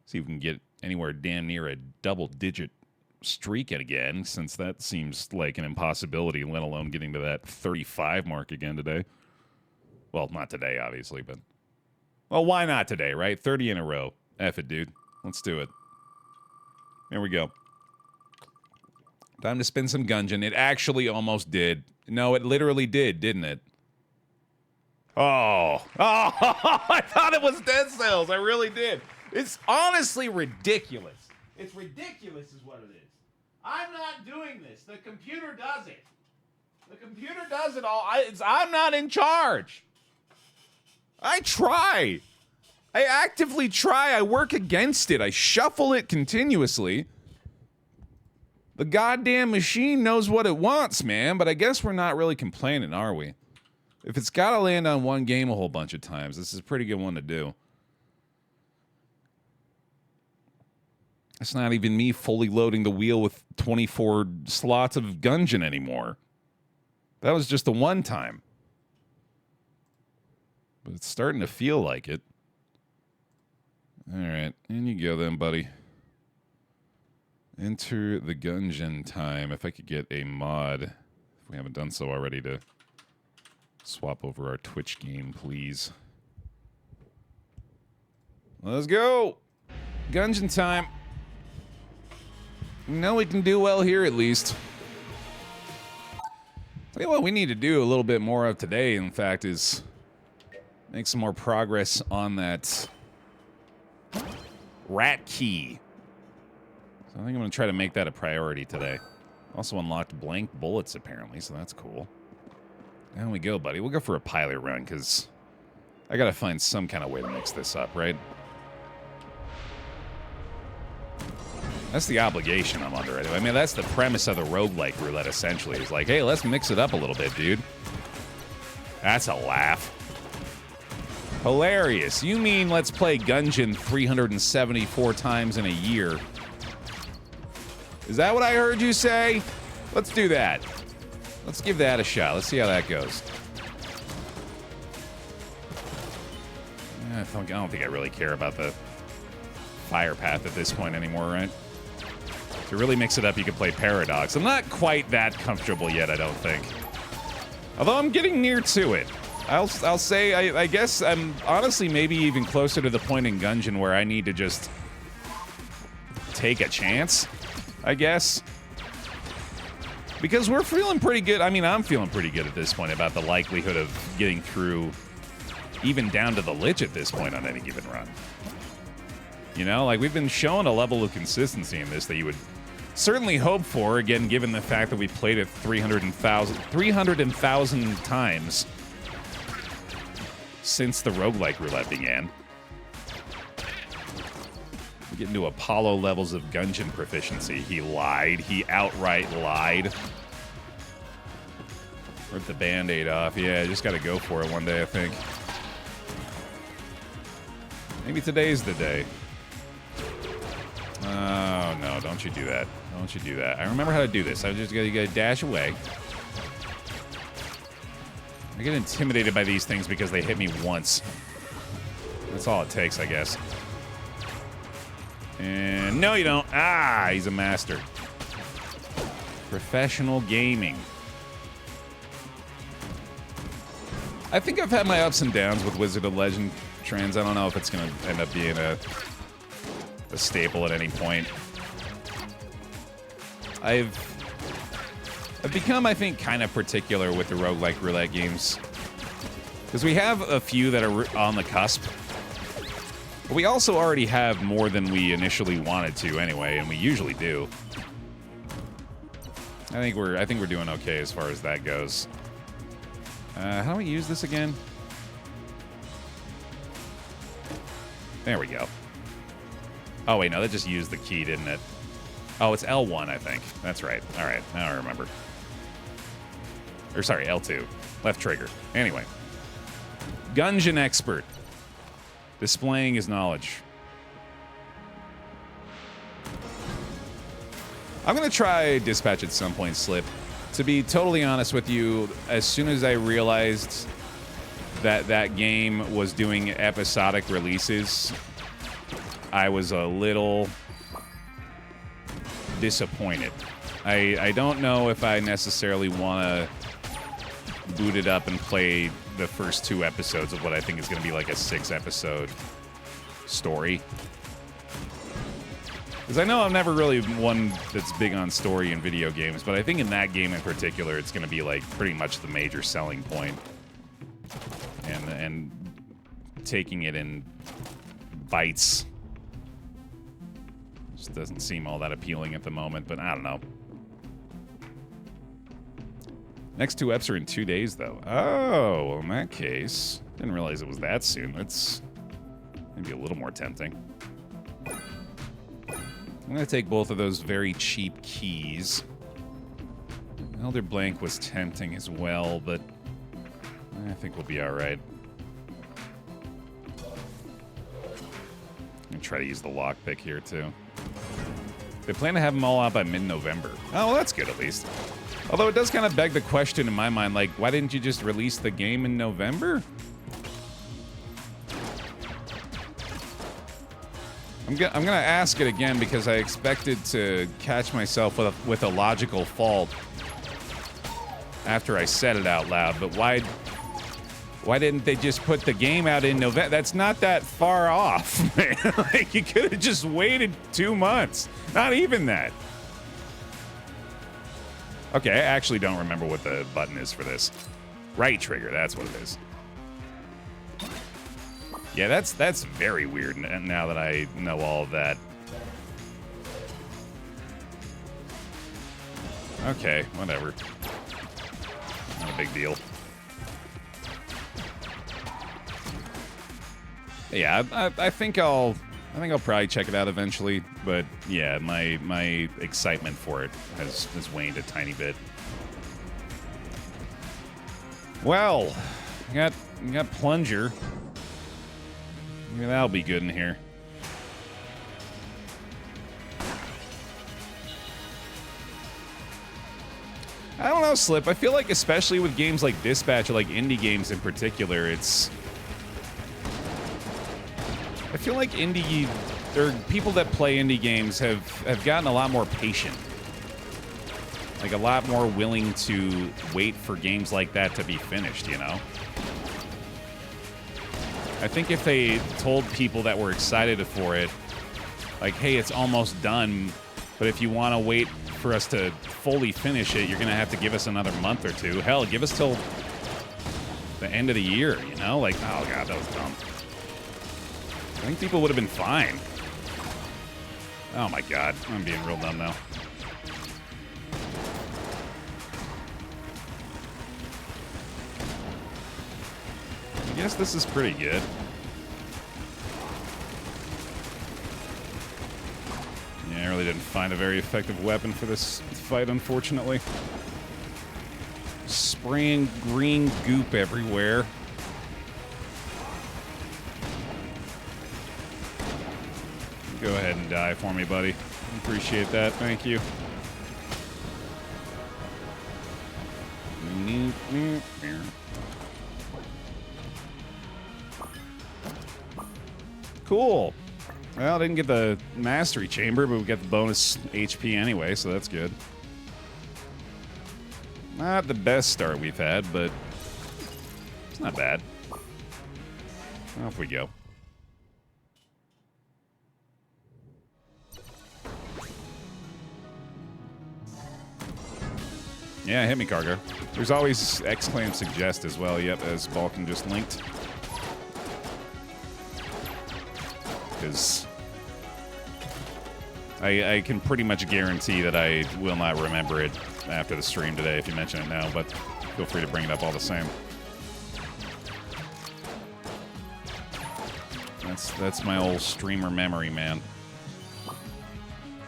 See if we can get anywhere damn near a double-digit streak again, since that seems like an impossibility, let alone getting to that 35 mark again today. Well, not today, obviously, but... Well, why not today, right? 30 in a row. F it, dude. Let's do it. There we go. Time to spin some Gungeon. It actually almost did. No, it literally did, didn't it? Oh. Oh, I thought it was dead cells. I really did. It's honestly ridiculous. It's ridiculous is what it is. I'm not doing this. The computer does it. The computer does it all. I'm not in charge. I try. I actively try. I work against it. I shuffle it continuously. The goddamn machine knows what it wants, man, but I guess we're not really complaining, are we? If it's got to land on one game a whole bunch of times, this is a pretty good one to do. It's not even me fully loading the wheel with 24 slots of Gungeon anymore. That was just the one time. But it's starting to feel like it. All right, in you go then, buddy. Enter the Gungeon time. If I could get a mod, if we haven't done so already, to swap over our Twitch game, please. Let's go! Gungeon time. We know we can do well here, at least. Tell you what we need to do a little bit more of today, in fact, is make some more progress on that rat key. So I think I'm going to try to make that a priority today. Also unlocked blank bullets, apparently, so that's cool. Down we go, buddy. We'll go for a pilot run, because I got to find some kind of way to mix this up, right? That's the obligation I'm under. I mean, that's the premise of the roguelike roulette, essentially. It's like, hey, let's mix it up a little bit, dude. That's a laugh. Hilarious. You mean let's play Gungeon 374 times in a year? Is that what I heard you say? Let's do that. Let's give that a shot. Let's see how that goes. I don't think I really care about the fire path at this point anymore, right? To really mix it up, you could play Paradox. I'm not quite that comfortable yet, I don't think. Although I'm getting near to it. I'll say, I guess I'm honestly maybe even closer to the point in Gungeon where I need to just take a chance, I guess. Because we're feeling pretty good. I mean, I'm feeling pretty good at this point about the likelihood of getting through even down to the Lich at this point on any given run. You know, like, we've been showing a level of consistency in this that you would certainly hope for, again, given the fact that we played it 300,000 times since the roguelike roulette began. We get into Apollo levels of Gungeon proficiency. He lied. He outright lied. Rip the Band-Aid off. Yeah, just gotta go for it one day, I think. Maybe today's the day. Oh, no, don't you do that. Don't you do that. I remember how to do this. I just gotta dash away. I get intimidated by these things because they hit me once. That's all it takes, I guess. And no, you don't. Ah, he's a master. Professional gaming. I think I've had my ups and downs with Wizard of Legend trends. I don't know if it's going to end up being a staple at any point. I've become, I think, kind of particular with the roguelike roulette games. Because we have a few that are on the cusp. But we also already have more than we initially wanted to anyway, and we usually do. I think we're doing okay as far as that goes. How do we use this again? There we go. Oh, wait, no, that just used the key, didn't it? Oh, it's L1, I think. That's right. All right, now I remember. Or, sorry, L2. Left trigger. Anyway. Gungeon expert. Displaying his knowledge. I'm going to try Dispatch at some point, Slip. To be totally honest with you, as soon as I realized that that game was doing episodic releases, I was a little disappointed. I don't know if I necessarily want to boot it up and play the first 2 episodes of what I think is going to be like a 6-episode story. Because I know I'm never really one that's big on story in video games, but I think in that game in particular, it's going to be like pretty much the major selling point. And taking it in bites just doesn't seem all that appealing at the moment, but I don't know. Next 2 eps are in 2 days, though. Oh, well, in that case, didn't realize it was that soon. That's maybe a little more tempting. I'm going to take both of those very cheap keys. Elder Blank was tempting as well, but I think we'll be all right. I'm going to try to use the lockpick here, too. They plan to have them all out by mid-November. Oh, well, that's good, at least. Although it does kind of beg the question in my mind, like, why didn't you just release the game in November? I'm gonna ask it again because I expected to catch myself with a logical fault after I said it out loud. But why didn't they just put the game out in November? That's not that far off, man. Like, you could have just waited 2 months. Not even that. Okay, I actually don't remember what the button is for this. Right trigger, that's what it is. Yeah, that's very weird now that I know all of that. Okay, whatever. Not a big deal. Yeah, I think I'll probably check it out eventually, but yeah, my excitement for it has waned a tiny bit. Well, we got Plunger. Maybe that'll be good in here. I don't know, Slip. I feel like, especially with games like Dispatch, or like indie games in particular, I feel like people that play indie games have gotten a lot more patient. Like, a lot more willing to wait for games like that to be finished, you know? I think if they told people that were excited for it, like, hey, it's almost done, but if you want to wait for us to fully finish it, you're going to have to give us another month or 2. Hell, give us till the end of the year, you know? Like, oh, God, that was dumb. I think people would have been fine. Oh, my God. I'm being real dumb now. I guess this is pretty good. Yeah, I really didn't find a very effective weapon for this fight, unfortunately. Spraying green goop everywhere. Go ahead and die for me, buddy. Appreciate that. Thank you. Cool. Well, I didn't get the mastery chamber, but we got the bonus HP anyway, so that's good. Not the best start we've had, but it's not bad. Off we go. Yeah, hit me, cargo. There's always exclaim suggest as well. Yep, as Balkan just linked. Because I can pretty much guarantee that I will not remember it after the stream today if you mention it now, but feel free to bring it up all the same. That's my old streamer memory, man.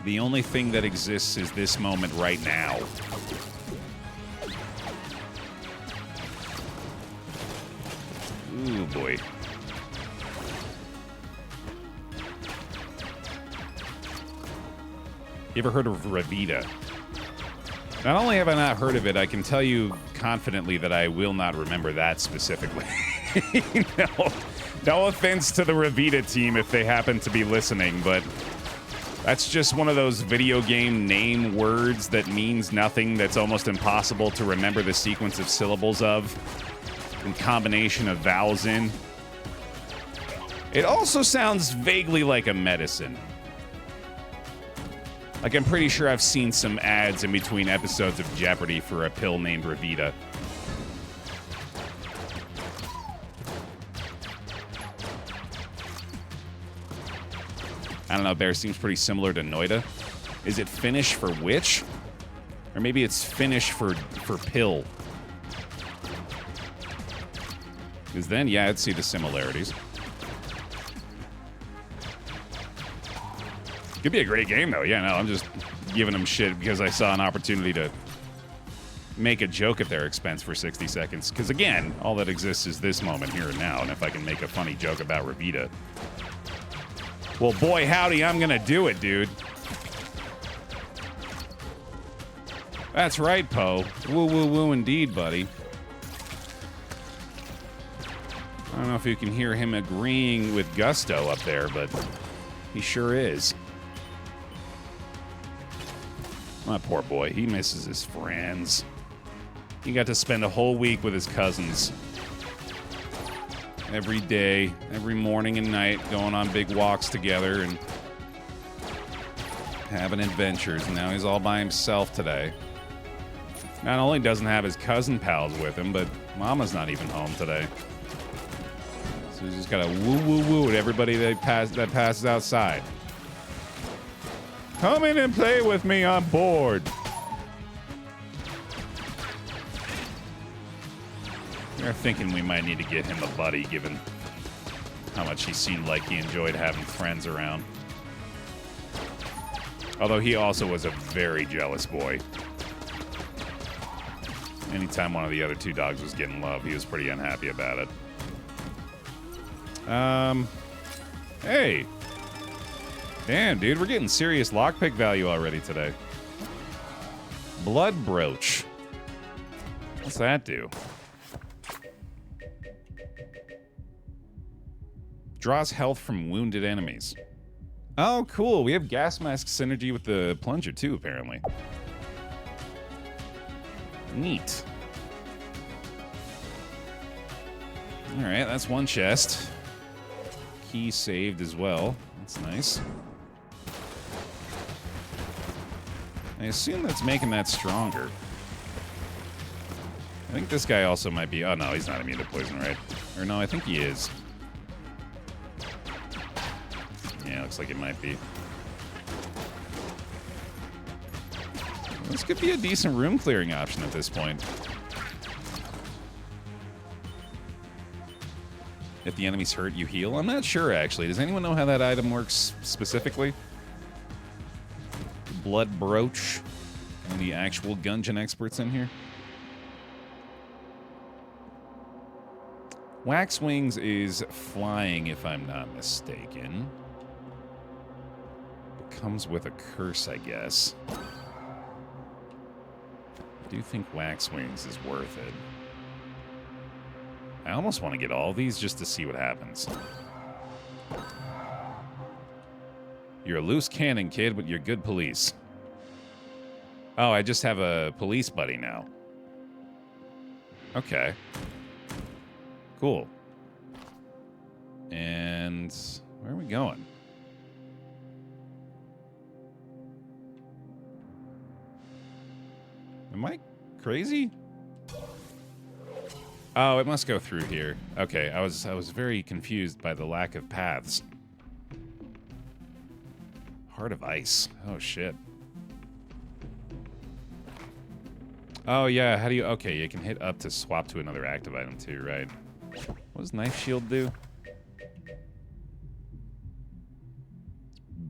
The only thing that exists is this moment right now. Ooh, boy. You ever heard of Ravita? Not only have I not heard of it, I can tell you confidently that I will not remember that specifically. You know, No offense to the Revita team if they happen to be listening, but that's just one of those video game name words that means nothing, that's almost impossible to remember the sequence of syllables of, and combination of vowels in. It also sounds vaguely like a medicine. Like, I'm pretty sure I've seen some ads in between episodes of Jeopardy for a pill named Revita. I don't know, Baer seems pretty similar to Noida. Is it Finnish for witch? Or maybe it's Finnish for pill. Because then, yeah, I'd see the similarities. Could be a great game, though. Yeah, no, I'm just giving them shit because I saw an opportunity to make a joke at their expense for 60 seconds. Because, again, all that exists is this moment here and now. And if I can make a funny joke about Revita, well, boy, howdy, I'm gonna do it, dude. That's right, Poe. Woo, woo, woo, indeed, buddy. I don't know if you can hear him agreeing with gusto up there, but he sure is. My poor boy, he misses his friends. He got to spend a whole week with his cousins. Every day, every morning and night, going on big walks together and having adventures. And now he's all by himself today. Not only doesn't have his cousin pals with him, but Mama's not even home today. So he's just got to woo-woo-woo at everybody that passes outside. Come in and play with me, I'm bored. We're thinking we might need to get him a buddy, given how much he seemed like he enjoyed having friends around. Although he also was a very jealous boy. Anytime one of the other two dogs was getting love, he was pretty unhappy about it. Hey. Damn, dude, we're getting serious lockpick value already today. Blood Brooch. What's that do? Draws health from wounded enemies. Oh, cool. We have gas mask synergy with the plunger, too, apparently. Neat. Alright, that's one chest. Key saved as well. That's nice. I assume that's making that stronger. I think this guy also might be... Oh, no, he's not immune to poison, right? Or no, I think he is. Yeah, looks like it might be. This could be a decent room clearing option at this point. If the enemy's hurt, you heal? I'm not sure, actually. Does anyone know how that item works specifically? Blood Brooch. And the actual Gungeon experts in here? Wax Wings is flying, if I'm not mistaken. It comes with a curse, I guess. I do think Wax Wings is worth it. I almost want to get all these just to see what happens. You're a loose cannon, kid, but you're good police. Oh, I just have a police buddy now. Okay. Cool. And where are we going? Am I crazy? Oh, it must go through here. Okay, I was very confused by the lack of paths. Heart of Ice. Oh shit. Oh yeah, how do you... Okay, you can hit up to swap to another active item too, right? What does Knife Shield do?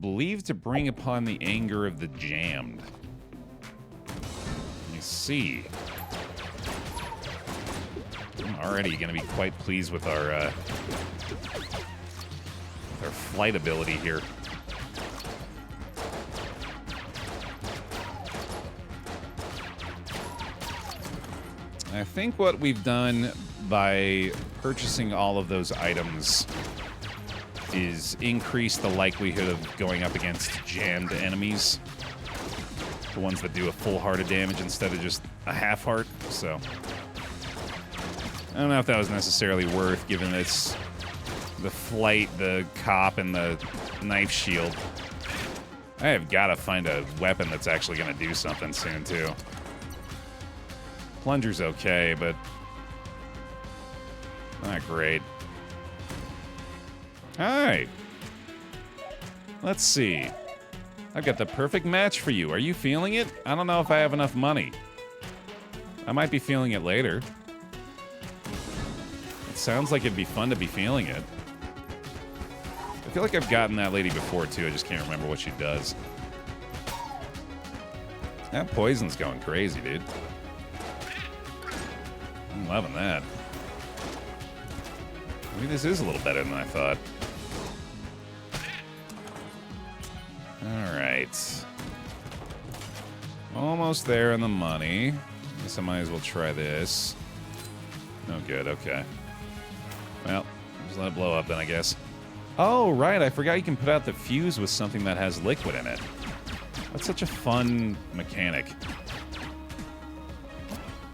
Believed to bring upon the anger of the jammed. Let me see. I'm already going to be quite pleased with our flight ability here. I think what we've done by purchasing all of those items is increase the likelihood of going up against jammed enemies. The ones that do a full heart of damage instead of just a half heart, so... I don't know if that was necessarily worth, given it's the flight, the cop, and the knife shield. I have got to find a weapon that's actually going to do something soon, too. Plunger's okay, but not great. Alright. Let's see. I've got the perfect match for you. Are you feeling it? I don't know if I have enough money. I might be feeling it later. It sounds like it'd be fun to be feeling it. I feel like I've gotten that lady before, too. I just can't remember what she does. That poison's going crazy, dude. I'm loving that. Maybe this is a little better than I thought. Alright. Almost there on the money. Guess I might as well try this. No good, okay. Well, just let it blow up then, I guess. Oh, right, I forgot you can put out the fuse with something that has liquid in it. That's such a fun mechanic.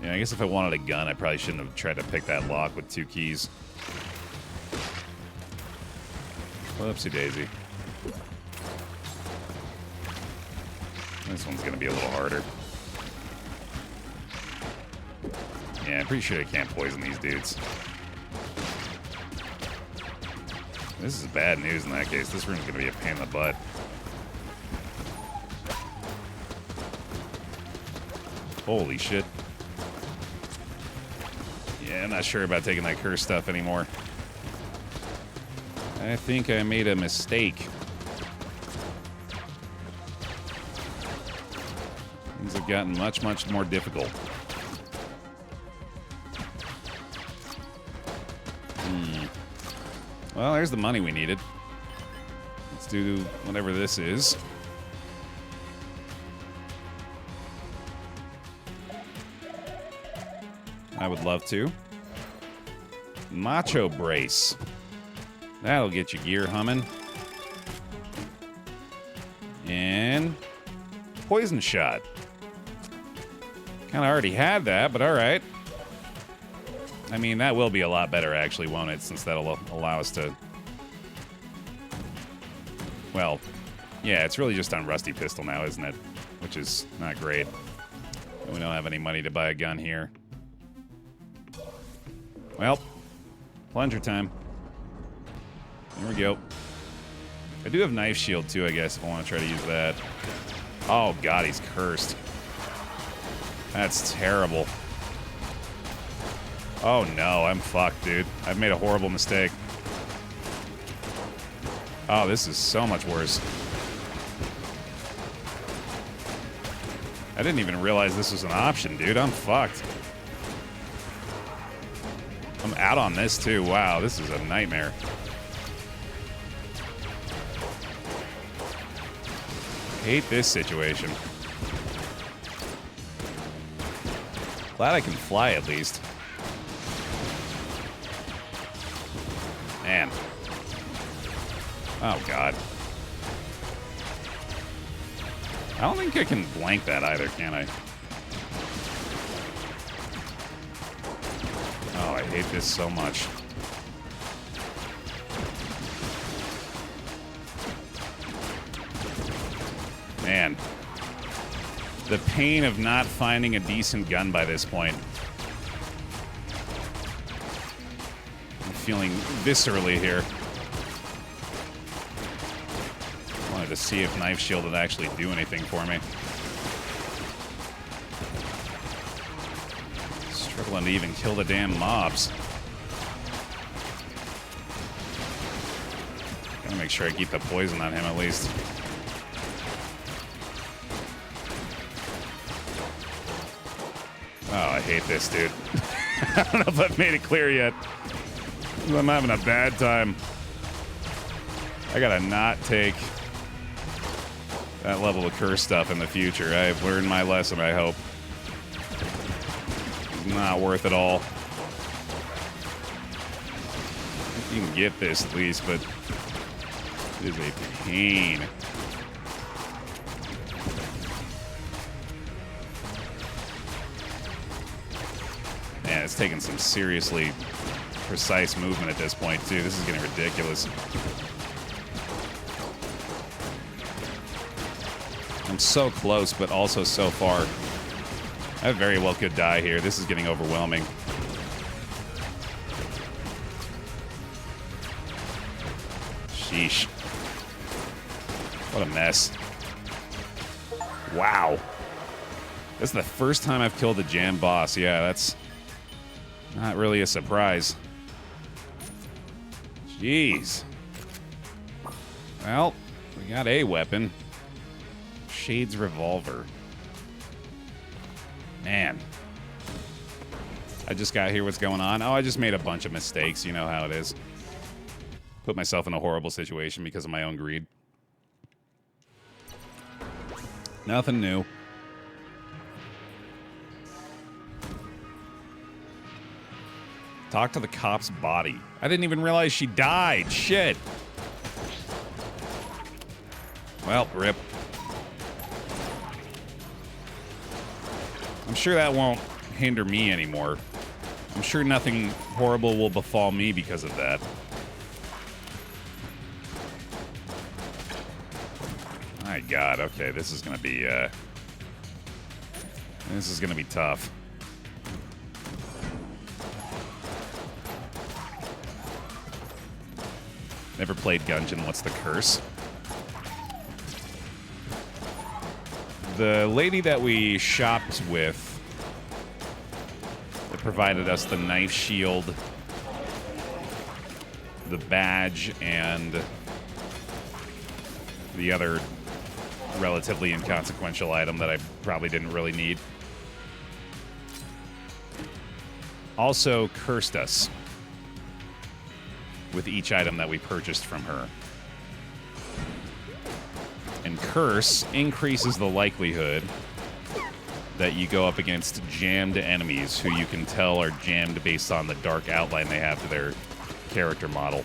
Yeah, I guess if I wanted a gun, I probably shouldn't have tried to pick that lock with 2 keys. Whoopsie daisy. This one's gonna be a little harder. Yeah, I'm pretty sure I can't poison these dudes. This is bad news in that case. This room's gonna be a pain in the butt. Holy shit. Yeah, I'm not sure about taking that curse stuff anymore. I think I made a mistake. Things have gotten much, much more difficult. Well, there's the money we needed. Let's do whatever this is. I would love to. Macho brace. That'll get your gear humming. And poison shot. Kind of already had that, but all right. I mean, that will be a lot better, actually, won't it? Since that'll allow us to... Well, yeah, it's really just on Rusty Pistol now, isn't it? Which is not great. We don't have any money to buy a gun here. Well, plunger time. There we go. I do have knife shield, too, I guess, if I want to try to use that. Oh, God, he's cursed. That's terrible. Oh, no, I'm fucked, dude. I've made a horrible mistake. Oh, this is so much worse. I didn't even realize this was an option, dude. I'm fucked. I'm out on this, too. Wow, this is a nightmare. Hate this situation. Glad I can fly, at least. Man. Oh, God. I don't think I can blank that either, can I? Oh, I hate this so much. Man. The pain of not finding a decent gun by this point. I'm feeling viscerally here. Wanted to see if Knife Shield would actually do anything for me. Struggling to even kill the damn mobs. Gotta make sure I keep the poison on him at least. Oh, I hate this, dude. I don't know if I've made it clear yet. I'm having a bad time. I gotta not take that level of curse stuff in the future. I've learned my lesson, I hope. Not worth it all. You can get this at least, but it is a pain. Man, it's taking some seriously precise movement at this point, too. This is getting ridiculous. I'm so close, but also so far. I very well could die here. This is getting overwhelming. Sheesh. What a mess. Wow. That's the first time I've killed a jam boss. Yeah, that's not really a surprise. Jeez. Well, we got a weapon. Shade's revolver. Man. I just got here. What's going on? Oh, I just made a bunch of mistakes. You know how it is. Put myself in a horrible situation because of my own greed. Nothing new. Talk to the cop's body. I didn't even realize she died. Shit. Well, rip. I'm sure that won't hinder me anymore. I'm sure nothing horrible will befall me because of that. My God, okay, this is gonna be tough. Never played Gungeon. What's the curse? The lady that we shopped with that provided us the knife shield, the badge, and the other relatively inconsequential item that I probably didn't really need, also cursed us with each item that we purchased from her. And curse increases the likelihood that you go up against jammed enemies who you can tell are jammed based on the dark outline they have to their character model.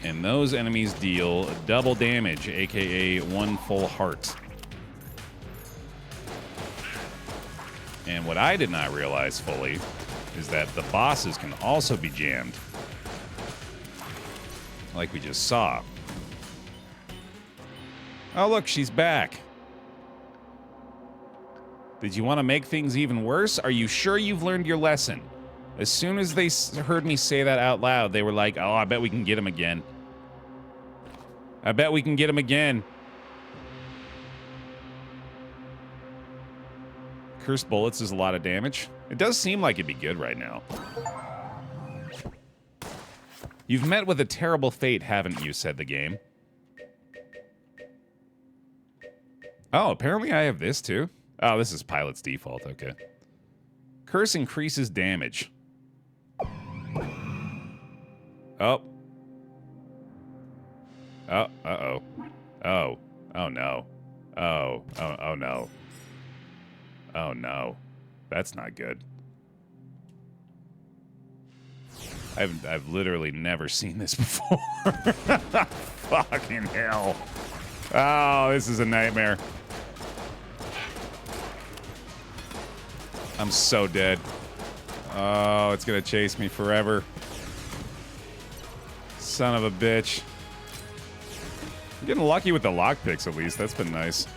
And those enemies deal double damage, aka one full heart. And what I did not realize fully is that the bosses can also be jammed, like we just saw. Oh, look, she's back. Did you want to make things even worse? Are you sure you've learned your lesson? As soon as they heard me say that out loud, they were like, oh, I bet we can get him again. I bet we can get him again. Cursed bullets is a lot of damage. It does seem like it'd be good right now. You've met with a terrible fate, haven't you, said the game. Oh, apparently I have this too. Oh, this is pilot's default, okay. Curse increases damage. Oh. Oh, uh-oh. Oh. Oh, no. Oh. Oh no. Oh, no. That's not good. I've literally never seen this before. Fucking hell. Oh, this is a nightmare. I'm so dead. Oh, it's gonna chase me forever. Son of a bitch. I'm getting lucky with the lockpicks, at least. That's been nice.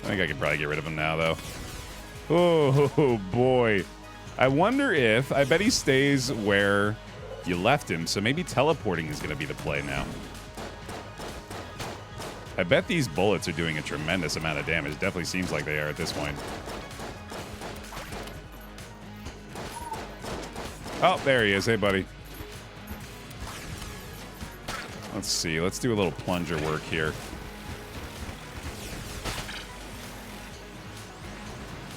I think I could probably get rid of him now, though. Oh, boy. I wonder if... I bet he stays where you left him, so maybe teleporting is going to be the play now. I bet these bullets are doing a tremendous amount of damage. Definitely seems like they are at this point. Oh, there he is. Hey, buddy. Let's see. Let's do a little plunger work here.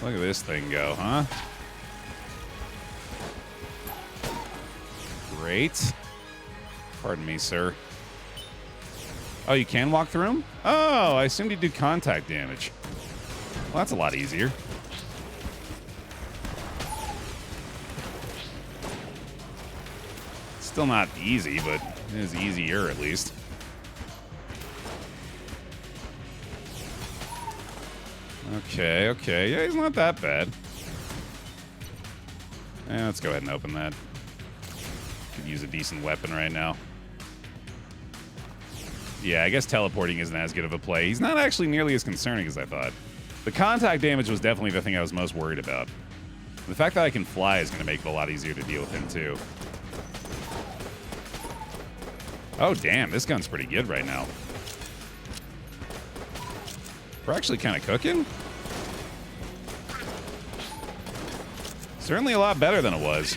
Look at this thing go, huh? Great. Pardon me, sir. Oh, you can walk through him? Oh, I assumed you do contact damage. Well, that's a lot easier. Still not easy, but it is easier at least. Okay, okay. Yeah, he's not that bad. Let's go ahead and open that. Could use a decent weapon right now. Yeah, I guess teleporting isn't as good of a play. He's not actually nearly as concerning as I thought. The contact damage was definitely the thing I was most worried about. The fact that I can fly is going to make it a lot easier to deal with him, too. Oh, damn. This gun's pretty good right now. We're actually kind of cooking. Certainly a lot better than it was.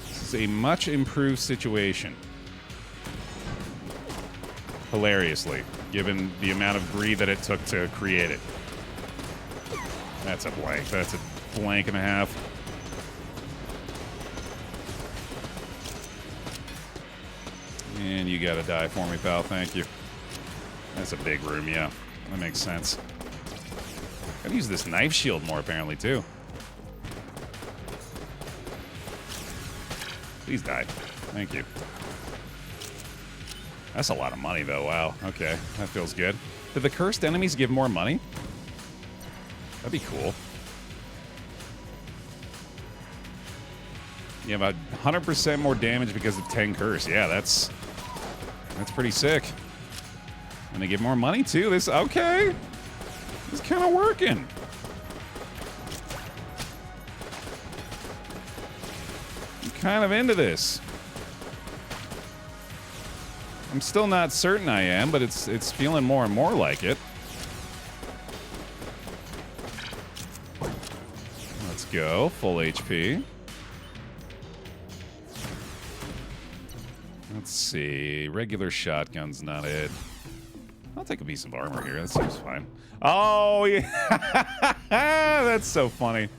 This is a much improved situation. Hilariously, given the amount of greed that it took to create it. That's a blank. That's a blank and a half. And you gotta die for me, pal. Thank you. That's a big room, yeah. That makes sense. Gotta use this knife shield more, apparently, too. Please die. Thank you. That's a lot of money, though. Wow. Okay. That feels good. Did the cursed enemies give more money? That'd be cool. You have about 100% more damage because of 10 curse. Yeah, that's pretty sick. And they give more money, too. This... Okay. It's kind of working. I'm kind of into this. I'm still not certain I am, but it's feeling more and more like it. Let's go. Full HP. Let's see. Regular shotgun's not it. I'll take a piece of armor here. That seems fine. Oh, yeah. That's so funny.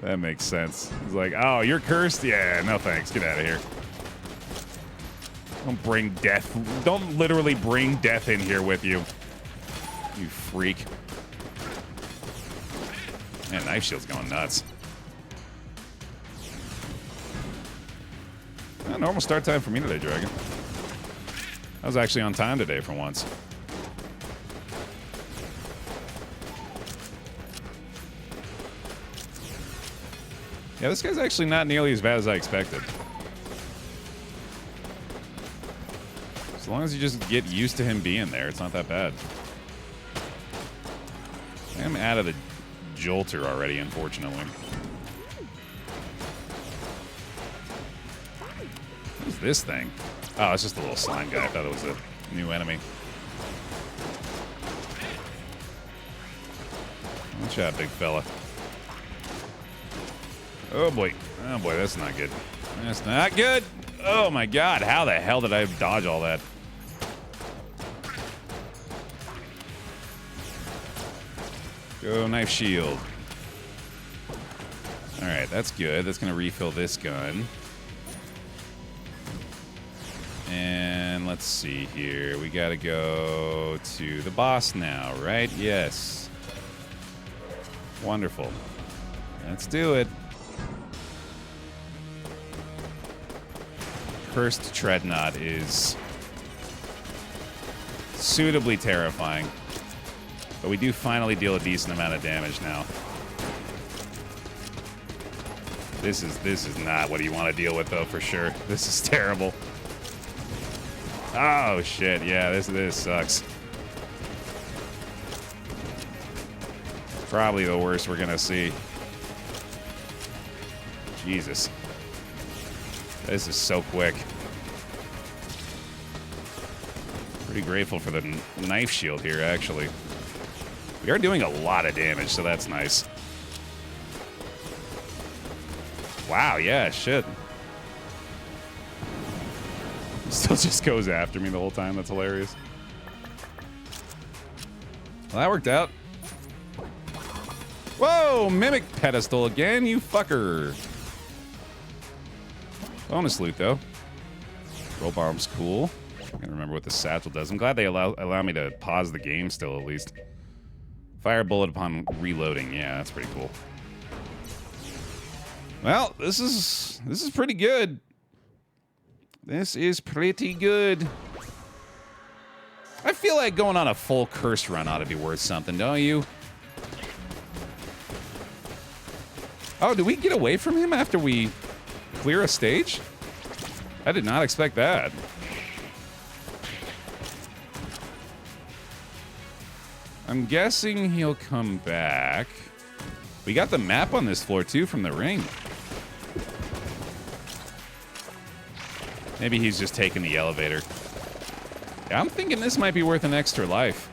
That makes sense. It's like, oh, you're cursed? Yeah, no thanks. Get out of here. Don't bring death. Don't literally bring death in here with you. You freak. Man, knife shield's going nuts. Normal start time for me today, Dragon. I was actually on time today for once. Yeah, this guy's actually not nearly as bad as I expected. As long as you just get used to him being there, it's not that bad. I'm out of the jolter already, unfortunately. What's this thing? Oh, it's just a little slime guy. I thought it was a new enemy. Watch out, big fella. Oh boy. Oh boy, that's not good. That's not good. Oh my god, how the hell did I dodge all that? Go knife shield. Alright, that's good. That's gonna refill this gun. And let's see here. We gotta go to the boss now, right? Yes. Wonderful. Let's do it. Cursed Treadnought is suitably terrifying. But we do finally deal a decent amount of damage now. This is not what you want to deal with, though, for sure. This is terrible. Oh shit! Yeah, this sucks. Probably the worst we're gonna see. Jesus, this is so quick. Pretty grateful for the knife shield here, actually. We are doing a lot of damage, so that's nice. Wow, yeah, shit. Still just goes after me the whole time. That's hilarious. Well, that worked out. Whoa, Mimic Pedestal again, you fucker. Bonus loot, though. Roll bomb's cool. I can't remember what the satchel does. I'm glad they allow me to pause the game still, at least. Fire bullet upon reloading. Yeah, that's pretty cool. Well, this is pretty good. This is pretty good. I feel like going on a full curse run ought to be worth something, don't you? Oh, did we get away from him after we clear a stage? I did not expect that. I'm guessing he'll come back. We got the map on this floor, too, from the ring. Maybe he's just taking the elevator. Yeah, I'm thinking this might be worth an extra life.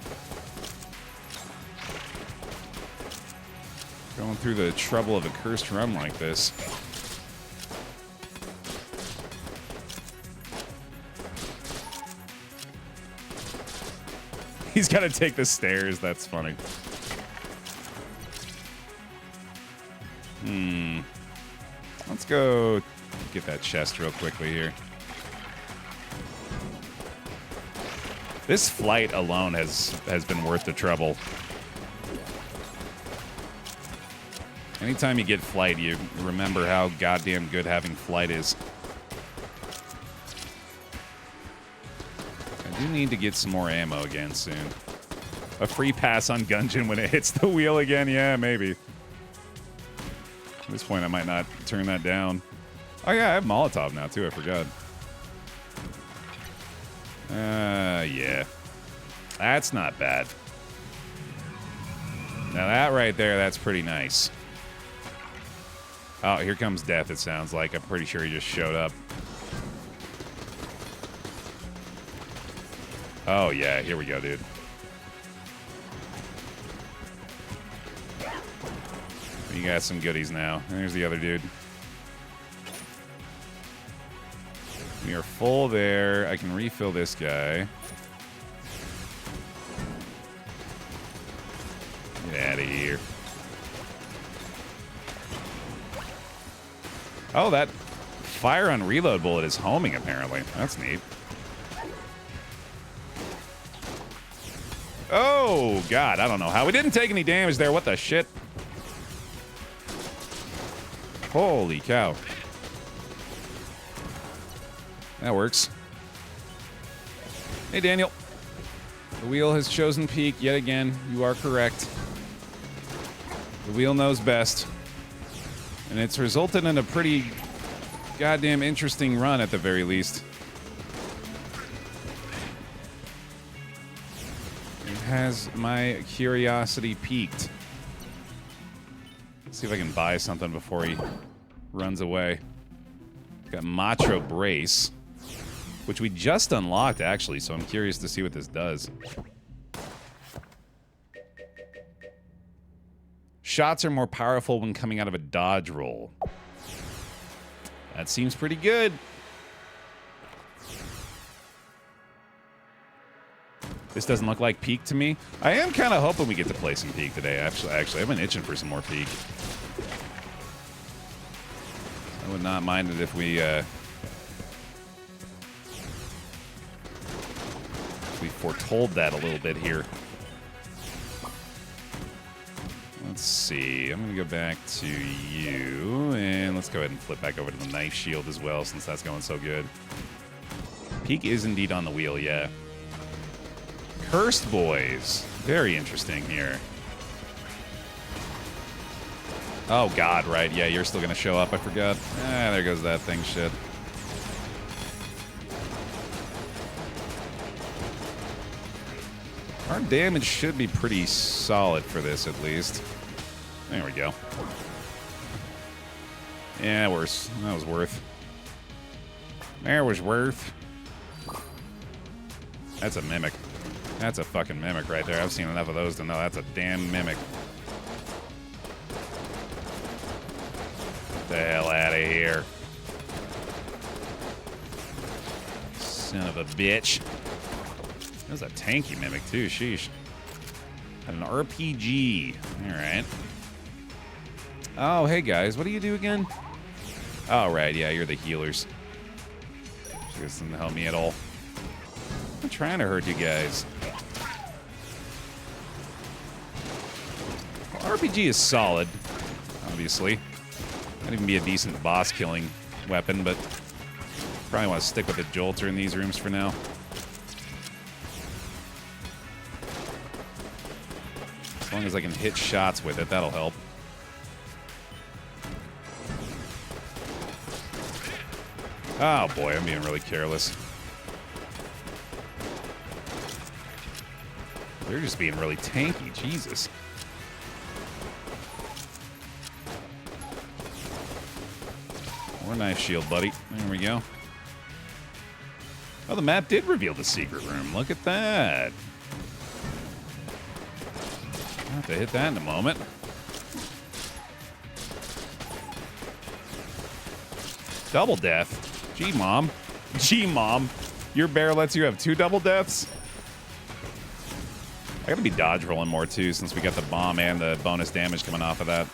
Going through the trouble of a cursed run like this. He's got to take the stairs. That's funny. Let's go get that chest real quickly here. This flight alone has been worth the trouble. Anytime you get flight, you remember how goddamn good having flight is. I do need to get some more ammo again soon. A free pass on Gungeon when it hits the wheel again? Yeah, maybe. At this point, I might not turn that down. Oh yeah, I have Molotov now too, I forgot. Yeah. That's not bad. Now that right there, that's pretty nice. Oh, here comes death, it sounds like. I'm pretty sure he just showed up. Oh yeah, here we go, dude. You got some goodies now. There's the other dude. We are full there. I can refill this guy. Get out of here. Oh, that fire on reload bullet is homing, apparently. That's neat. Oh, God. I don't know how. We didn't take any damage there. What the shit? Holy cow. That works. Hey, Daniel. The wheel has chosen peak yet again. You are correct. The wheel knows best. And it's resulted in a pretty goddamn interesting run at the very least. It has my curiosity piqued. Let's see if I can buy something before he runs away. Got Macho Brace, which we just unlocked, actually, so I'm curious to see what this does. Shots are more powerful when coming out of a dodge roll. That seems pretty good. This doesn't look like Peak to me. I am kind of hoping we get to play some Peak today, actually. I've been itching for some more Peak. I would not mind it if we foretold that a little bit here. Let's see. I'm going to go back to you, and let's go ahead and flip back over to the knife shield as well, since that's going so good. Peak is indeed on the wheel, yeah. Cursed boys. Very interesting here. Oh, God, right. Yeah, you're still going to show up. I forgot. Ah, there goes that thing. Shit. Our damage should be pretty solid for this, at least. There we go. Yeah, worse. That was worth. There was worth. That's a mimic. That's a fucking mimic right there. I've seen enough of those to know that's a damn mimic. Get the hell out of here. Son of a bitch. That was a tanky mimic, too. Sheesh. An RPG. All right. Oh, hey, guys. What do you do again? Oh, right. Yeah, you're the healers. She doesn't help me at all. I'm trying to hurt you guys. Well, RPG is solid, obviously. Might even be a decent boss killing weapon, but probably want to stick with the Jolter in these rooms for now. As long as I can hit shots with it, that'll help. Oh boy, I'm being really careless. They're just being really tanky, Jesus. More knife shield, buddy. There we go. Oh, the map did reveal the secret room. Look at that. I'll have to hit that in a moment. Double death. Gee, Mom. Gee, Mom. Your bear lets you have 2 double deaths? I gotta be dodge rolling more, too, since we got the bomb and the bonus damage coming off of that.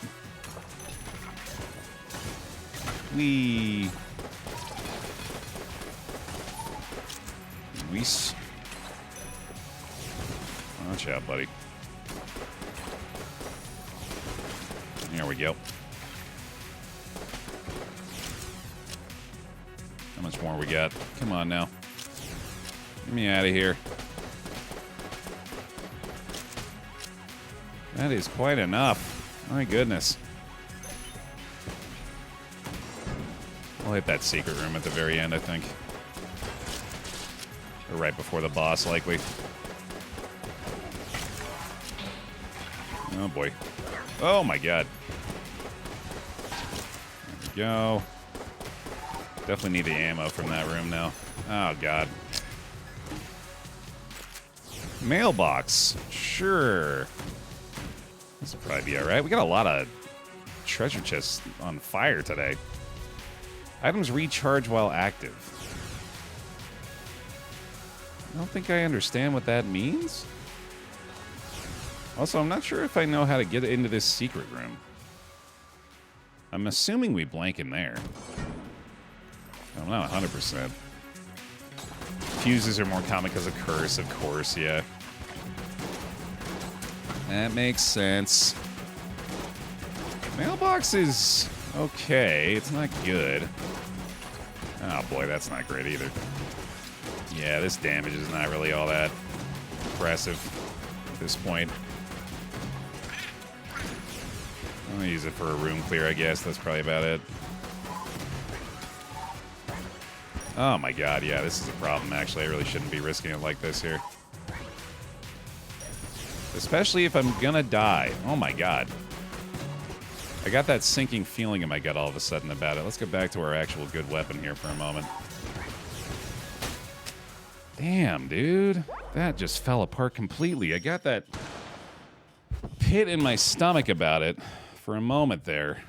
Whee. Wees. Watch out, buddy. There we go. How much more we got? Come on now. Get me out of here. That is quite enough. My goodness. I'll hit that secret room at the very end, I think. Or right before the boss, likely. Oh, boy. Oh, my God. There we go. Definitely need the ammo from that room now. Oh, God. Mailbox. Sure. This will probably be alright. We got a lot of treasure chests on fire today. Items recharge while active. I don't think I understand what that means. Also, I'm not sure if I know how to get into this secret room. I'm assuming we blank in there. I'm not 100%. Fuses are more common because of Curse, of course, yeah. That makes sense. Mailbox is okay. It's not good. Oh boy, that's not great either. Yeah, this damage is not really all that impressive at this point. I'm gonna use it for a room clear, I guess. That's probably about it. Oh my God, yeah, this is a problem, actually. I really shouldn't be risking it like this here. Especially if I'm gonna die. Oh my God. I got that sinking feeling in my gut all of a sudden about it. Let's get back to our actual good weapon here for a moment. Damn, dude. That just fell apart completely. I got that pit in my stomach about it for a moment there.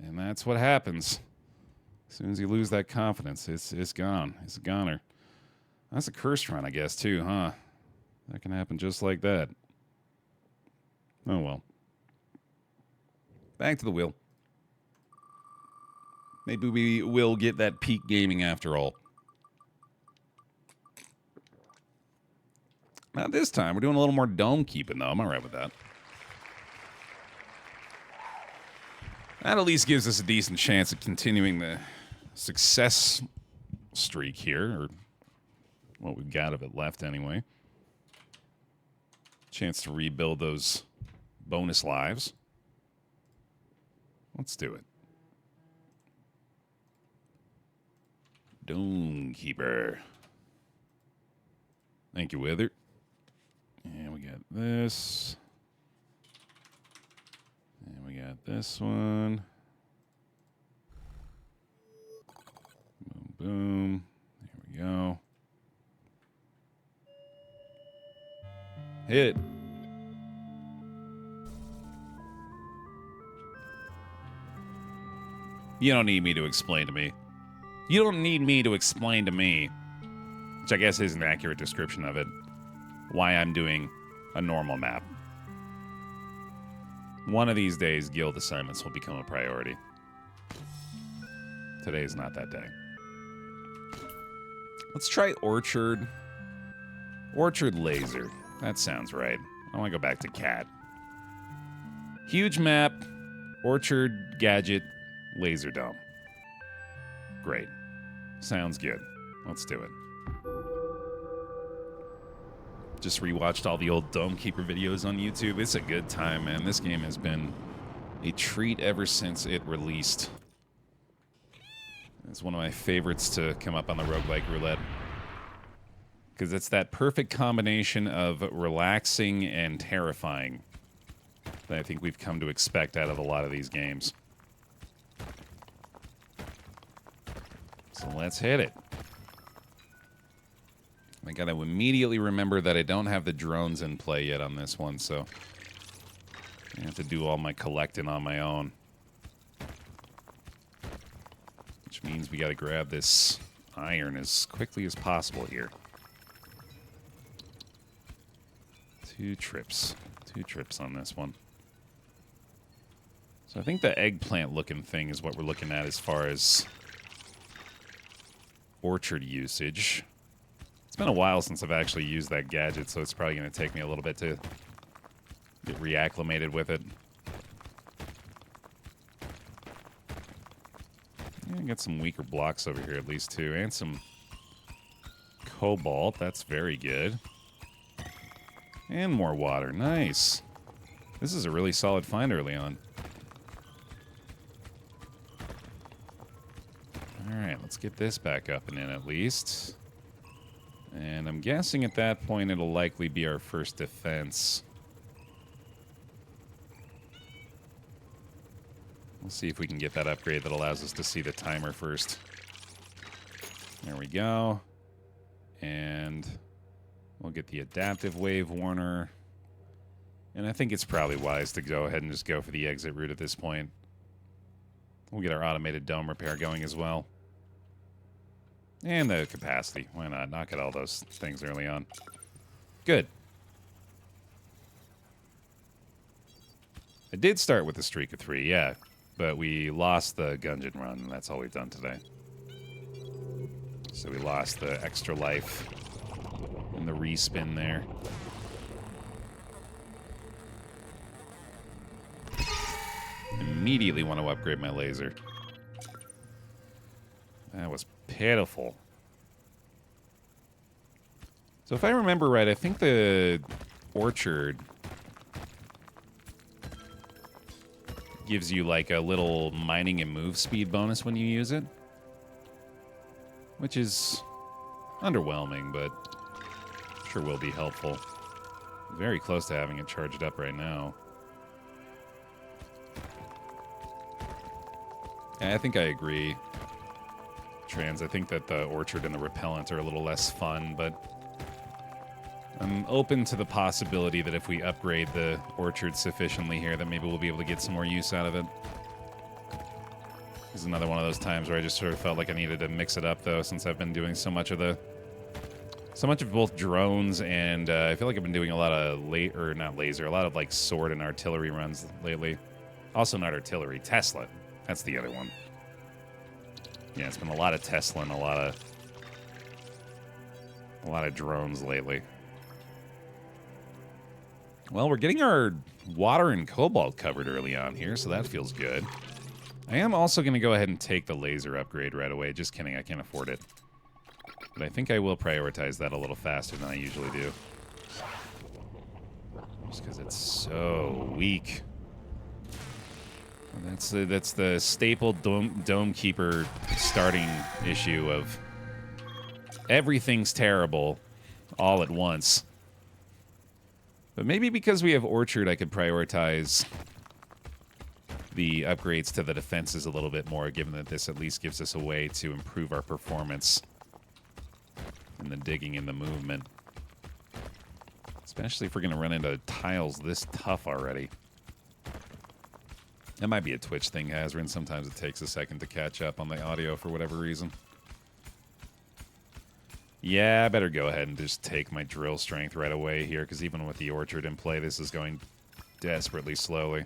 And that's what happens. As soon as you lose that confidence, it's gone. It's a goner. That's a curse run, I guess, too, huh? That can happen just like that. Oh, well. Back to the wheel. Maybe we will get that peak gaming after all. Not this time. We're doing a little more dome keeping, though. I'm all right with that. That at least gives us a decent chance of continuing the success streak here, or what we've got of it left anyway. Chance to rebuild those bonus lives. Let's do it. Dome Keeper. Thank you, Wither. And we got this. And we got this one. Boom, boom. There we go. Hit it. You don't need me to explain to me. You don't need me to explain to me, which I guess is an accurate description of it, why I'm doing a normal map. One of these days, guild assignments will become a priority. Today's not that day. Let's try Orchard. Orchard Laser. That sounds right. I want to go back to Cat. Huge map. Orchard Gadget. laser dome. Great. Sounds good. Let's do it. Just rewatched all the old Dome Keeper videos on YouTube. It's a good time, man. This game has been a treat ever since it released. It's one of my favorites to come up on the Roguelike Roulette. Because it's that perfect combination of relaxing and terrifying that I think we've come to expect out of a lot of these games. So let's hit it. I gotta immediately remember that I don't have the drones in play yet on this one, so I have to do all my collecting on my own. Which means we gotta grab this iron as quickly as possible here. 2 trips. 2 trips on this one. So I think the eggplant-looking thing is what we're looking at as far as orchard usage. It's been a while since I've actually used that gadget, so it's probably going to take me a little bit to get reacclimated with it. Yeah, get some weaker blocks over here at least, too. And some cobalt. That's very good. And more water. Nice. This is a really solid find early on. Alright, let's get this back up and in at least. And I'm guessing at that point it'll likely be our first defense. We'll see if we can get that upgrade that allows us to see the timer first. There we go. And we'll get the adaptive wave warner. And I think it's probably wise to go ahead and just go for the exit route at this point. We'll get our automated dome repair going as well. And the capacity. Why not? Knock at all those things early on. Good. I did start with a streak of 3, yeah. But we lost the Gungeon run, and that's all we've done today. So we lost the extra life and the respin there. Immediately want to upgrade my laser. That was pitiful. So if I remember right, I think the orchard gives you like a little mining and move speed bonus when you use it. Which is underwhelming, but sure will be helpful. Very close to having it charged up right now. I think I agree, Trans. I think that the orchard and the repellent are a little less fun, but I'm open to the possibility that if we upgrade the orchard sufficiently here, that maybe we'll be able to get some more use out of it. This is another one of those times where I just sort of felt like I needed to mix it up, though, since I've been doing so much of both drones and I feel like I've been doing a lot of a lot of like sword and artillery runs lately. Also not artillery, Tesla. That's the other one. Yeah, it's been a lot of Tesla and a lot of drones lately. Well, we're getting our water and cobalt covered early on here, so that feels good. I am also going to go ahead and take the laser upgrade right away. Just kidding, I can't afford it. But I think I will prioritize that a little faster than I usually do. Just because it's so weak. That's the staple Dome Keeper starting issue of everything's terrible all at once. But maybe because we have Orchard, I could prioritize the upgrades to the defenses a little bit more, given that this at least gives us a way to improve our performance in the digging and the movement. Especially if we're going to run into tiles this tough already. That might be a Twitch thing, Hazrin. Sometimes it takes a second to catch up on the audio for whatever reason. Yeah, I better go ahead and just take my drill strength right away here, because even with the orchard in play, this is going desperately slowly.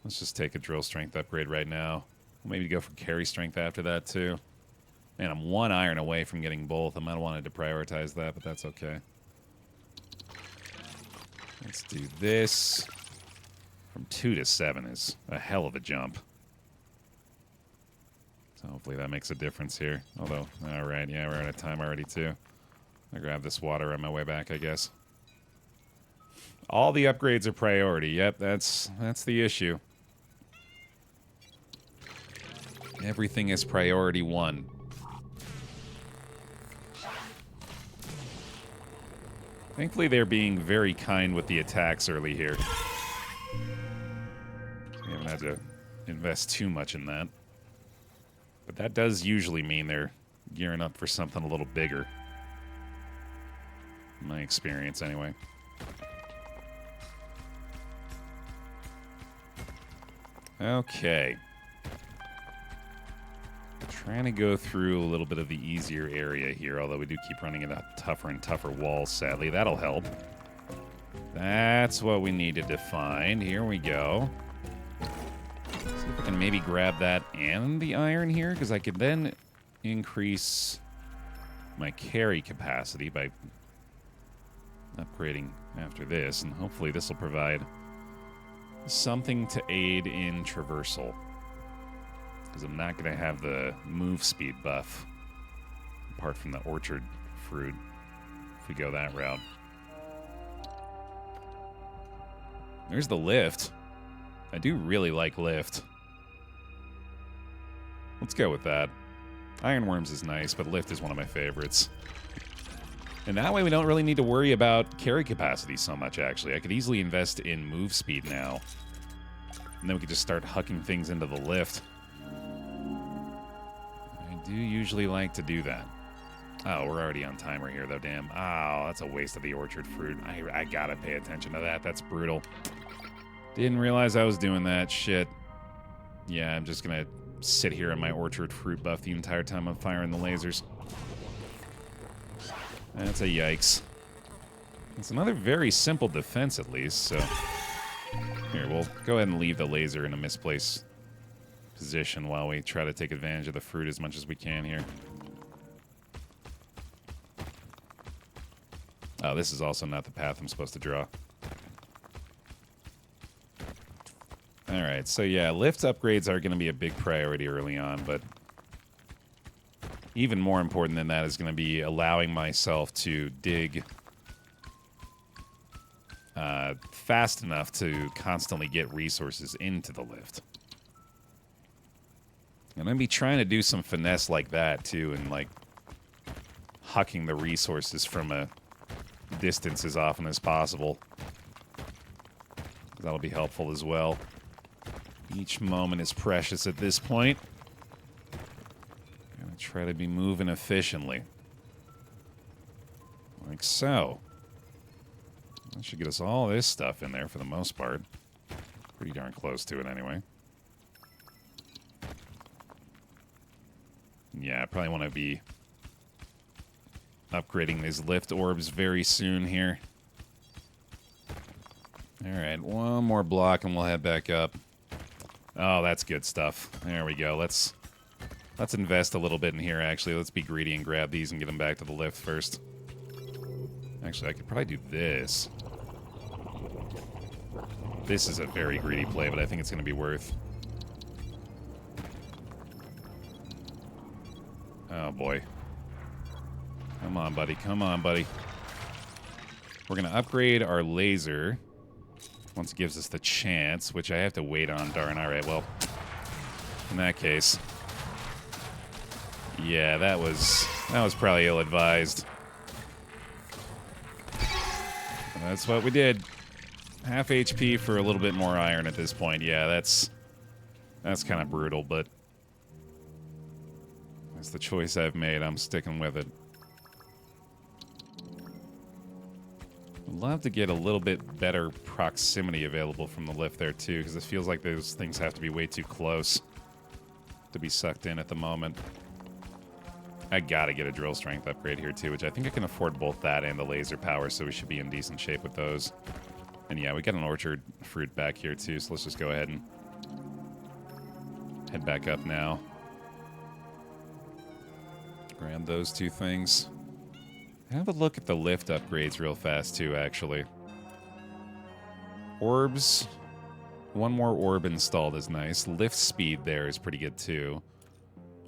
Let's just take a drill strength upgrade right now. Maybe go for carry strength after that, too. Man, I'm 1 iron away from getting both. I might have wanted to prioritize that, but that's okay. Let's do this. From 2 to 7 is a hell of a jump. So hopefully that makes a difference here. Although, alright, yeah, we're out of time already too. I'll grab this water on my way back, I guess. All the upgrades are priority. Yep, that's the issue. Everything is priority 1. Thankfully, they're being very kind with the attacks early here. We haven't had to invest too much in that. But that does usually mean they're gearing up for something a little bigger. In my experience, anyway. Okay. Trying to go through a little bit of the easier area here, although we do keep running into tougher and tougher walls, sadly. That'll help. That's what we needed to find. Here we go. See if I can maybe grab that and the iron here, because I could then increase my carry capacity by upgrading after this, and hopefully this will provide something to aid in traversal. Because I'm not going to have the move speed buff, apart from the orchard fruit, if we go that route. There's the lift. I do really like lift. Let's go with that. Ironworms is nice, but lift is one of my favorites. And that way we don't really need to worry about carry capacity so much, actually. I could easily invest in move speed now. And then we could just start hucking things into the lift. I do usually like to do that. Oh, we're already on timer here, though, damn. Oh, that's a waste of the orchard fruit. I gotta pay attention to that. That's brutal. Didn't realize I was doing that. Shit. Yeah, I'm just gonna sit here in my orchard fruit buff the entire time I'm firing the lasers. That's a yikes. It's another very simple defense, at least, so... Here, we'll go ahead and leave the laser in a misplaced position while we try to take advantage of the fruit as much as we can here. Oh, this is also not the path I'm supposed to draw. Alright, so yeah, lift upgrades are going to be a big priority early on, but even more important than that is going to be allowing myself to dig fast enough to constantly get resources into the lift. I'm going to be trying to do some finesse like that, too, and, like, hucking the resources from a distance as often as possible. That'll be helpful as well. Each moment is precious at this point. Gonna try to be moving efficiently. Like so. That should get us all this stuff in there for the most part. Pretty darn close to it anyway. Yeah, I probably want to be upgrading these lift orbs very soon here. Alright, one more block and we'll head back up. Oh, that's good stuff. There we go. Let's invest a little bit in here, actually. Let's be greedy and grab these and get them back to the lift first. Actually, I could probably do this. This is a very greedy play, but I think it's going to be worth. Oh, boy. Come on, buddy. Come on, buddy. We're going to upgrade our laser once it gives us the chance, which I have to wait on. Darn. All right, well, in that case. Yeah, that was probably ill-advised. That's what we did. Half HP for a little bit more iron at this point. Yeah, that's kind of brutal, but that's the choice I've made. I'm sticking with it. I'd love to get a little bit better proximity available from the lift there, too, because it feels like those things have to be way too close to be sucked in at the moment. I gotta get a drill strength upgrade here, too, which I think I can afford both that and the laser power, so we should be in decent shape with those. And yeah, we got an orchard fruit back here, too, so let's just go ahead and head back up now. Grab those two things. Have a look at the lift upgrades real fast, too, actually. Orbs One more orb installed is nice. Lift speed there is pretty good too.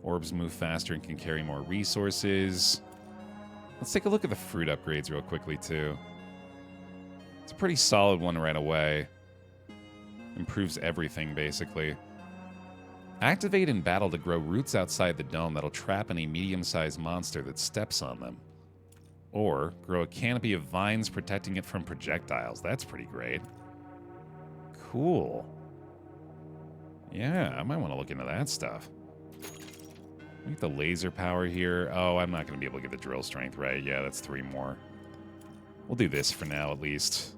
Orbs move faster and can carry more resources. Let's take a look at the fruit upgrades real quickly too. It's a pretty solid one right away. Improves everything basically. Activate in battle to grow roots outside the dome that'll trap any medium-sized monster that steps on them. Or grow a canopy of vines protecting it from projectiles. That's pretty great. Cool. Yeah, I might want to look into that stuff. Get the laser power here. Oh, I'm not going to be able to get the drill strength, right? Yeah, that's 3 more. We'll do this for now, at least.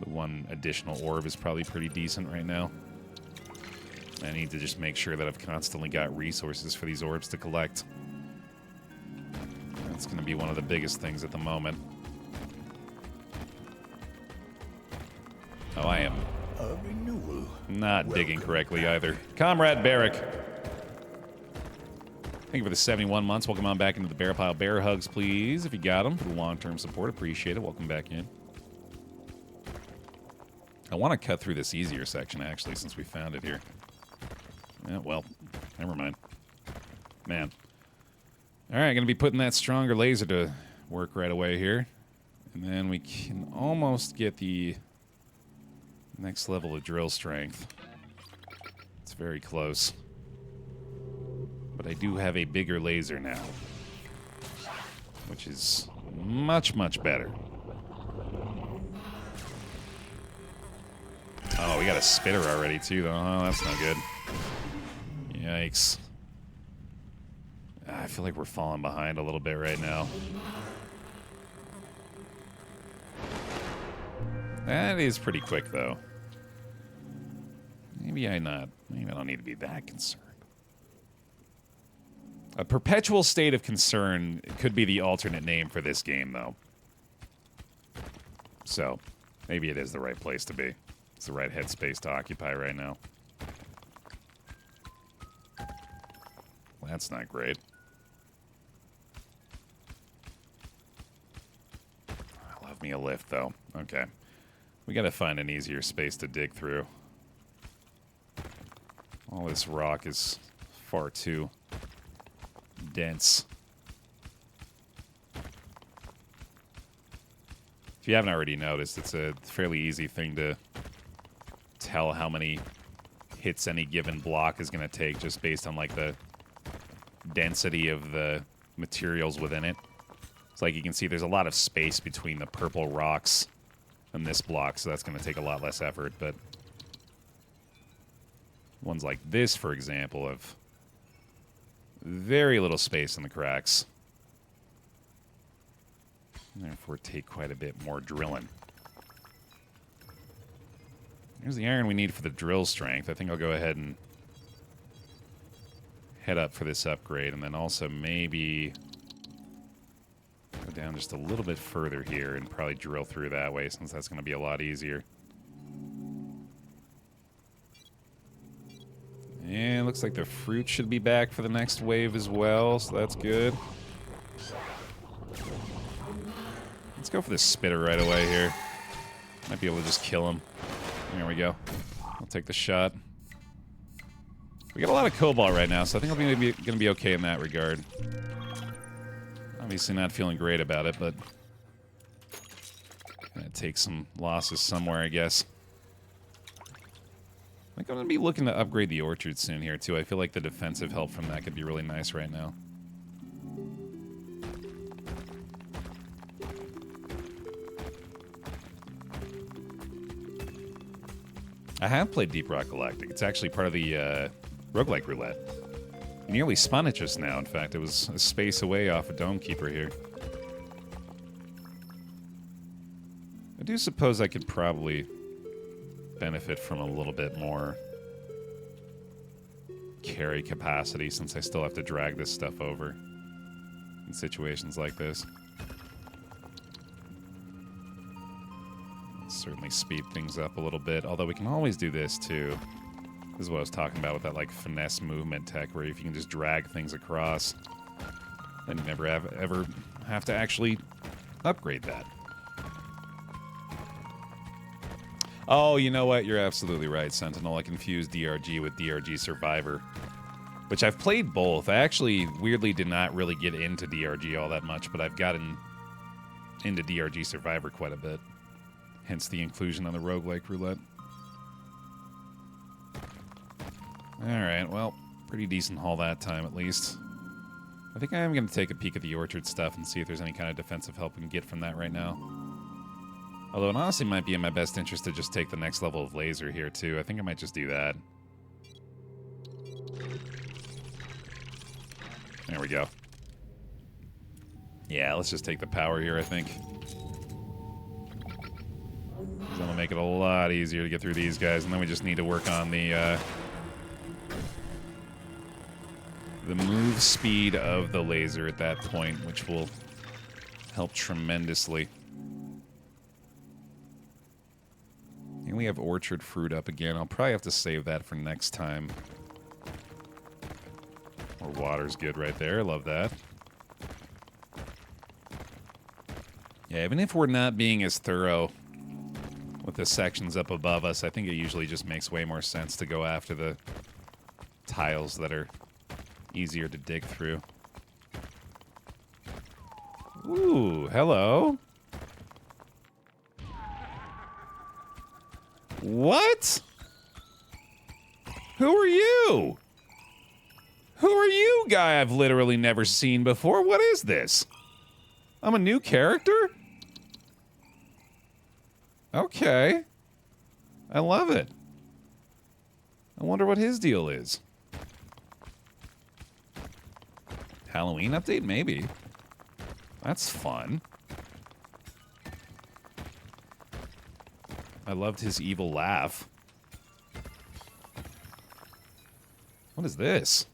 The one additional orb is probably pretty decent right now. I need to just make sure that I've constantly got resources for these orbs to collect. That's going to be one of the biggest things at the moment. Oh, I am not digging correctly either. Comrade Barrick. Thank you for the 71 months. Welcome on back into the Bear Pile. Bear hugs, please, if you got them. For the long-term support, appreciate it. Welcome back in. I want to cut through this easier section, actually, since we found it here. Yeah, well, never mind. Man. All right, going to be putting that stronger laser to work right away here. And then we can almost get the next level of drill strength. It's very close. But I do have a bigger laser now, which is much, much better. Oh, we got a spitter already, too, though. Oh, that's not good. Yikes. I feel like we're falling behind a little bit right now. That is pretty quick, though. Maybe I don't need to be that concerned. A perpetual state of concern could be the alternate name for this game, though. So, maybe it is the right place to be. It's the right headspace to occupy right now. Well, that's not great. I love me a lift, though. Okay. We gotta find an easier space to dig through. All this rock is far too dense. If you haven't already noticed, it's a fairly easy thing to tell how many hits any given block is going to take just based on like the density of the materials within it. It's like you can see there's a lot of space between the purple rocks and this block, so that's going to take a lot less effort, but ones like this, for example, have very little space in the cracks. And therefore take quite a bit more drilling. Here's the iron we need for the drill strength. I think I'll go ahead and head up for this upgrade, and then also maybe go down just a little bit further here and probably drill through that way, since that's going to be a lot easier. And looks like the fruit should be back for the next wave as well, so that's good. Let's go for the spitter right away here. Might be able to just kill him. There we go. I'll take the shot. We got a lot of cobalt right now, so I think I'm going to be okay in that regard. Obviously not feeling great about it, but gonna take some losses somewhere, I guess. I think I'm going to be looking to upgrade the orchard soon here, too. I feel like the defensive help from that could be really nice right now. I have played Deep Rock Galactic. It's actually part of the Roguelike Roulette. Nearly spun it just now, in fact. It was a space away off of Dome Keeper here. I do suppose I could probably benefit from a little bit more carry capacity, since I still have to drag this stuff over in situations like this. Certainly speed things up a little bit, although we can always do this too. This is what I was talking about with that like finesse movement tech, where if you can just drag things across, then you never ever have to actually upgrade that. Oh, you know what? You're absolutely right, Sentinel. I confused DRG with DRG Survivor, which I've played both. I actually, weirdly, did not really get into DRG all that much, but I've gotten into DRG Survivor quite a bit. Hence the inclusion on the Roguelike Roulette. Alright, well, pretty decent haul that time, at least. I think I am going to take a peek at the orchard stuff and see if there's any kind of defensive help we can get from that right now. Although it honestly might be in my best interest to just take the next level of laser here, too. I think I might just do that. There we go. Yeah, let's just take the power here, I think. That'll make it a lot easier to get through these guys, and then we just need to work on the move speed of the laser at that point, which will help tremendously. And we have orchard fruit up again. I'll probably have to save that for next time. Or water's good right there. Love that. Yeah, even if we're not being as thorough with the sections up above us, I think it usually just makes way more sense to go after the tiles that are easier to dig through. Ooh, hello. What? Who are you? Who are you, guy I've literally never seen before? What is this? I'm a new character? Okay. I love it. I wonder what his deal is. Halloween update? Maybe. That's fun. I loved his evil laugh. What is this?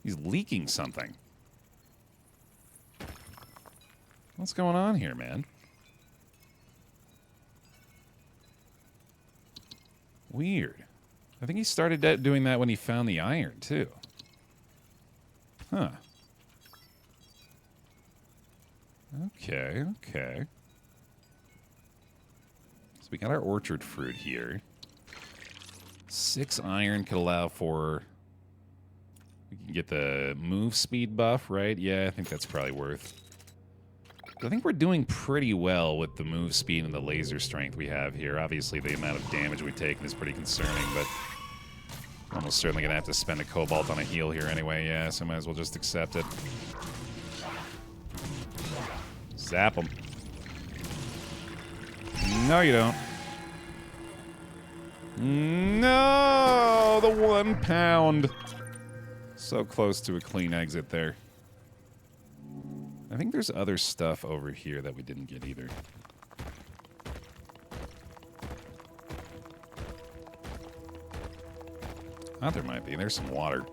He's leaking something. What's going on here, man? Weird. I think he started doing that when he found the iron, too. Huh. Okay, okay. So we got our orchard fruit here. 6 iron could allow for... We can get the move speed buff, right? Yeah, I think that's probably worth. I think we're doing pretty well with the move speed and the laser strength we have here. Obviously, the amount of damage we've taken is pretty concerning, but almost certainly going to have to spend a cobalt on a heal here anyway, yeah, so might as well just accept it. Zap him. No, you don't. No! The 1 pound. So close to a clean exit there. I think there's other stuff over here that we didn't get either. Oh, there might be. There's some water.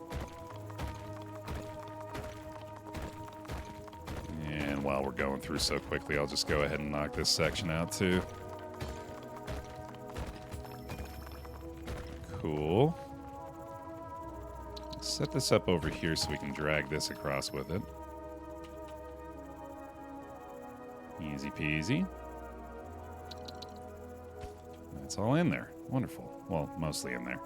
And while we're going through so quickly, I'll just go ahead and knock this section out too. Cool. Set this up over here so we can drag this across with it. Easy peasy. That's all in there. Wonderful. Well, mostly in there.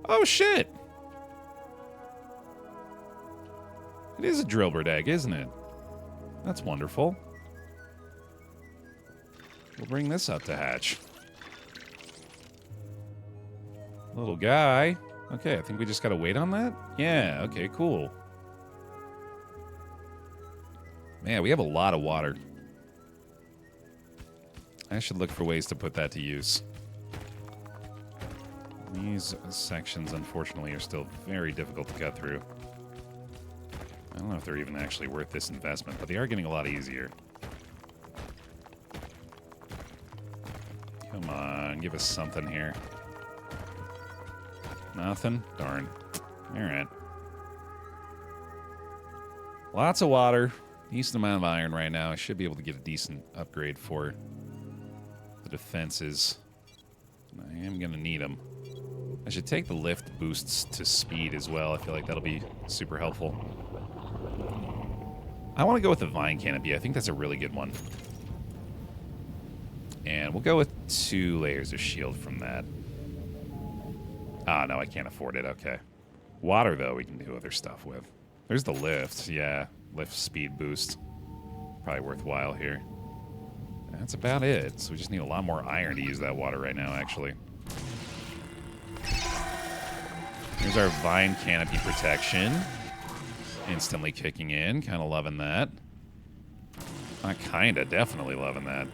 Oh, shit! It is a drillbird egg, isn't it? That's wonderful. We'll bring this up to hatch. Little guy. Okay, I think we just gotta wait on that? Yeah, okay, cool. Man, we have a lot of water. I should look for ways to put that to use. These sections, unfortunately, are still very difficult to cut through. I don't know if they're even actually worth this investment, but they are getting a lot easier. Come on, give us something here. Nothing? Darn. Alright. Lots of water. Decent amount of iron right now. I should be able to get a decent upgrade for the defenses. I am going to need them. I should take the lift boosts to speed as well. I feel like that'll be super helpful. I want to go with the vine canopy. I think that's a really good one. And we'll go with 2 layers of shield from that. Ah, no, I can't afford it. Okay. Water, though, we can do other stuff with. There's the lift. Yeah, lift speed boost. Probably worthwhile here. That's about it. So we just need a lot more iron to use that water right now, actually. Here's our vine canopy protection. Instantly kicking in. Kind of loving that. Not kinda, definitely loving that.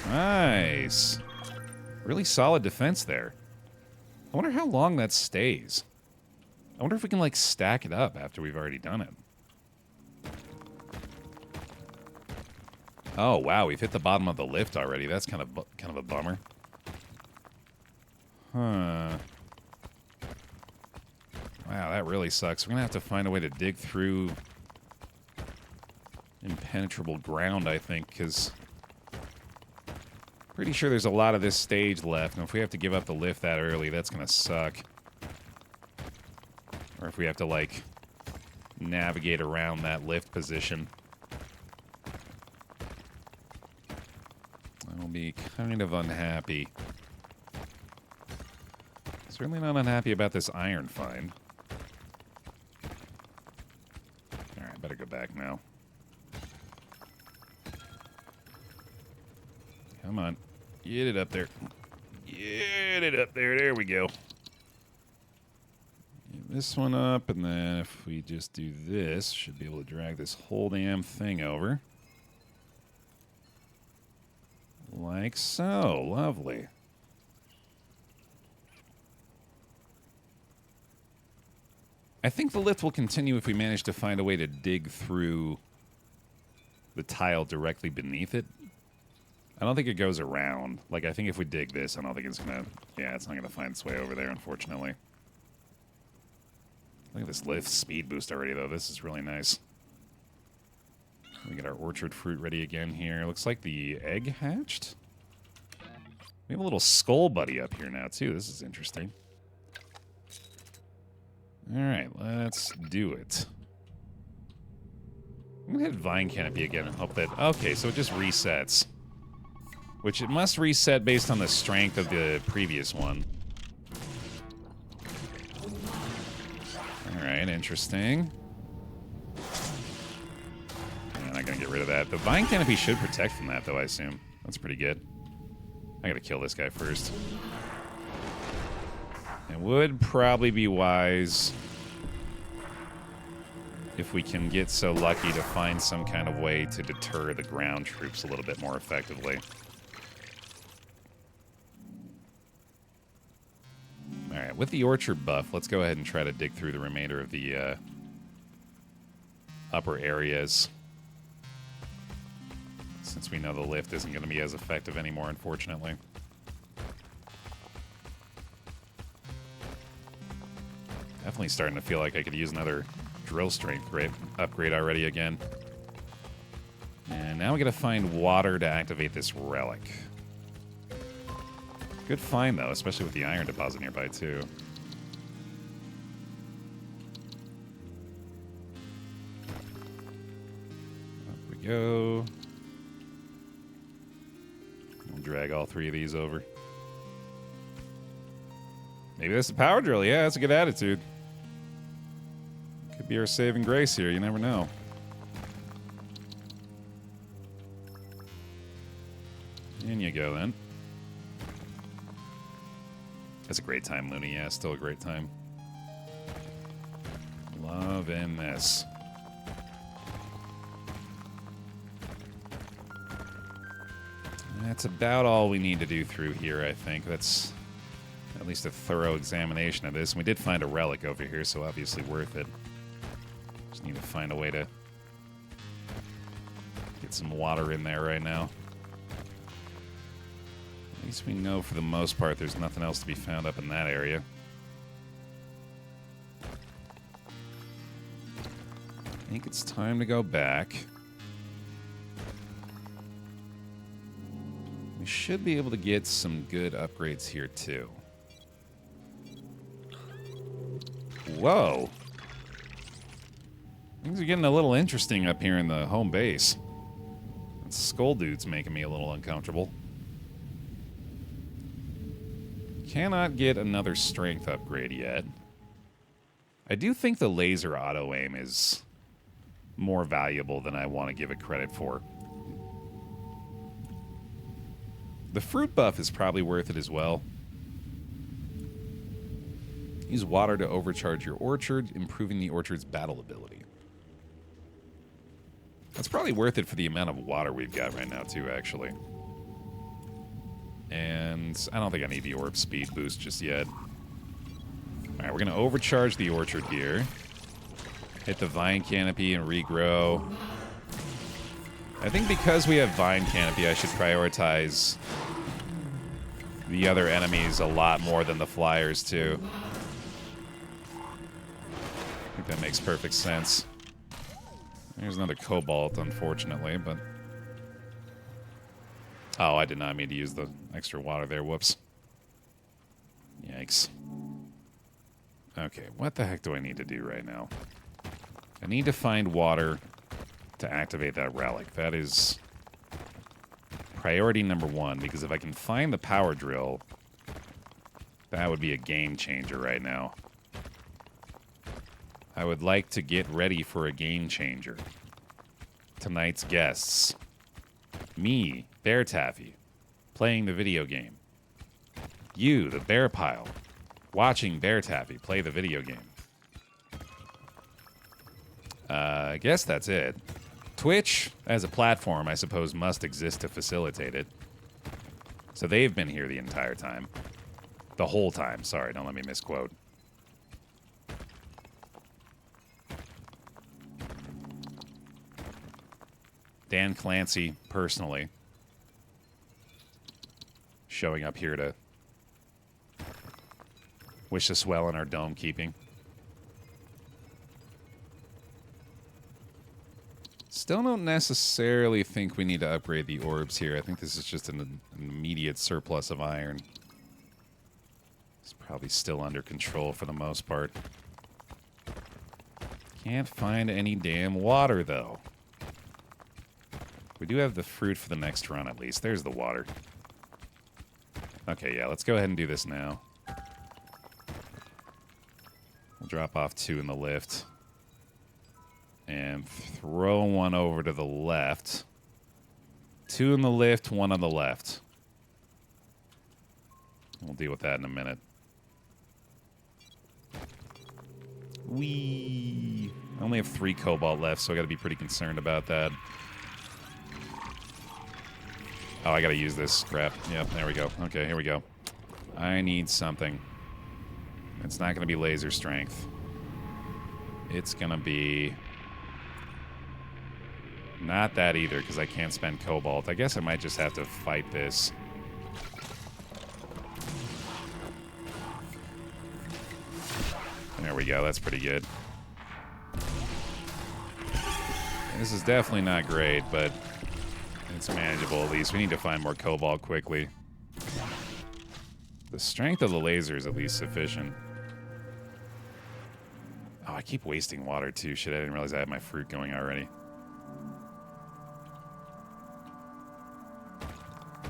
Nice. Really solid defense there. I wonder how long that stays. I wonder if we can, like, stack it up after we've already done it. Oh, wow, we've hit the bottom of the lift already. That's kind of a bummer. Huh. Wow, that really sucks. We're going to have to find a way to dig through impenetrable ground, I think, because pretty sure there's a lot of this stage left, and if we have to give up the lift that early, that's going to suck. Or if we have to, like, navigate around that lift position. I'll be kind of unhappy. Certainly not unhappy about this iron find. Alright, better go back now. Come on. Get it up there. Get it up there. There we go. Get this one up, and then if we just do this, should be able to drag this whole damn thing over. Like so. Lovely. I think the lift will continue if we manage to find a way to dig through the tile directly beneath it. I don't think it goes around. Like, I think if we dig this, I don't think it's gonna... Yeah, it's not gonna find its way over there, unfortunately. Look at this lift speed boost already, though. This is really nice. We get our orchard fruit ready again here. Looks like the egg hatched. We have a little skull buddy up here now, too. This is interesting. Alright, let's do it. I'm gonna hit vine canopy again and hope that... Okay, so it just resets. Which it must reset based on the strength of the previous one. Alright, interesting. I'm not gonna get rid of that. The vine canopy should protect from that, though, I assume. That's pretty good. I gotta kill this guy first. It would probably be wise if we can get so lucky to find some kind of way to deter the ground troops a little bit more effectively. Alright, with the orchard buff, let's go ahead and try to dig through the remainder of the upper areas. Since we know the lift isn't going to be as effective anymore, unfortunately. Definitely starting to feel like I could use another drill strength upgrade already again. And now we got to find water to activate this relic. Good find, though, especially with the iron deposit nearby, too. Up we go. We'll drag all 3 of these over. Maybe that's a power drill. Yeah, that's a good attitude. Could be our saving grace here. You never know. In you go, then. That's a great time, Looney. Yeah, still a great time. Loving this. That's about all we need to do through here, I think. That's at least a thorough examination of this. And we did find a relic over here, so obviously worth it. Just need to find a way to get some water in there right now. At least we know for the most part there's nothing else to be found up in that area. I think it's time to go back. We should be able to get some good upgrades here, too. Whoa. Things are getting a little interesting up here in the home base. That skull dude's making me a little uncomfortable. Cannot get another strength upgrade yet. I do think the laser auto-aim is more valuable than I want to give it credit for. The fruit buff is probably worth it as well. Use water to overcharge your orchard, improving the orchard's battle ability. That's probably worth it for the amount of water we've got right now, too, actually. And I don't think I need the orb speed boost just yet. Alright, we're going to overcharge the orchard here. Hit the vine canopy and regrow. I think because we have vine canopy, I should prioritize the other enemies a lot more than the flyers, too. I think that makes perfect sense. There's another cobalt, unfortunately, but... Oh, I did not mean to use the extra water there. Whoops. Yikes. Okay, what the heck do I need to do right now? I need to find water to activate that relic. That is priority number one, because if I can find the power drill, that would be a game changer right now. I would like to get ready for a game changer. Tonight's guests. Me, BaerTaffy, playing the video game. You, the bear pile, watching BaerTaffy play the video game. I guess that's it. Twitch, as a platform, I suppose, must exist to facilitate it. So they've been here the entire time. The whole time. Sorry, don't let me misquote. Dan Clancy, personally, showing up here to wish us well in our dome keeping. Still don't necessarily think we need to upgrade the orbs here. I think this is just an immediate surplus of iron. It's probably still under control for the most part. Can't find any damn water, though. We do have the fruit for the next run, at least. There's the water. Okay, yeah, let's go ahead and do this now. We'll drop off 2 in the lift. And throw 1 over to the left. 2 in the lift, 1 on the left. We'll deal with that in a minute. Whee! I only have 3 cobalt left, so I gotta be pretty concerned about that. Oh, I gotta use this crap. Yep, there we go. Okay, here we go. I need something. It's not gonna be laser strength. It's gonna be... not that either, because I can't spend cobalt. I guess I might just have to fight this. There we go, that's pretty good. This is definitely not great, but... it's manageable, at least. We need to find more cobalt quickly. The strength of the laser is at least sufficient. Oh, I keep wasting water, too. Shit, I didn't realize I had my fruit going already.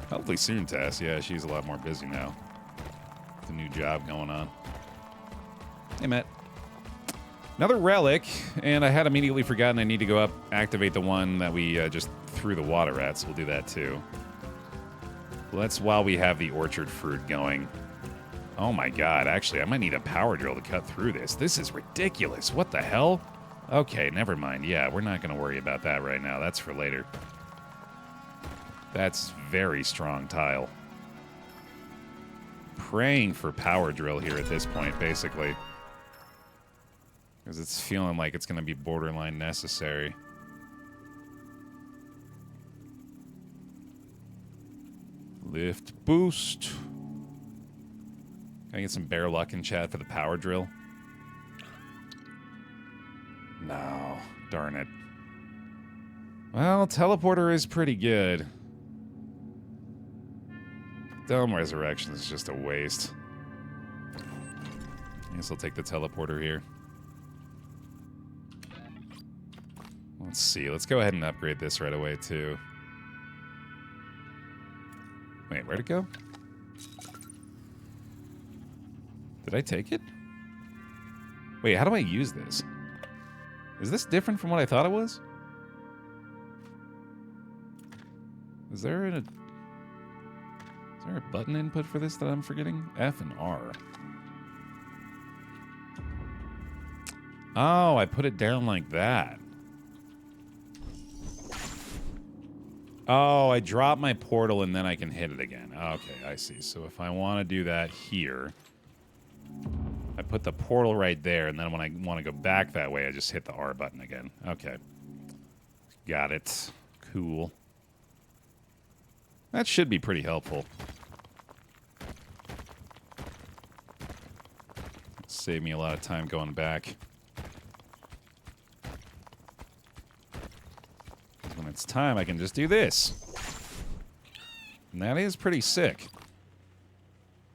Hopefully soon, Tess. Yeah, she's a lot more busy now. With a new job going on. Hey, Matt. Another relic, and I had immediately forgotten I need to go up, activate the one that we just threw the water at, so we'll do that too. Let's, while we have the orchard fruit going. Oh my god, actually, I might need a power drill to cut through this. This is ridiculous. What the hell? Okay, never mind. Yeah, we're not going to worry about that right now. That's for later. That's very strong tile. Praying for power drill here at this point, basically. Because it's feeling like it's going to be borderline necessary. Lift boost. Can I get some bear luck in chat for the power drill? No. Darn it. Well, teleporter is pretty good. Dome resurrection is just a waste. I guess I'll take the teleporter here. Let's see. Let's go ahead and upgrade this right away, too. Wait, where'd it go? Did I take it? Wait, how do I use this? Is this different from what I thought it was? Is there a button input for this that I'm forgetting? F and R. Oh, I put it down like that. Oh, I drop my portal and then I can hit it again. Okay, I see. So if I want to do that here, I put the portal right there, and then when I want to go back that way, I just hit the R button again. Okay. Got it. Cool. That should be pretty helpful. Save me a lot of time going back. When it's time, I can just do this. And that is pretty sick.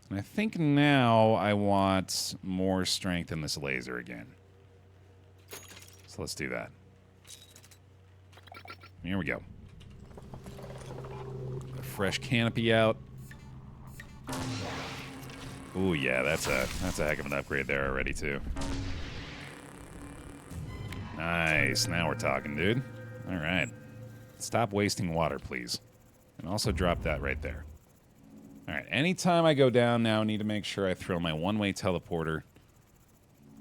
And I think now I want more strength in this laser again. So let's do that. Here we go. A fresh canopy out. Ooh, yeah, that's a heck of an upgrade there already, too. Nice. Now we're talking, dude. All right. Stop wasting water, please. And also drop that right there. All right. Anytime I go down now, I need to make sure I throw my one-way teleporter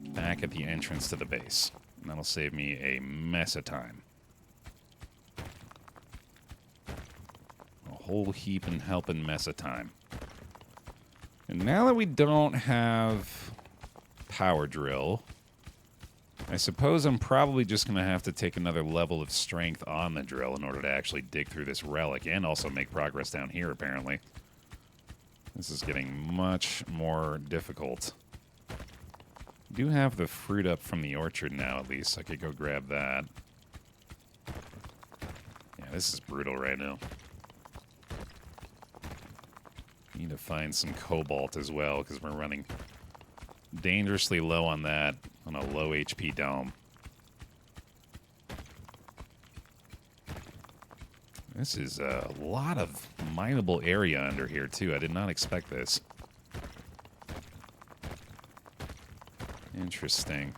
back at the entrance to the base. And that'll save me a mess of time. A whole heap and helping mess of time. And now that we don't have power drill, I suppose I'm probably just going to have to take another level of strength on the drill in order to actually dig through this relic and also make progress down here, apparently. This is getting much more difficult. I do have the fruit up from the orchard now, at least. I could go grab that. Yeah, this is brutal right now. Need to find some cobalt as well, because we're running dangerously low on that, on a low HP dome. This is a lot of mineable area under here, too. I did not expect this. Interesting.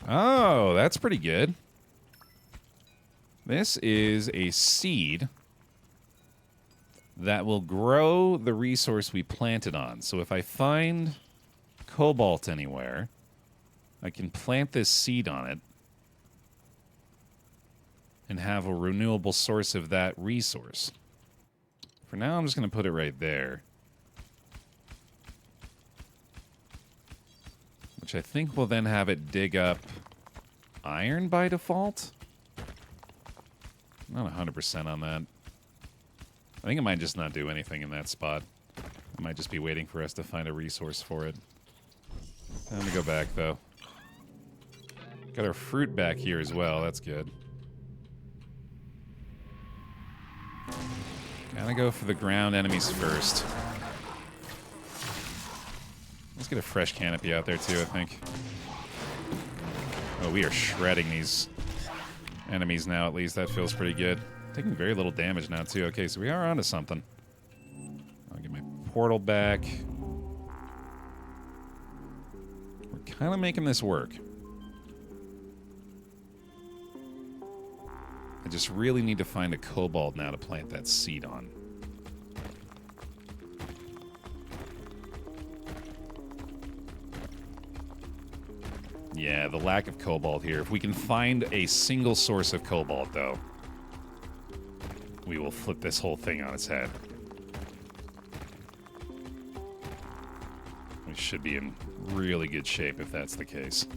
Oh, that's pretty good. This is a seed that will grow the resource we planted on. So if I find cobalt anywhere, I can plant this seed on it and have a renewable source of that resource. For now, I'm just going to put it right there. Which I think will then have it dig up iron by default. Not 100% on that. I think it might just not do anything in that spot. It might just be waiting for us to find a resource for it. Time to go back, though. Got our fruit back here as well. That's good. Gotta go for the ground enemies first. Let's get a fresh canopy out there, too, I think. Oh, we are shredding these enemies now, at least. That feels pretty good. Taking very little damage now, too. Okay, so we are onto something. I'll get my portal back. We're kind of making this work. I just really need to find a cobalt now to plant that seed on. Yeah, the lack of cobalt here. If we can find a single source of cobalt, though, we will flip this whole thing on its head. We should be in really good shape if that's the case.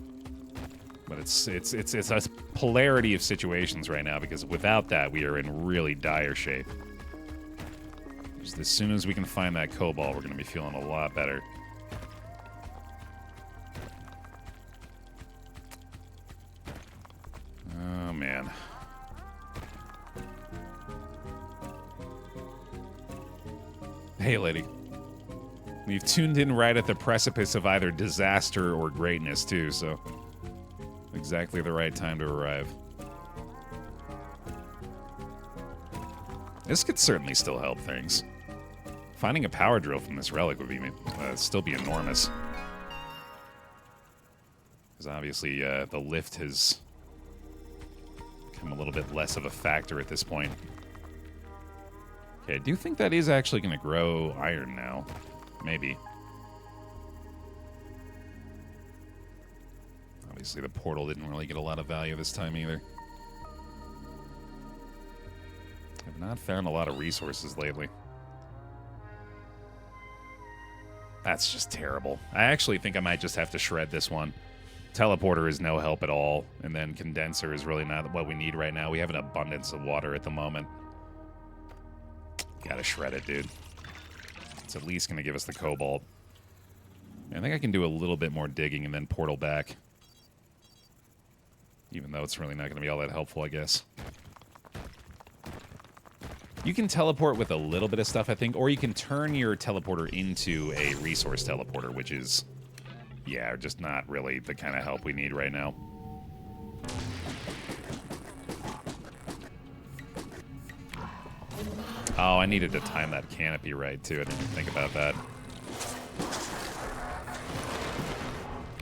But it's a polarity of situations right now, because without that, we are in really dire shape. Just as soon as we can find that cobalt, we're going to be feeling a lot better. Oh, man. Hey, lady. We've tuned in right at the precipice of either disaster or greatness, too, so exactly the right time to arrive. This could certainly still help things. Finding a power drill from this relic would be still be enormous. Because obviously the lift has become a little bit less of a factor at this point. Okay, I do think that is actually going to grow iron now. Maybe. Obviously the portal didn't really get a lot of value this time either. I've not found a lot of resources lately. That's just terrible. I actually think I might just have to shred this one. Teleporter is no help at all, and then condenser is really not what we need right now. We have an abundance of water at the moment. Gotta shred it, dude. It's at least gonna give us the cobalt. I think I can do a little bit more digging and then portal back. Even though it's really not gonna be all that helpful, I guess. You can teleport with a little bit of stuff, I think, or you can turn your teleporter into a resource teleporter, which is, yeah, just not really the kind of help we need right now. Oh, I needed to time that canopy right, too. I didn't even think about that.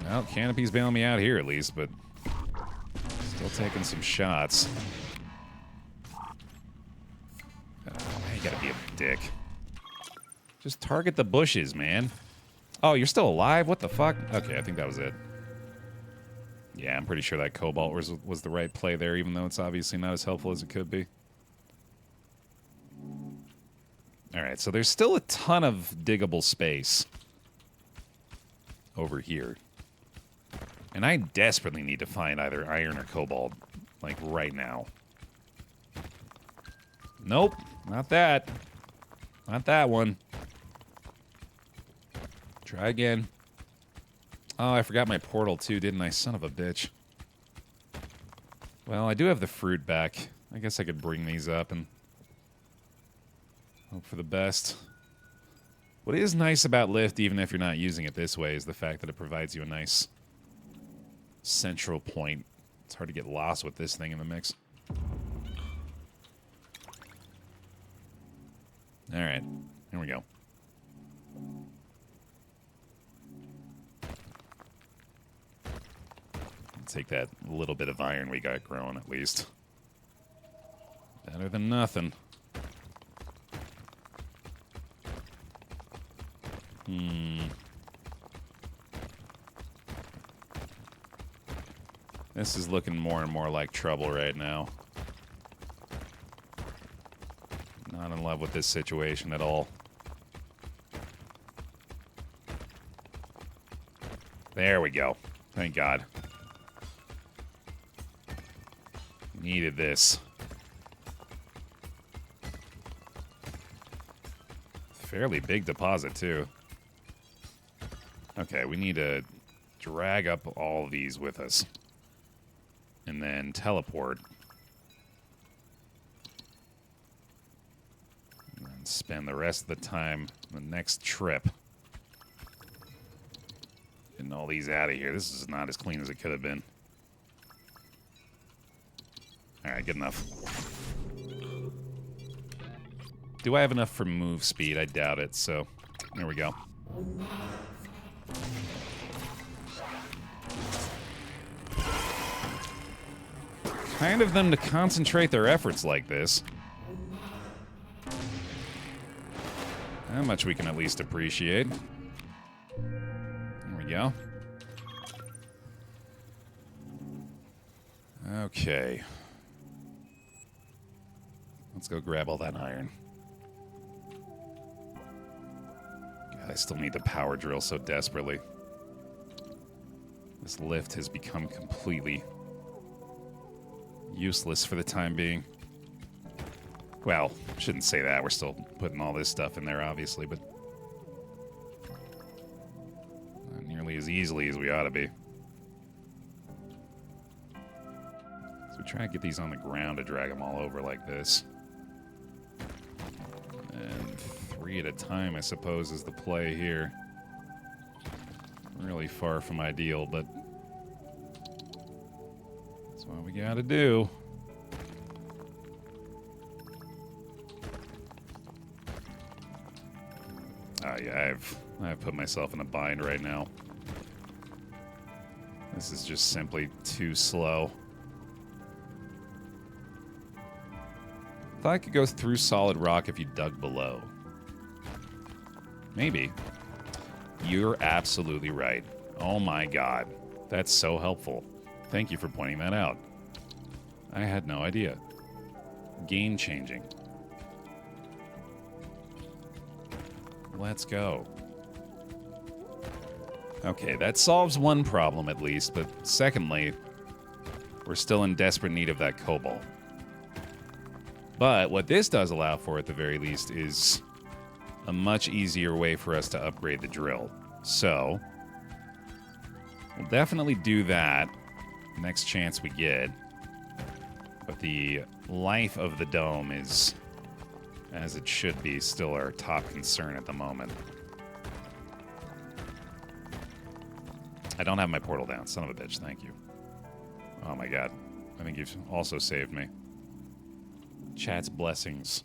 Well, canopy's bailing me out here, at least, but still taking some shots. You gotta be a dick. Just target the bushes, man. Oh, you're still alive? What the fuck? Okay, I think that was it. Yeah, I'm pretty sure that cobalt was the right play there, even though it's obviously not as helpful as it could be. Alright, so there's still a ton of diggable space over here. And I desperately need to find either iron or cobalt, like, right now. Nope, not that. Not that one. Try again. Oh, I forgot my portal too, didn't I? Son of a bitch. Well, I do have the fruit back. I guess I could bring these up and hope for the best. What is nice about Lift, even if you're not using it this way, is the fact that it provides you a nice central point. It's hard to get lost with this thing in the mix. Alright, here we go. Take that little bit of iron we got growing, at least. Better than nothing. This is looking more and more like trouble right now. Not in love with this situation at all. There we go. Thank God. Needed this. Fairly big deposit, too. Okay, we need to drag up all these with us. And then teleport. And then spend the rest of the time the next trip getting all these out of here. This is not as clean as it could have been. Alright, good enough. Do I have enough for move speed? I doubt it, so there we go. Kind of them to concentrate their efforts like this. How much we can at least appreciate. There we go. Okay. Let's go grab all that iron. God, I still need the power drill so desperately. This lift has become completely useless for the time being. Well, shouldn't say that. We're still putting all this stuff in there, obviously, but not nearly as easily as we ought to be. So we try to get these on the ground to drag them all over like this. And 3 at a time, I suppose, is the play here. Really far from ideal, but That's what we gotta do. Oh yeah, I've put myself in a bind right now. This is just simply too slow. Thought I could go through solid rock if you dug below. Maybe. You're absolutely right. Oh my god. That's so helpful. Thank you for pointing that out. I had no idea. Game changing. Let's go. Okay, that solves one problem at least, but secondly, we're still in desperate need of that cobalt. But what this does allow for, at the very least, is a much easier way for us to upgrade the drill. So, we'll definitely do that next chance we get. But the life of the dome is, as it should be, still our top concern at the moment. I don't have my portal down. Son of a bitch, thank you. Oh my god. I think you've also saved me. Chat's blessings.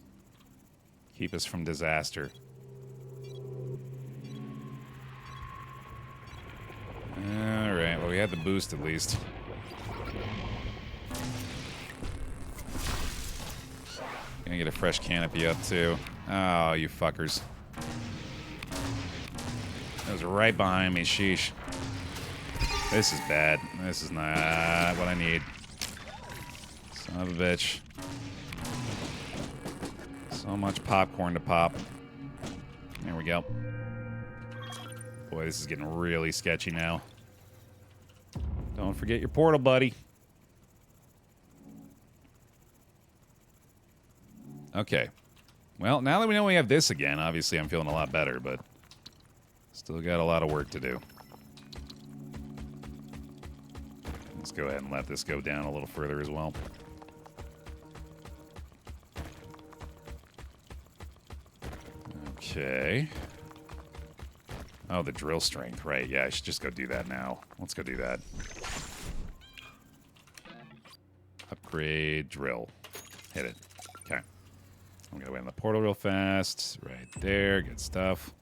Keep us from disaster. Alright, well we had the boost at least. Gonna get a fresh canopy up too. Oh, you fuckers. That was right behind me, sheesh. This is bad. This is not what I need. Son of a bitch. So much popcorn to pop. There we go. Boy, this is getting really sketchy now. Don't forget your portal, buddy. Okay. Well, now that we know we have this again, obviously I'm feeling a lot better, but still got a lot of work to do. Let's go ahead and let this go down a little further as well. Okay. Oh, the drill strength, right. Yeah, I should just go do that now. Let's go do that. Upgrade drill. Hit it. Okay. I'm gonna wait on the portal real fast. Right there. Good stuff.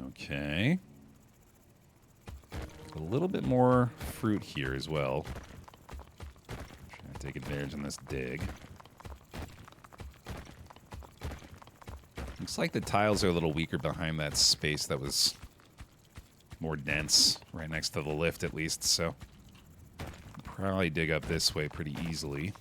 Okay. A little bit more fruit here as well. Trying to take advantage on this dig. Looks like the tiles are a little weaker behind that space that was more dense, right next to the lift at least, so probably dig up this way pretty easily.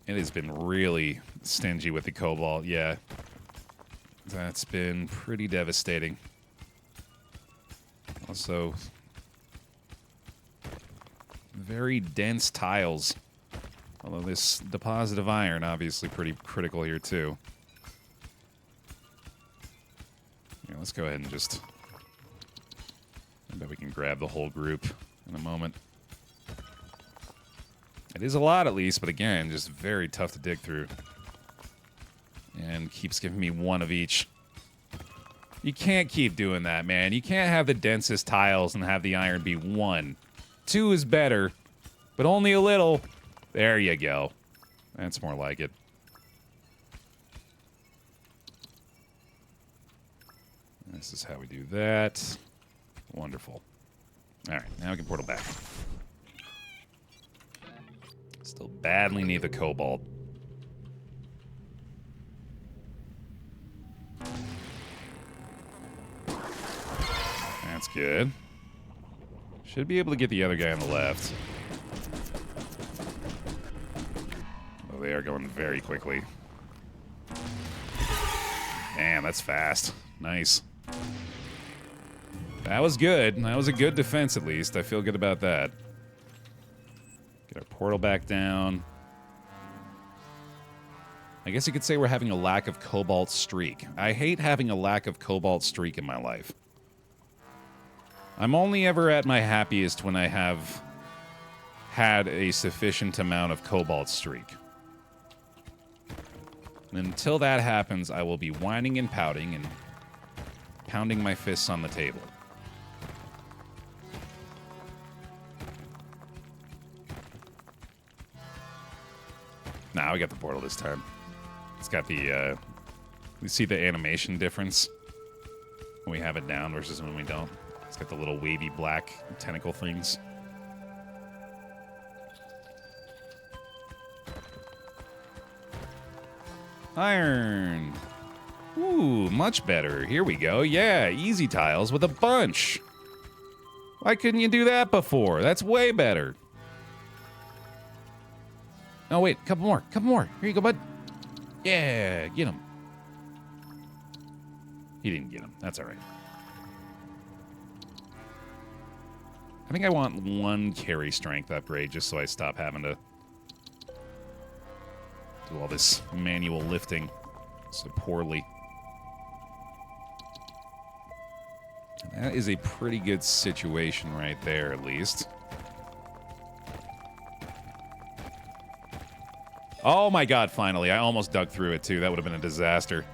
It has been really stingy with the cobalt, yeah. That's been pretty devastating. Also, very dense tiles. Although this deposit of iron, obviously pretty critical here too. Yeah, let's go ahead and just... I bet we can grab the whole group in a moment. It is a lot, at least, but again, just very tough to dig through. And keeps giving me one of each. You can't keep doing that, man. You can't have the densest tiles and have the iron be 1. 2 is better, but only a little. There you go. That's more like it. This is how we do that. Wonderful. All right, now we can portal back. Still badly need the cobalt. That's good. Should be able to get the other guy on the left. Oh, they are going very quickly. Damn, that's fast. Nice. That was good. That was a good defense, at least. I feel good about that. Get our portal back down. I guess you could say we're having a lack of cobalt streak. I hate having a lack of cobalt streak in my life. I'm only ever at my happiest when I have had a sufficient amount of cobalt streak. And until that happens, I will be whining and pouting and pounding my fists on the table. Nah, we got the portal this time. It's got the, you see the animation difference when we have it down versus when we don't? It's got the little wavy black tentacle things. Iron. Ooh, much better. Here we go. Yeah, easy tiles with a bunch. Why couldn't you do that before? That's way better. Oh, wait. Couple more. Couple more. Here you go, bud. Yeah, get him. He didn't get him. That's all right. I think I want one carry strength upgrade just so I stop having to do all this manual lifting so poorly. And that is a pretty good situation right there, at least. Oh my god, finally. I almost dug through it, too. That would have been a disaster.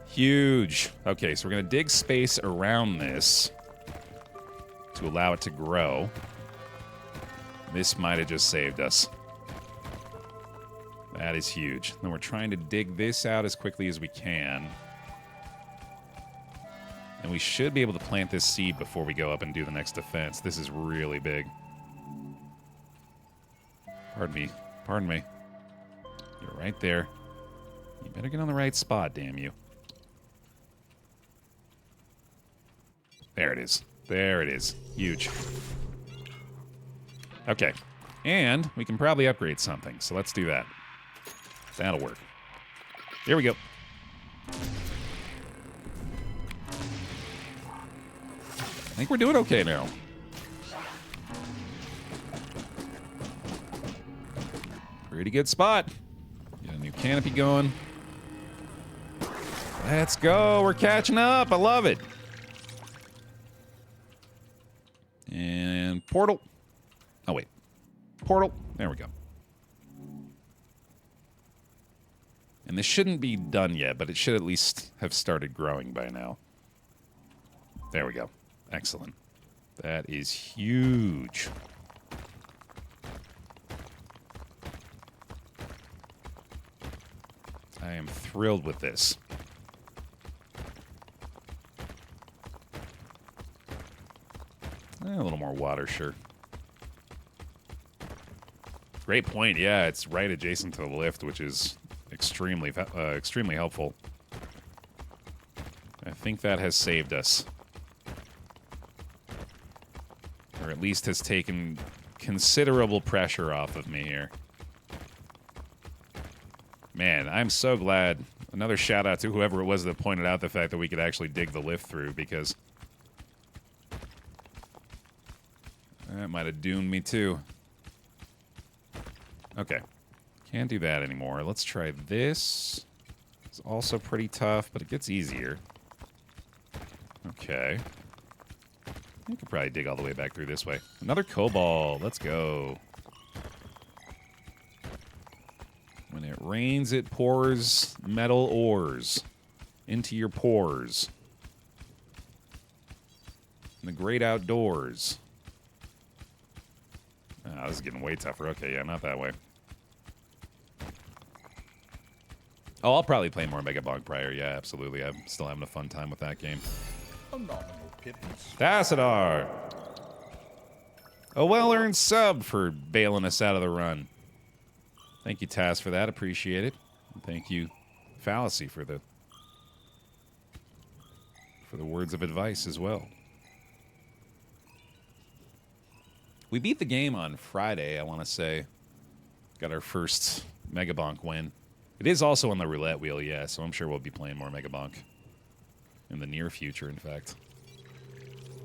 Huge. Okay, so we're going to dig space around this to allow it to grow. This might have just saved us. That is huge. Then we're trying to dig this out as quickly as we can. And we should be able to plant this seed before we go up and do the next defense. This is really big. Pardon me. Pardon me. You're right there. You better get on the right spot, damn you. There it is. There it is. Huge. Okay. And we can probably upgrade something, so let's do that. That'll work. Here we go. I think we're doing okay now. Pretty good spot. Get a new canopy going. Let's go. We're catching up. I love it. And portal. Oh, wait. Portal. There we go. And this shouldn't be done yet, but it should at least have started growing by now. There we go. Excellent. That is huge. I am thrilled with this. A little more water, sure. Great point. Yeah, it's right adjacent to the lift, which is extremely helpful. I think that has saved us. Or at least has taken considerable pressure off of me here. Man, I'm so glad. Another shout out to whoever it was that pointed out the fact that we could actually dig the lift through, because that might have doomed me too. Okay. Can't do that anymore. Let's try this. It's also pretty tough, but it gets easier. Okay. I could probably dig all the way back through this way. Another cobalt. Let's go. When it rains, it pours metal ores into your pores. In the great outdoors. Oh, this is getting way tougher. Okay, yeah, not that way. Oh, I'll probably play more Mega Bonk Prior. Yeah, absolutely. I'm still having a fun time with that game. Tassadar! A well-earned sub for bailing us out of the run. Thank you, Tass, for that. Appreciate it. And thank you, Fallacy, for the words of advice as well. We beat the game on Friday, I want to say. Got our first Mega Bonk win. It is also on the roulette wheel, yeah, so I'm sure we'll be playing more Mega Bonk in the near future, in fact.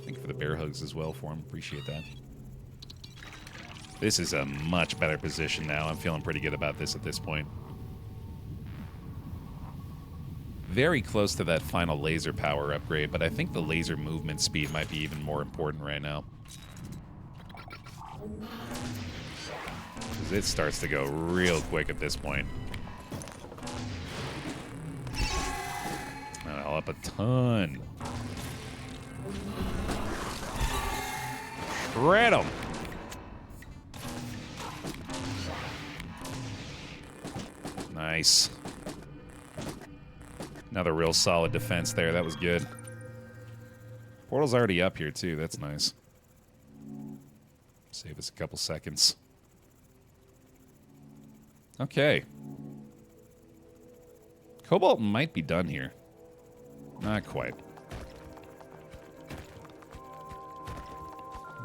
Thank you for the bear hugs as well for him. Appreciate that. This is a much better position now. I'm feeling pretty good about this at this point. Very close to that final laser power upgrade, but I think the laser movement speed might be even more important right now. Because it starts to go real quick at this point. up a ton. Shred them. Nice. Another real solid defense there. That was good. Portal's already up here, too. That's nice. Save us a couple seconds. Okay. Cobalt might be done here. Not quite.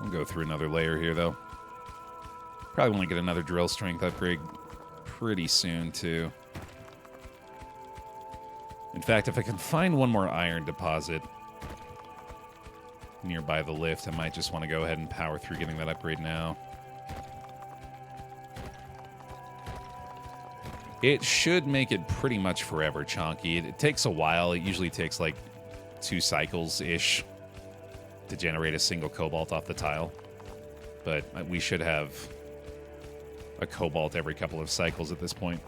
We'll go through another layer here, though. Probably want to get another drill strength upgrade pretty soon, too. In fact, if I can find one more iron deposit nearby the lift, I might just want to go ahead and power through getting that upgrade now. It should make it pretty much forever chonky. It takes a while. It usually takes like 2 cycles-ish to generate a single cobalt off the tile. But we should have a cobalt every couple of cycles at this point,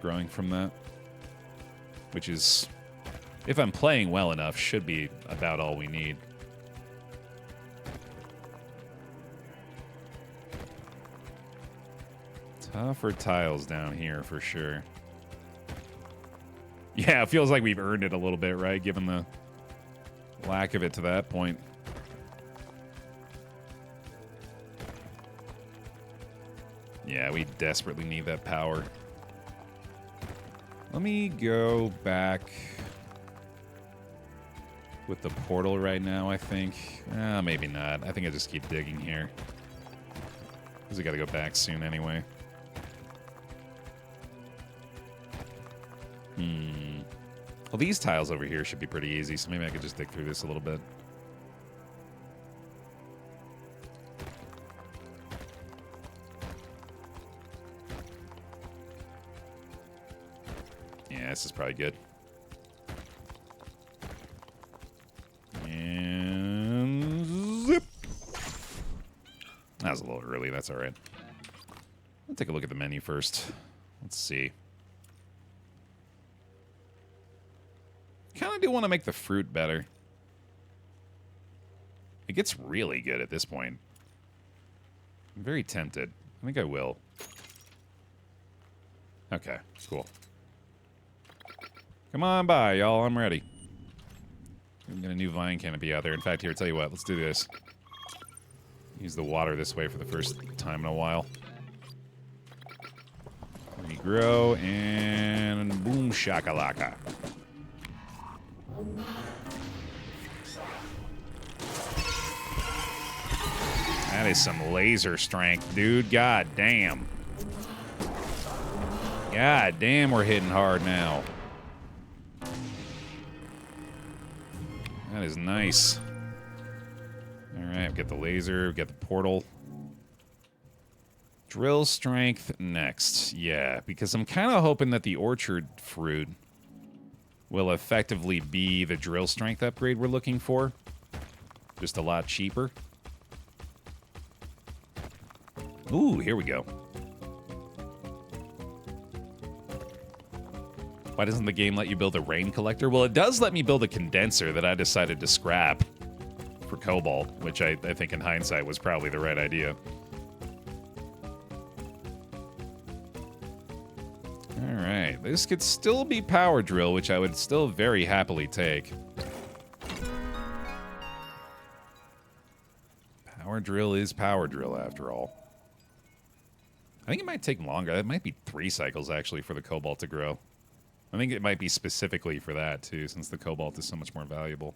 growing from that. Which is, if I'm playing well enough, should be about all we need. Tougher tiles down here for sure. Yeah, it feels like we've earned it a little bit, right? Given the lack of it to that point. Yeah, we desperately need that power. Let me go back with the portal right now, I think. Maybe not. I think I just keep digging here. Because we gotta go back soon anyway. Well, these tiles over here should be pretty easy, so maybe I could just dig through this a little bit. Yeah, this is probably good. And zip. That was a little early. That's all right. Let's take a look at the menu first. Let's see. Kind of do want to make the fruit better. It gets really good at this point. I'm very tempted. I think I will. Okay, cool. Come on by, y'all. I'm ready. We've got a new vine canopy out there. In fact, here, tell you what. Let's do this. Use the water this way for the first time in a while. Regrow, and boom shakalaka. That is some laser strength, dude. God damn. God damn, we're hitting hard now. That is nice. Alright, we've got the laser, we've got the portal. Drill strength next. Yeah, because I'm kind of hoping that the orchard fruit will effectively be the drill strength upgrade we're looking for. Just a lot cheaper. Ooh, here we go. Why doesn't the game let you build a rain collector? Well, it does let me build a condenser that I decided to scrap for cobalt, which I think in hindsight was probably the right idea. Alright, this could still be power drill, which I would still very happily take. Power drill is power drill, after all. I think it might take longer. It might be 3 cycles, actually, for the cobalt to grow. I think it might be specifically for that, too, since the cobalt is so much more valuable.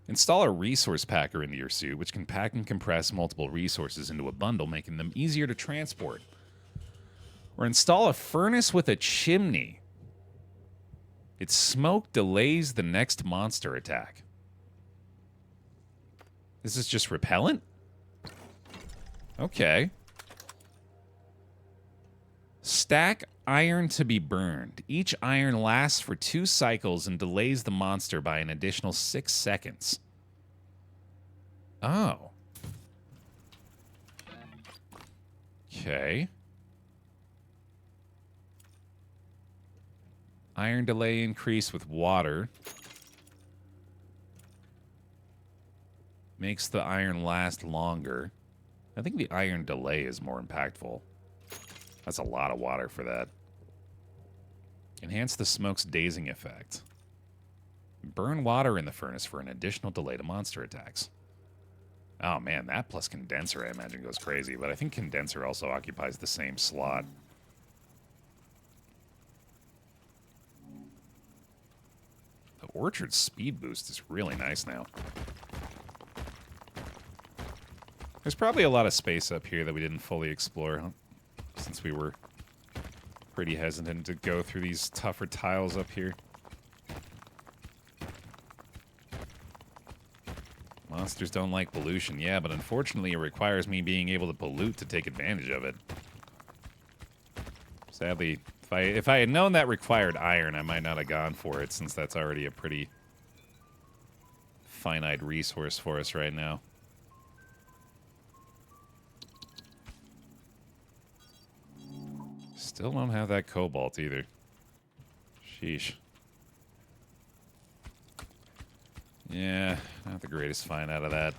Install a resource packer into your suit, which can pack and compress multiple resources into a bundle, making them easier to transport. Or install a furnace with a chimney. Its smoke delays the next monster attack. This is just repellent? Okay. Stack iron to be burned. Each iron lasts for 2 cycles and delays the monster by an additional 6 seconds. Oh. Okay. Iron delay increase with water. Makes the iron last longer. I think the iron delay is more impactful. That's a lot of water for that. Enhance the smoke's dazing effect. Burn water in the furnace for an additional delay to monster attacks. Oh man, that plus condenser I imagine goes crazy, but I think condenser also occupies the same slot. The orchard speed boost is really nice now. There's probably a lot of space up here that we didn't fully explore, huh? Since we were pretty hesitant to go through these tougher tiles up here. Monsters don't like pollution, yeah, but unfortunately it requires me being able to pollute to take advantage of it. Sadly, if I had known that required iron, I might not have gone for it, since that's already a pretty finite resource for us right now. Still don't have that cobalt either. Sheesh. Yeah, not the greatest find out of that.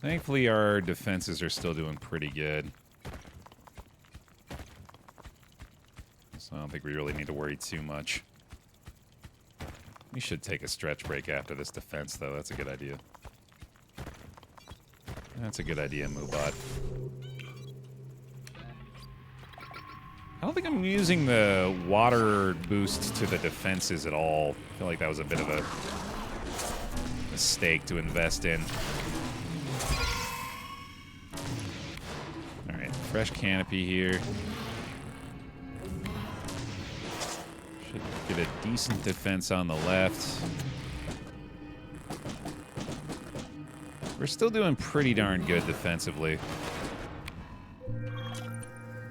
Thankfully, our defenses are still doing pretty good. So I don't think we really need to worry too much. We should take a stretch break after this defense, though. That's a good idea. That's a good idea, Moobot. I don't think I'm using the water boost to the defenses at all. I feel like that was a bit of a mistake to invest in. Alright, fresh canopy here. Should get a decent defense on the left. We're still doing pretty darn good defensively.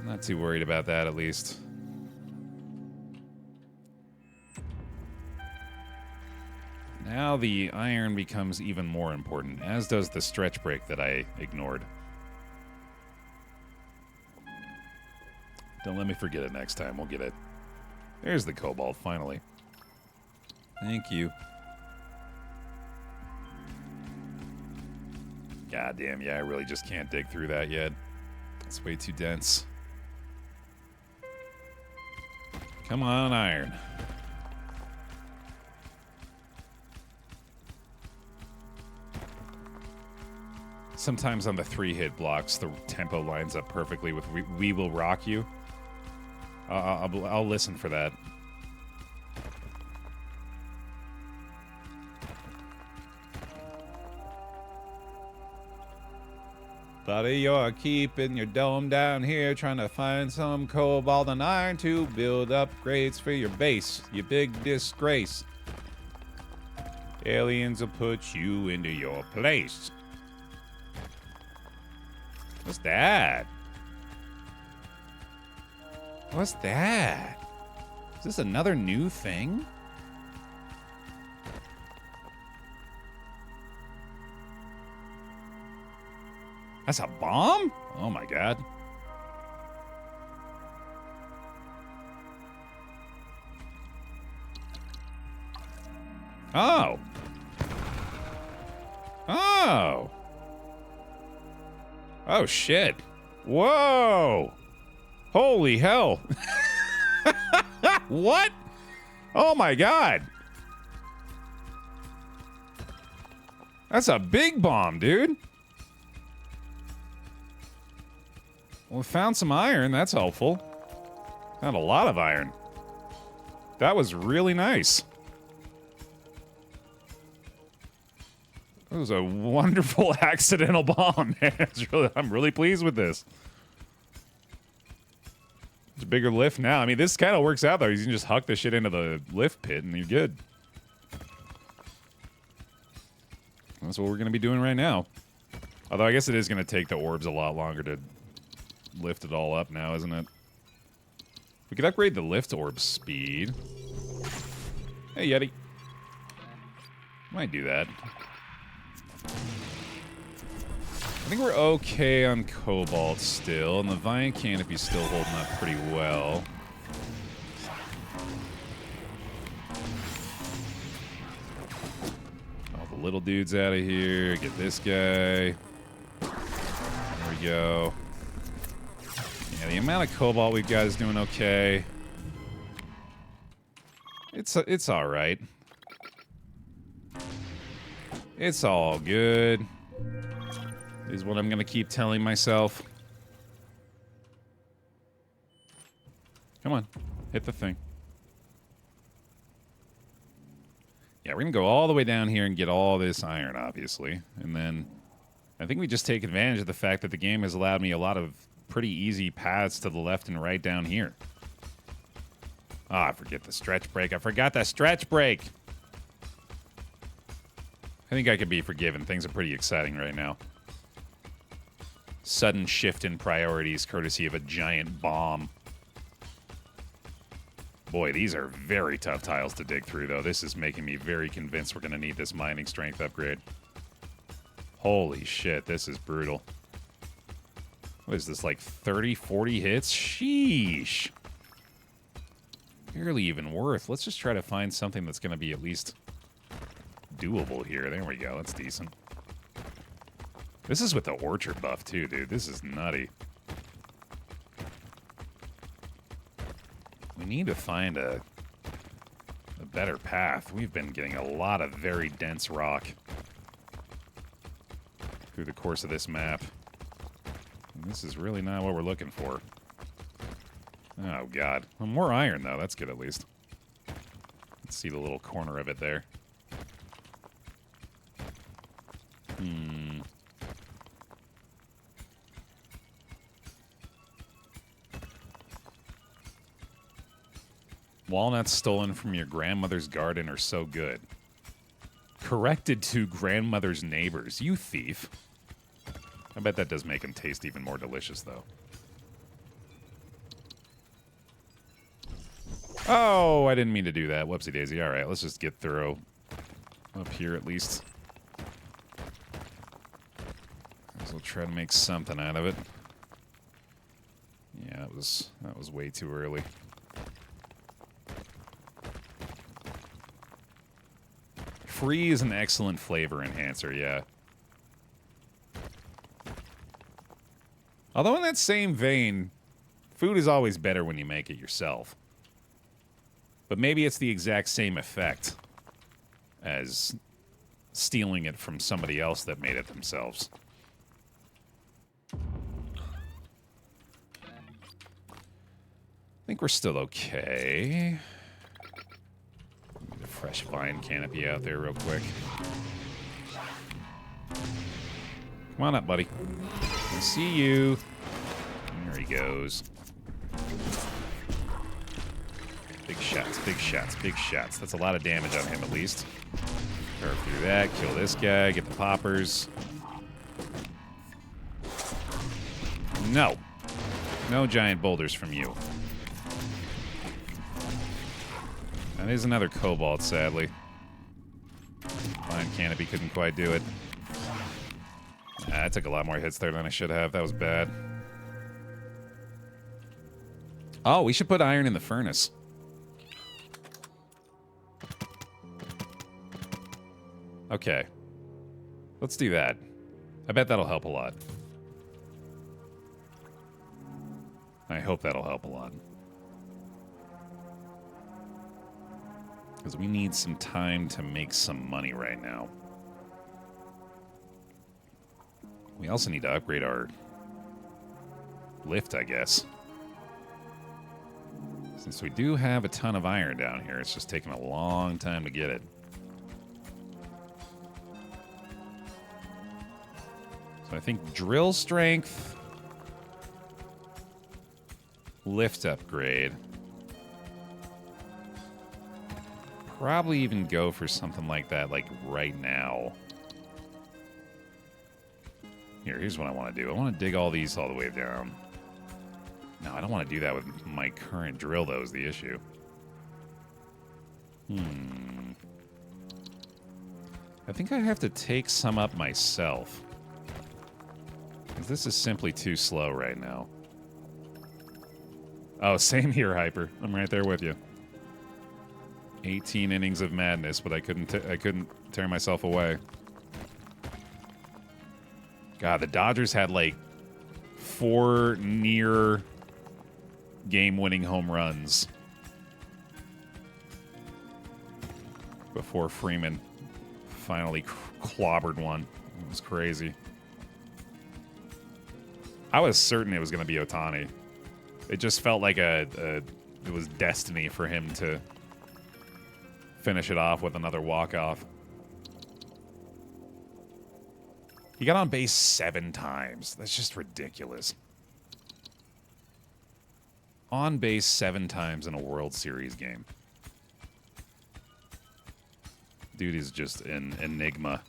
Not too worried about that, at least. Now the iron becomes even more important, as does the stretch break that I ignored. Don't let me forget it next time. We'll get it. There's the cobalt, finally. Thank you. Goddamn, yeah, I really just can't dig through that yet. It's way too dense. Come on, iron. Sometimes on the 3-hit blocks, the tempo lines up perfectly with We Will Rock You. I'll listen for that. Buddy, you're keeping your dome down here, trying to find some cobalt and iron to build upgrades for your base, you big disgrace. Aliens will put you into your place. What's that? What's that? Is this another new thing? That's a bomb? Oh my god. Oh. Oh. Oh shit. Whoa. Holy hell. What? Oh my god. That's a big bomb, dude. Well, we found some iron. That's helpful. Found a lot of iron. That was really nice. It was a wonderful accidental bomb, man. I'm really pleased with this. It's a bigger lift now. I mean, this kind of works out, though. You can just huck the shit into the lift pit, and you're good. That's what we're going to be doing right now. Although, I guess it is going to take the orbs a lot longer to lift it all up now, isn't it? We could upgrade the lift orb speed. Hey, Yeti. Might do that. I think we're okay on cobalt still, and the vine canopy's still holding up pretty well. little dudes out of here. Get this guy. There we go. Yeah, the amount of cobalt we've got is doing okay. It's all right. It's all good, is what I'm going to keep telling myself. Come on. Hit the thing. Yeah, we're going to go all the way down here and get all this iron, obviously. And then I think we just take advantage of the fact that the game has allowed me a lot of pretty easy paths to the left and right down here. Ah, I forget the stretch break. I forgot that stretch break. I think I could be forgiven. Things are pretty exciting right now. Sudden shift in priorities courtesy of a giant bomb. Boy, these are very tough tiles to dig through, though. This is making me very convinced we're going to need this mining strength upgrade. Holy shit, this is brutal. What is this, like 30, 40 hits? Sheesh. Barely even worth. Let's just try to find something that's going to be at least doable here. There we go. That's decent. This is with the orchard buff, too, dude. This is nutty. We need to find a better path. We've been getting a lot of very dense rock through the course of this map. And this is really not what we're looking for. Oh, God. Well, more iron, though. That's good, at least. Let's see the little corner of it there. Walnuts stolen from your grandmother's garden are so good. Corrected to grandmother's neighbors. You thief. I bet that does make them taste even more delicious, though. Oh, I didn't mean to do that. Whoopsie daisy. All right, let's just get thorough up here at least. We'll try to make something out of it. Yeah, that was way too early. Free is an excellent flavor enhancer, yeah. Although in that same vein, food is always better when you make it yourself. But maybe it's the exact same effect as stealing it from somebody else that made it themselves. I think we're still okay. Need a fresh vine canopy out there real quick. Come on up, buddy. I see you. There he goes. Big shots, big shots, big shots. That's a lot of damage on him, at least. Curve through that, kill this guy, get the poppers. No. No giant boulders from you. That is another cobalt, sadly. Vine canopy couldn't quite do it. I took a lot more hits there than I should have. That was bad. Oh, we should put iron in the furnace. Okay. Let's do that. I bet that'll help a lot. I hope that'll help a lot. Because we need some time to make some money right now. We also need to upgrade our lift, I guess. Since we do have a ton of iron down here, it's just taking a long time to get it. So I think drill strength, lift upgrade. Probably even go for something like that, like right now. Here's what I want to do. I want to dig all these all the way down. No, I don't want to do that with my current drill, though, is the issue. I think I have to take some up myself. Because this is simply too slow right now. Oh, same here, Hyper. I'm right there with you. 18 innings of madness, but I couldn't tearing myself away. God, the Dodgers had like 4 near game-winning home runs before Freeman finally clobbered one. It was crazy. I was certain it was going to be Ohtani. It just felt like it was destiny for him to finish it off with another walk-off. He got on base 7 times. That's just ridiculous. On base 7 times in a World Series game. Dude is just an enigma.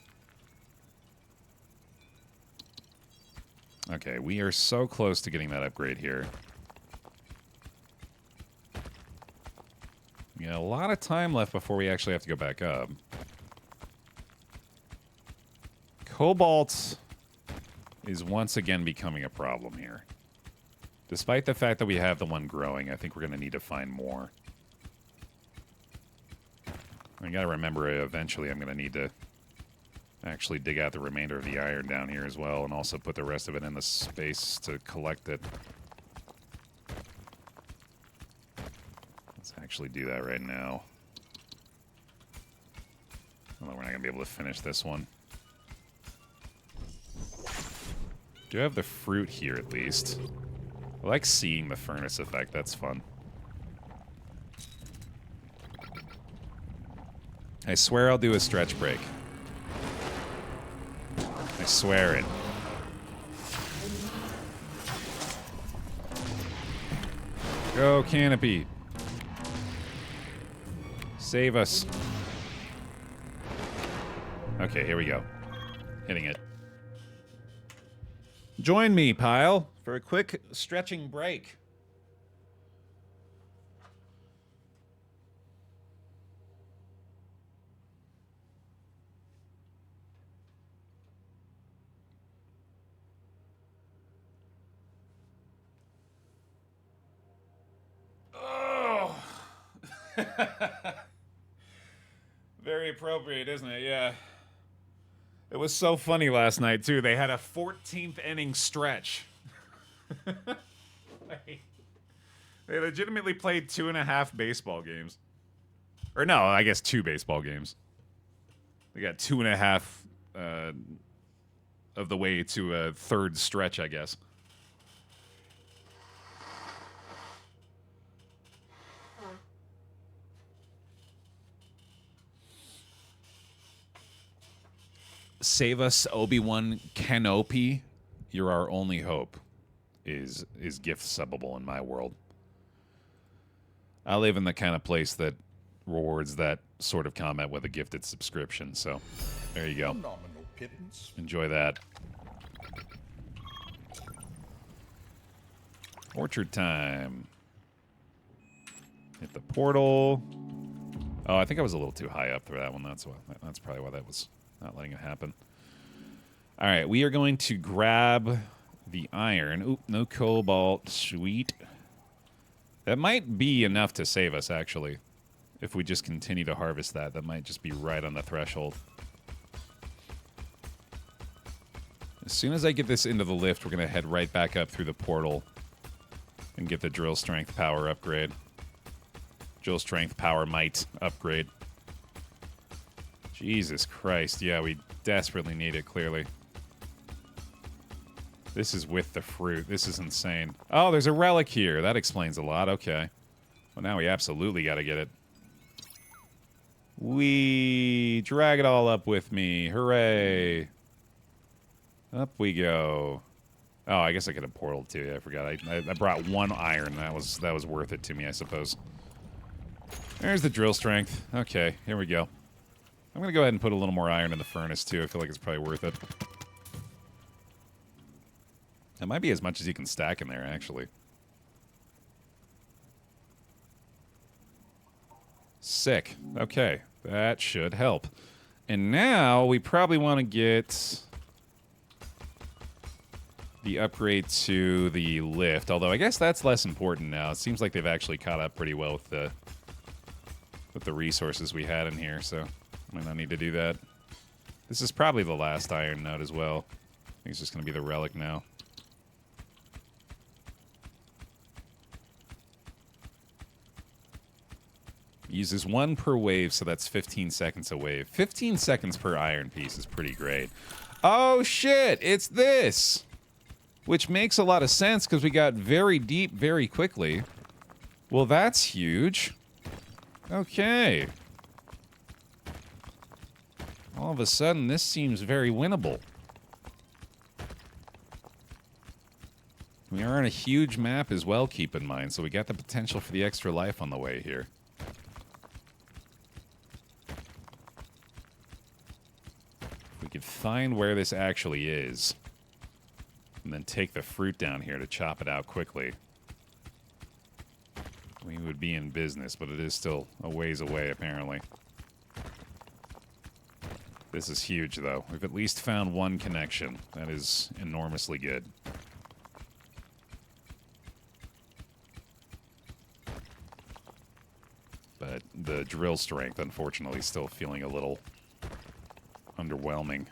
Okay, we are so close to getting that upgrade here. We got a lot of time left before we actually have to go back up. Cobalt is once again becoming a problem here. Despite the fact that we have the one growing, I think we're going to need to find more. I got to remember, eventually I'm going to need to actually dig out the remainder of the iron down here as well, and also put the rest of it in the space to collect it. Let's actually do that right now. Although we're not going to be able to finish this one. Do have the fruit here at least. I like seeing the furnace effect, that's fun. I swear I'll do a stretch break. I swear it. Go, Canopy. Save us. Okay, here we go. Hitting it. Join me, Pile, for a quick stretching break. Oh. Very appropriate, isn't it? Yeah. It was so funny last night, too. They had a 14th inning stretch. They legitimately played 2.5 baseball games. Or no, I guess 2 baseball games. They got 2.5 of the way to a third stretch, I guess. Save us, Obi-Wan Kenobi. You're our only hope. Is gift subbable in my world. I live in the kind of place that rewards that sort of comment with a gifted subscription, so there you go. Enjoy that. Orchard time. Hit the portal. Oh, I think I was a little too high up for that one. That's probably why that was not letting it happen. All right, we are going to grab the iron. Oop, no cobalt. Sweet. That might be enough to save us, actually. If we just continue to harvest that, that might just be right on the threshold. As soon as I get this into the lift, we're going to head right back up through the portal and get the drill strength power upgrade. Drill strength power might upgrade. Jesus Christ. Yeah, we desperately need it, clearly. This is with the fruit. This is insane. Oh, there's a relic here. That explains a lot. Okay. Well, now we absolutely got to get it. We drag it all up with me. Hooray. Up we go. Oh, I guess I could have portaled too. I forgot. I brought 1 iron. That was worth it to me, I suppose. There's the drill strength. Okay, here we go. I'm going to go ahead and put a little more iron in the furnace, too. I feel like it's probably worth it. That might be as much as you can stack in there, actually. Sick. Okay, that should help. And now we probably want to get the upgrade to the lift, although I guess that's less important now. It seems like they've actually caught up pretty well with the resources we had in here, so might not need to do that. This is probably the last iron node as well. I think it's just going to be the relic now. Uses 1 per wave, so that's 15 seconds a wave. 15 seconds per iron piece is pretty great. Oh shit, it's this! Which makes a lot of sense because we got very deep very quickly. Well, that's huge. Okay. All of a sudden, this seems very winnable. We are on a huge map as well, keep in mind, so we got the potential for the extra life on the way here. If we could find where this actually is, and then take the fruit down here to chop it out quickly, we would be in business, but it is still a ways away, apparently. This is huge, though. We've at least found 1 connection. That is enormously good. But the drill strength, unfortunately, still feeling a little underwhelming.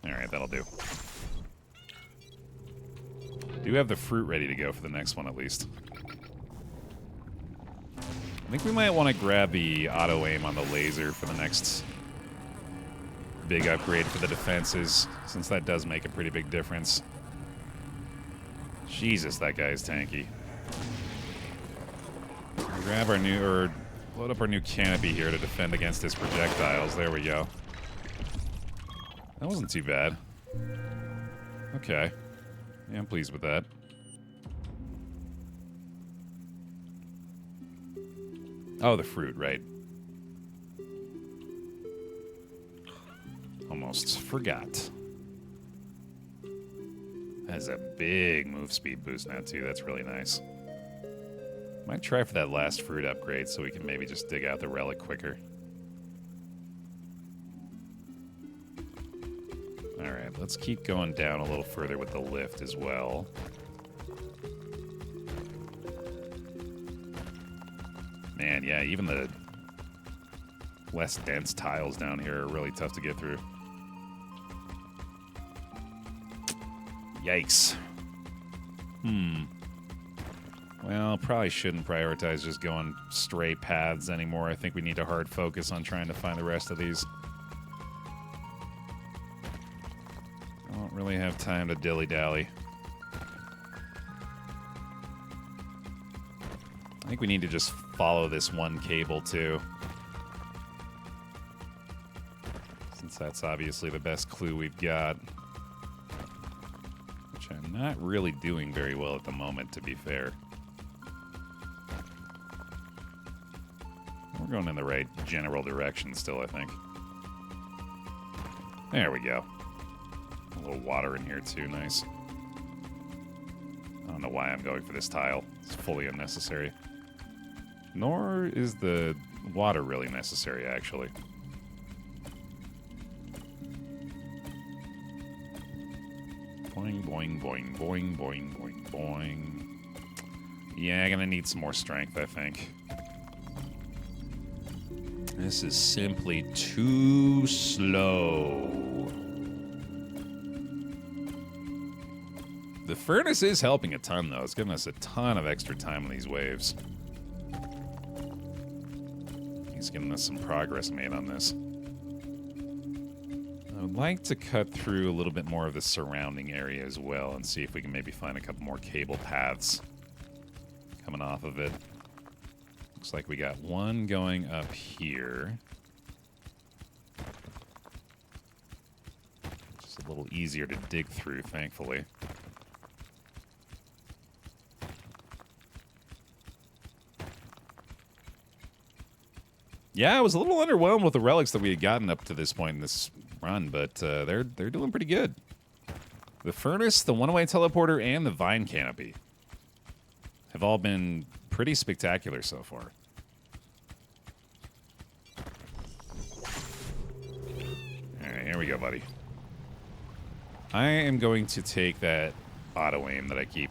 Alright, that'll do. Do have the fruit ready to go for the next one, at least. I think we might want to grab the auto-aim on the laser for the next big upgrade for the defenses, since that does make a pretty big difference. Jesus, that guy is tanky. We'll grab our new, or load up our new canopy here to defend against his projectiles. There we go. That wasn't too bad. Okay. Yeah, I'm pleased with that. Oh, the fruit, right. Almost forgot. That is a big move speed boost now, too. That's really nice. Might try for that last fruit upgrade so we can maybe just dig out the relic quicker. Alright, let's keep going down a little further with the lift as well. Man, yeah, even the less dense tiles down here are really tough to get through. Yikes. Well, probably shouldn't prioritize just going straight paths anymore. I think we need to hard focus on trying to find the rest of these. I don't really have time to dilly-dally. I think we need to just follow this one cable, too. Since that's obviously the best clue we've got. Which I'm not really doing very well at the moment, to be fair. We're going in the right general direction still, I think. There we go. A little water in here, too. Nice. I don't know why I'm going for this tile. It's fully unnecessary. Nor is the water really necessary, actually. Boing, boing, boing, boing, boing, boing, boing. Yeah, gonna need some more strength, I think. This is simply too slow. The furnace is helping a ton, though. It's giving us a ton of extra time on these waves. He's giving us some progress made on this. I would like to cut through a little bit more of the surrounding area as well and see if we can maybe find a couple more cable paths coming off of it. Looks like we got one going up here. Just a little easier to dig through, thankfully. Yeah, I was a little underwhelmed with the relics that we had gotten up to this point in this run, but they're doing pretty good. The furnace, the one-way teleporter, and the vine canopy have all been pretty spectacular so far. Alright, here we go, buddy. I am going to take that auto-aim that I keep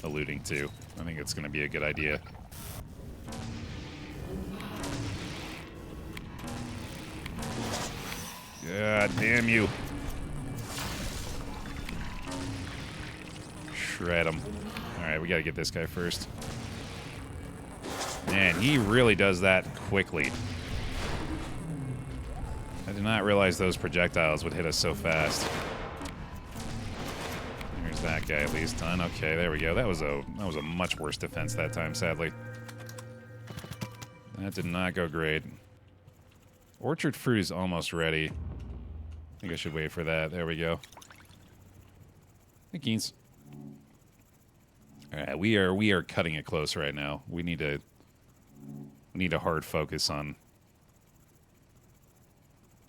alluding to. I think it's going to be a good idea. God damn you. Shred him. Alright, we gotta get this guy first. Man, he really does that quickly. I did not realize those projectiles would hit us so fast. There's that guy at least done. Okay, there we go. That was a much worse defense that time, sadly. That did not go great. Orchard fruit is almost ready. I think I should wait for that. There we go. Hey, Keens. All right, we are cutting it close right now. We need a hard focus on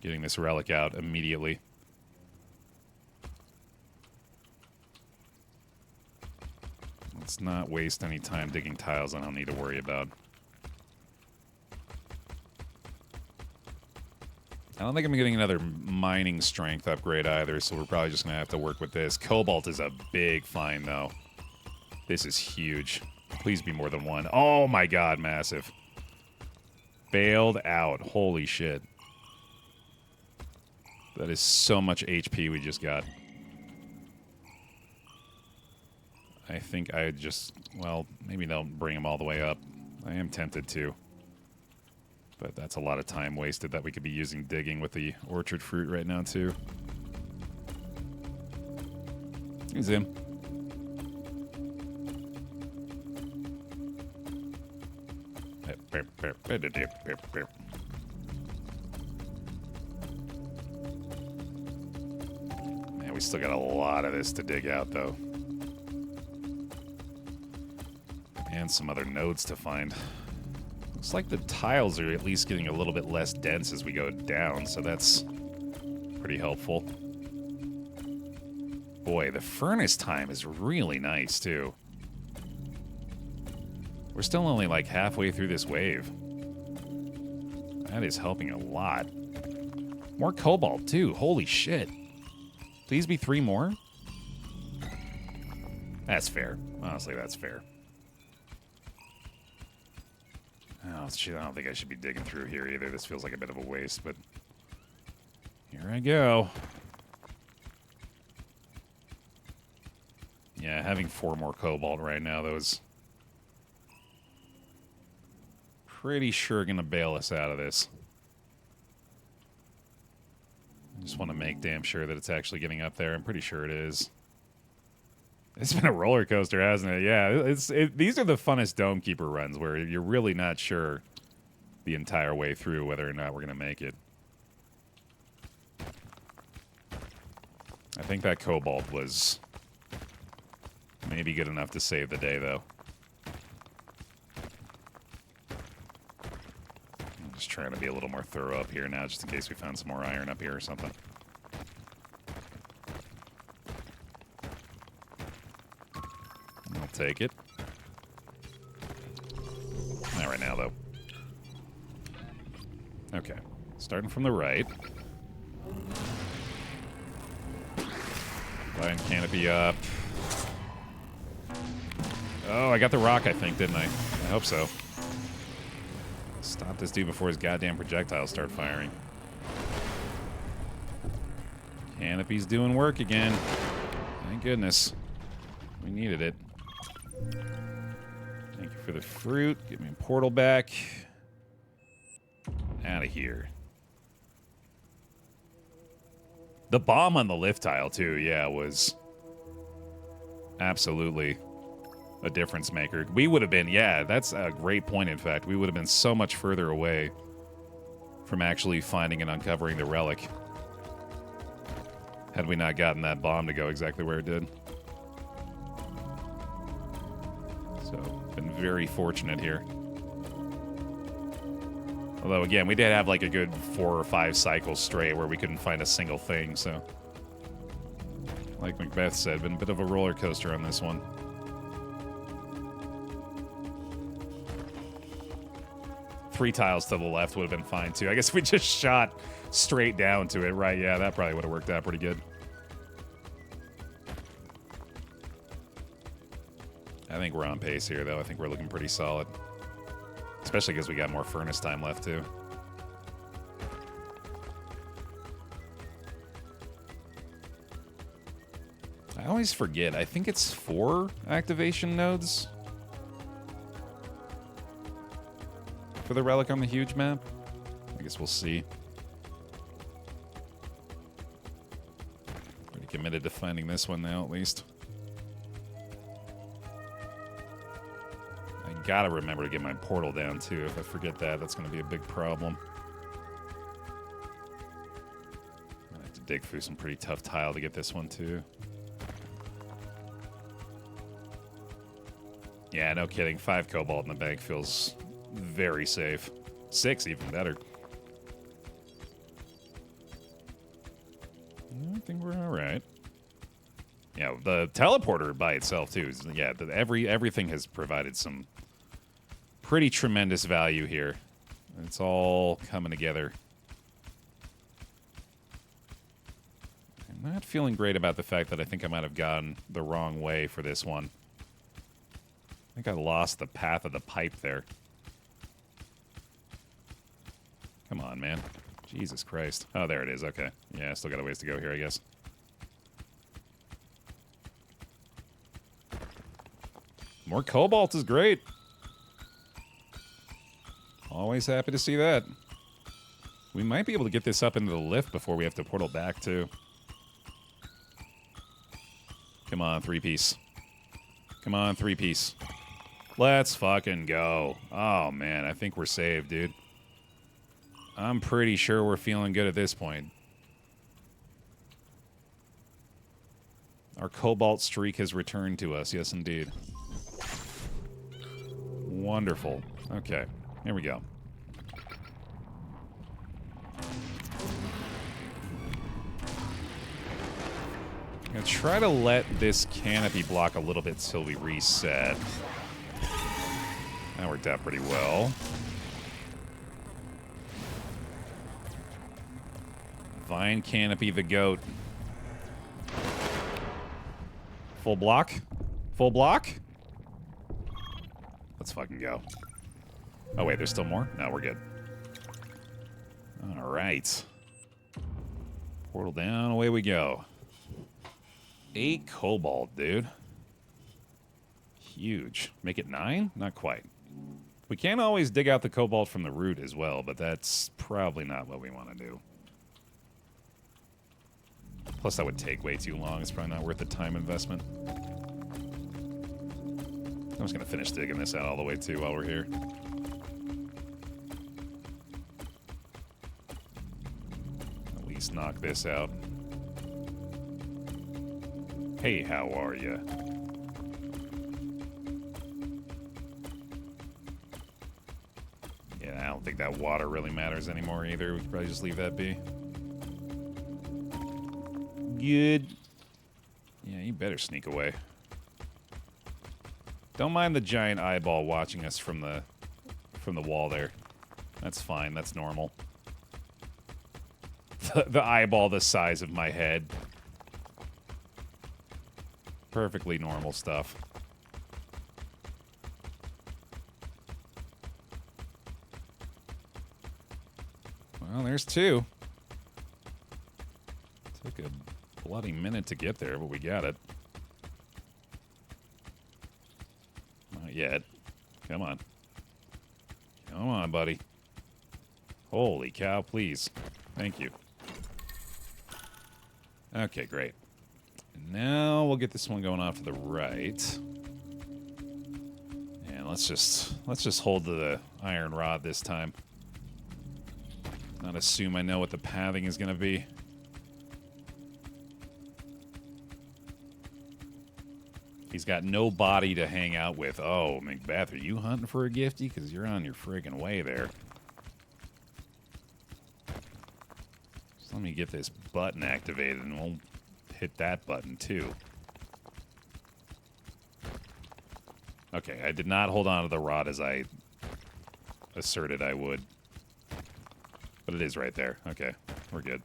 getting this relic out immediately. Let's not waste any time digging tiles I don't need to worry about. I don't think I'm getting another mining strength upgrade either, so we're probably just going to have to work with this. Cobalt is a big find, though. This is huge. Please be more than one. Oh my god, massive. Bailed out. Holy shit. That is so much HP we just got. I think I just... Well, maybe they'll bring them all the way up. I am tempted to. But that's a lot of time wasted that we could be using digging with the orchard fruit right now, too. He's him. Man, we still got a lot of this to dig out, though. And some other nodes to find. Looks like the tiles are at least getting a little bit less dense as we go down, so that's pretty helpful. Boy, the furnace time is really nice, too. We're still only like halfway through this wave. That is helping a lot. More cobalt, too. Holy shit. Please be 3 more? That's fair. Honestly, that's fair. Oh, shit, I don't think I should be digging through here either. This feels like a bit of a waste, but here I go. Yeah, having 4 more cobalt right now, though, is pretty sure going to bail us out of this. I just want to make damn sure that it's actually getting up there. I'm pretty sure it is. It's been a roller coaster, hasn't it? Yeah, these are the funnest Dome Keeper runs where you're really not sure the entire way through whether or not we're going to make it. I think that cobalt was maybe good enough to save the day, though. I'm just trying to be a little more thorough up here now, just in case we found some more iron up here or something. I'll take it. Not right now, though. Okay. Starting from the right. Line canopy up. Oh, I got the rock, I think, didn't I? I hope so. Stop this dude before his goddamn projectiles start firing. Canopy's doing work again. Thank goodness. We needed it. Thank you for the fruit. Give me a portal back. Out of here. The bomb on the lift tile, too, yeah, was absolutely a difference maker. We would have been, yeah, that's a great point, in fact. We would have been so much further away from actually finding and uncovering the relic had we not gotten that bomb to go exactly where it did. So, been very fortunate here. Although, again, we did have like a good 4 or 5 cycles straight where we couldn't find a single thing, so... Like Macbeth said, been a bit of a roller coaster on this one. Three tiles to the left would have been fine, too. I guess we just shot straight down to it, right? Yeah, that probably would have worked out pretty good. I think we're on pace here, though. I think we're looking pretty solid. Especially because we got more furnace time left, too. I always forget. I think it's 4 activation nodes for the relic on the huge map. I guess we'll see. Pretty committed to finding this one now, at least. I gotta remember to get my portal down, too. If I forget that, that's gonna be a big problem. I have to dig through some pretty tough tile to get this one, too. Yeah, no kidding. 5 cobalt in the bank feels very safe. 6, even better. I think we're all right. Yeah, the teleporter by itself too. Yeah, everything has provided some pretty tremendous value here. It's all coming together. I'm not feeling great about the fact that I think I might have gone the wrong way for this one. I think I lost the path of the pipe there. Come on, man. Jesus Christ. Oh, there it is. Okay. Yeah, still got a ways to go here, I guess. More cobalt is great. Always happy to see that. We might be able to get this up into the lift before we have to portal back, too. Come on, 3-piece. Come on, 3-piece. Let's fucking go. Oh, man, I think we're saved, dude. I'm pretty sure we're feeling good at this point. Our cobalt streak has returned to us. Yes, indeed. Wonderful. Okay, here we go. I'm going to try to let this canopy block a little bit till we reset. That worked out pretty well. Vine canopy the goat. Full block? Full block? Let's fucking go. Oh wait, there's still more? No, we're good. Alright. Portal down, away we go. 8 cobalt, dude. Huge. Make it 9? Not quite. We can always dig out the cobalt from the root as well, but that's probably not what we want to do. Plus, that would take way too long. It's probably not worth the time investment. I'm just going to finish digging this out all the way, too, while we're here. At least knock this out. Hey, how are ya? Yeah, I don't think that water really matters anymore, either. We could probably just leave that be. Good. Yeah, you better sneak away. Don't mind the giant eyeball watching us from the wall there. That's fine. That's normal. The eyeball the size of my head. Perfectly normal stuff. Well, there's 2. Took a bloody minute to get there, but we got it. Not yet. Come on. Come on, buddy. Holy cow, please. Thank you. Okay, great. And now we'll get this one going off to the right. And let's just hold to the iron rod this time. Not assume I know what the pathing is going to be. He's got no body to hang out with. Oh, Macbeth, are you hunting for a gifty? Because you're on your friggin' way there. Just let me get this button activated, and we'll hit that button, too. Okay, I did not hold on to the rod as I asserted I would. But it is right there. Okay, we're good.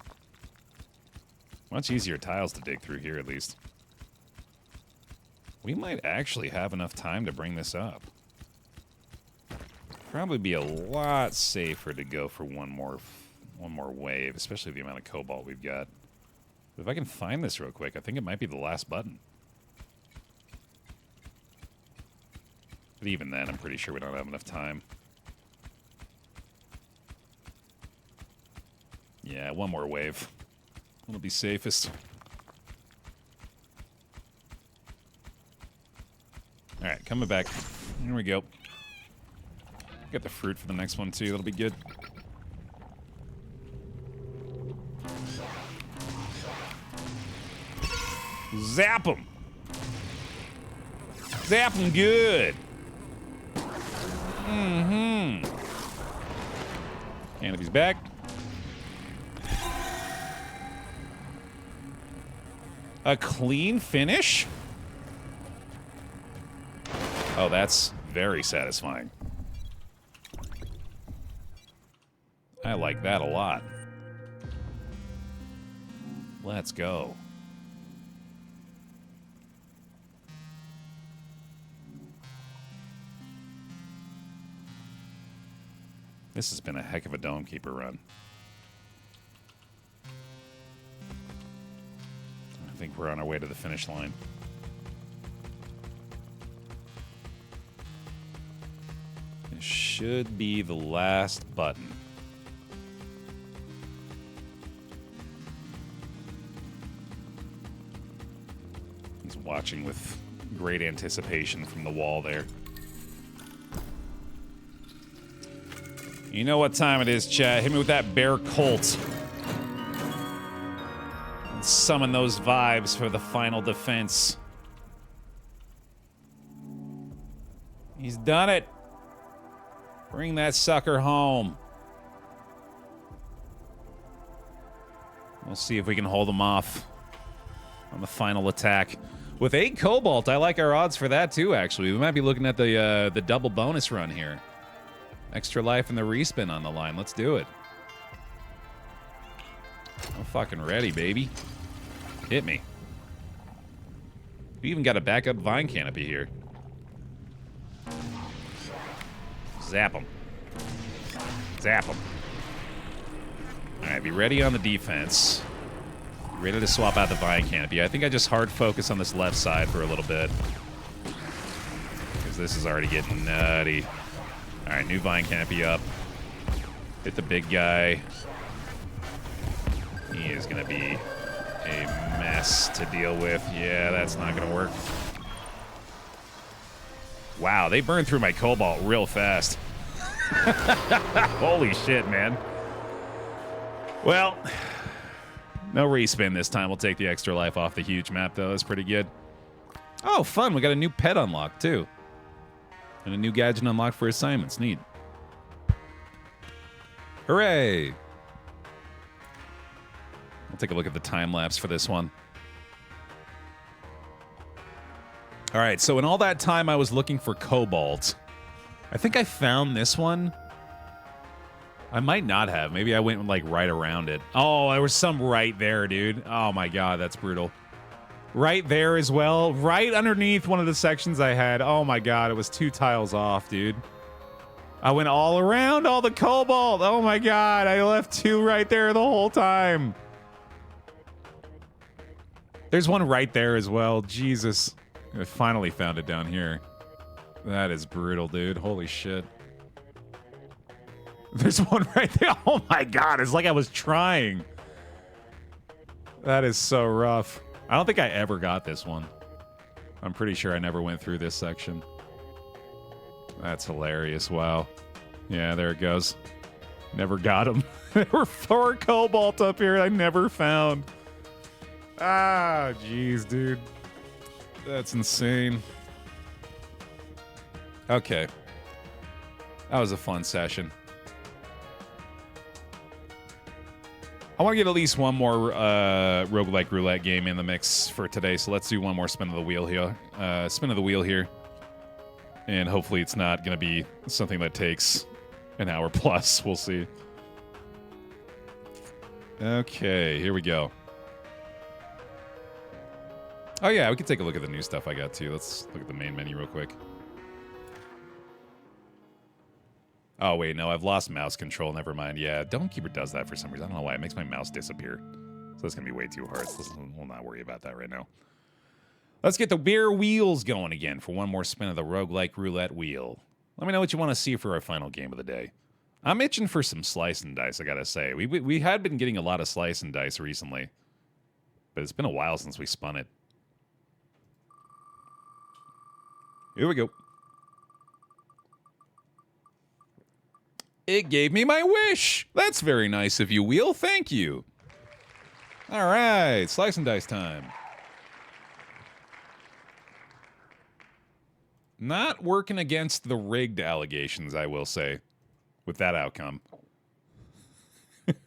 Much easier tiles to dig through here, at least. We might actually have enough time to bring this up. Probably be a lot safer to go for one more wave, especially the amount of cobalt we've got. If I can find this real quick, I think it might be the last button. But even then, I'm pretty sure we don't have enough time. Yeah, one more wave. It'll be safest. Alright, coming back. Here we go. Get the fruit for the next one, too. That'll be good. Zap him! Zap him good! Mm-hmm. Canopy's back. A clean finish? Oh, that's very satisfying. I like that a lot. Let's go. This has been a heck of a Dome Keeper run. I think we're on our way to the finish line. This should be the last button. He's watching with great anticipation from the wall there. You know what time it is, chat. Hit me with that Baer Colt. And summon those vibes for the final defense. He's done it. Bring that sucker home. We'll see if we can hold him off on the final attack. With 8 Cobalt, I like our odds for that too, actually. We might be looking at the double bonus run here. Extra life and the respin on the line. Let's do it. I'm fucking ready, baby. Hit me. We even got a backup vine canopy here. Zap him. Zap him. Alright, be ready on the defense. Be ready to swap out the vine canopy. I think I just hard focus on this left side for a little bit. Because this is already getting nutty. Alright, new vine canopy up. Hit the big guy. He is going to be a mess to deal with. Yeah, that's not going to work. Wow, they burned through my Cobalt real fast. Holy shit, man. Well, no respin this time. We'll take the extra life off the huge map, though. That's pretty good. Oh, fun. We got a new pet unlocked, too. And a new gadget unlocked for assignments. Neat. Hooray! I'll take a look at the time lapse for this one. All right, so in all that time I was looking for Cobalt, I think I found this one. I might not have. Maybe I went like right around it. Oh, there was some right there, dude. Oh my god, that's brutal. Right there as well. Right underneath one of the sections I had. Oh my god, it was 2 tiles off, dude. I went all around all the Cobalt. Oh my god, I left 2 right there the whole time. There's one right there as well. Jesus. I finally found it down here. That is brutal, dude. Holy shit. There's one right there. Oh my god, it's like I was trying. That is so rough. I don't think I ever got this one. I'm pretty sure I never went through this section. That's hilarious. Wow. Yeah, there it goes. Never got him. There were 4 Cobalt up here I never found. Ah, jeez, dude. That's insane. Okay. That was a fun session. I want to get at least one more roguelike roulette game in the mix for today, so let's do one more spin of the wheel here. And hopefully it's not going to be something that takes an hour plus. We'll see. Okay, here we go. Oh yeah, we can take a look at the new stuff I got too. Let's look at the main menu real quick. Oh wait, no, I've lost mouse control. Never mind. Yeah, Dome Keeper does that for some reason. I don't know why. It makes my mouse disappear. So that's going to be way too hard. So we'll not worry about that right now. Let's get the Baer wheels going again for one more spin of the roguelike roulette wheel. Let me know what you want to see for our final game of the day. I'm itching for some slice and dice, I gotta say. We had been getting a lot of slice and dice recently, but it's been a while since we spun it. Here we go. It gave me my wish! That's very nice of you, wheel. Thank you. All right, slice and dice time. Not working against the rigged allegations, I will say, with that outcome. That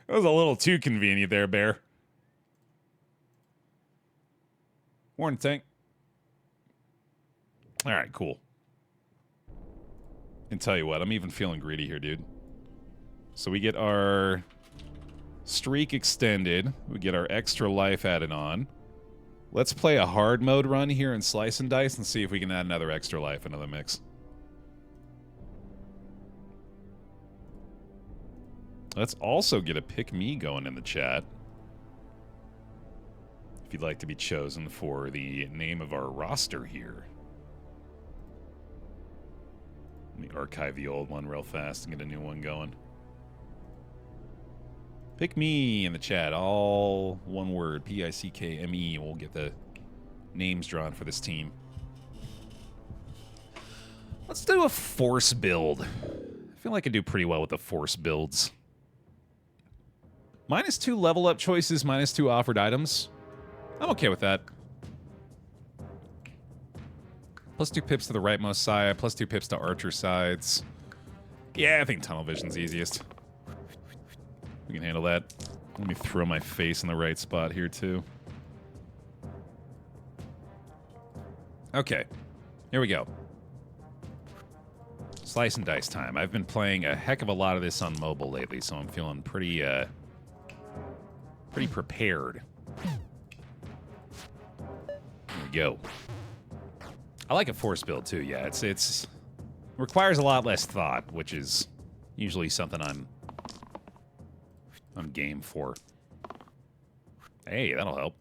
was a little too convenient there, Baer. Warning tank. All right, cool. And tell you what, I'm even feeling greedy here, dude. So we get our streak extended. We get our extra life added on. Let's play a hard mode run here in Slice and Dice and see if we can add another extra life into the mix. Let's also get a pick me going in the chat. If you'd like to be chosen for the name of our roster here. Let me archive the old one real fast and get a new one going. Pick me in the chat, all one word, P-I-C-K-M-E. We'll get the names drawn for this team. Let's do a force build. I feel like I do pretty well with the force builds. -2 level up choices, -2 offered items. I'm okay with that. +2 pips to the rightmost side, +2 pips to archer sides. Yeah, I think tunnel vision's easiest. We can handle that. Let me throw my face in the right spot here, too. Okay. Here we go. Slice and dice time. I've been playing a heck of a lot of this on mobile lately, so I'm feeling pretty, pretty prepared. Here we go. I like a force build, too, yeah. It's requires a lot less thought, which is usually something I'm game for. Hey, that'll help.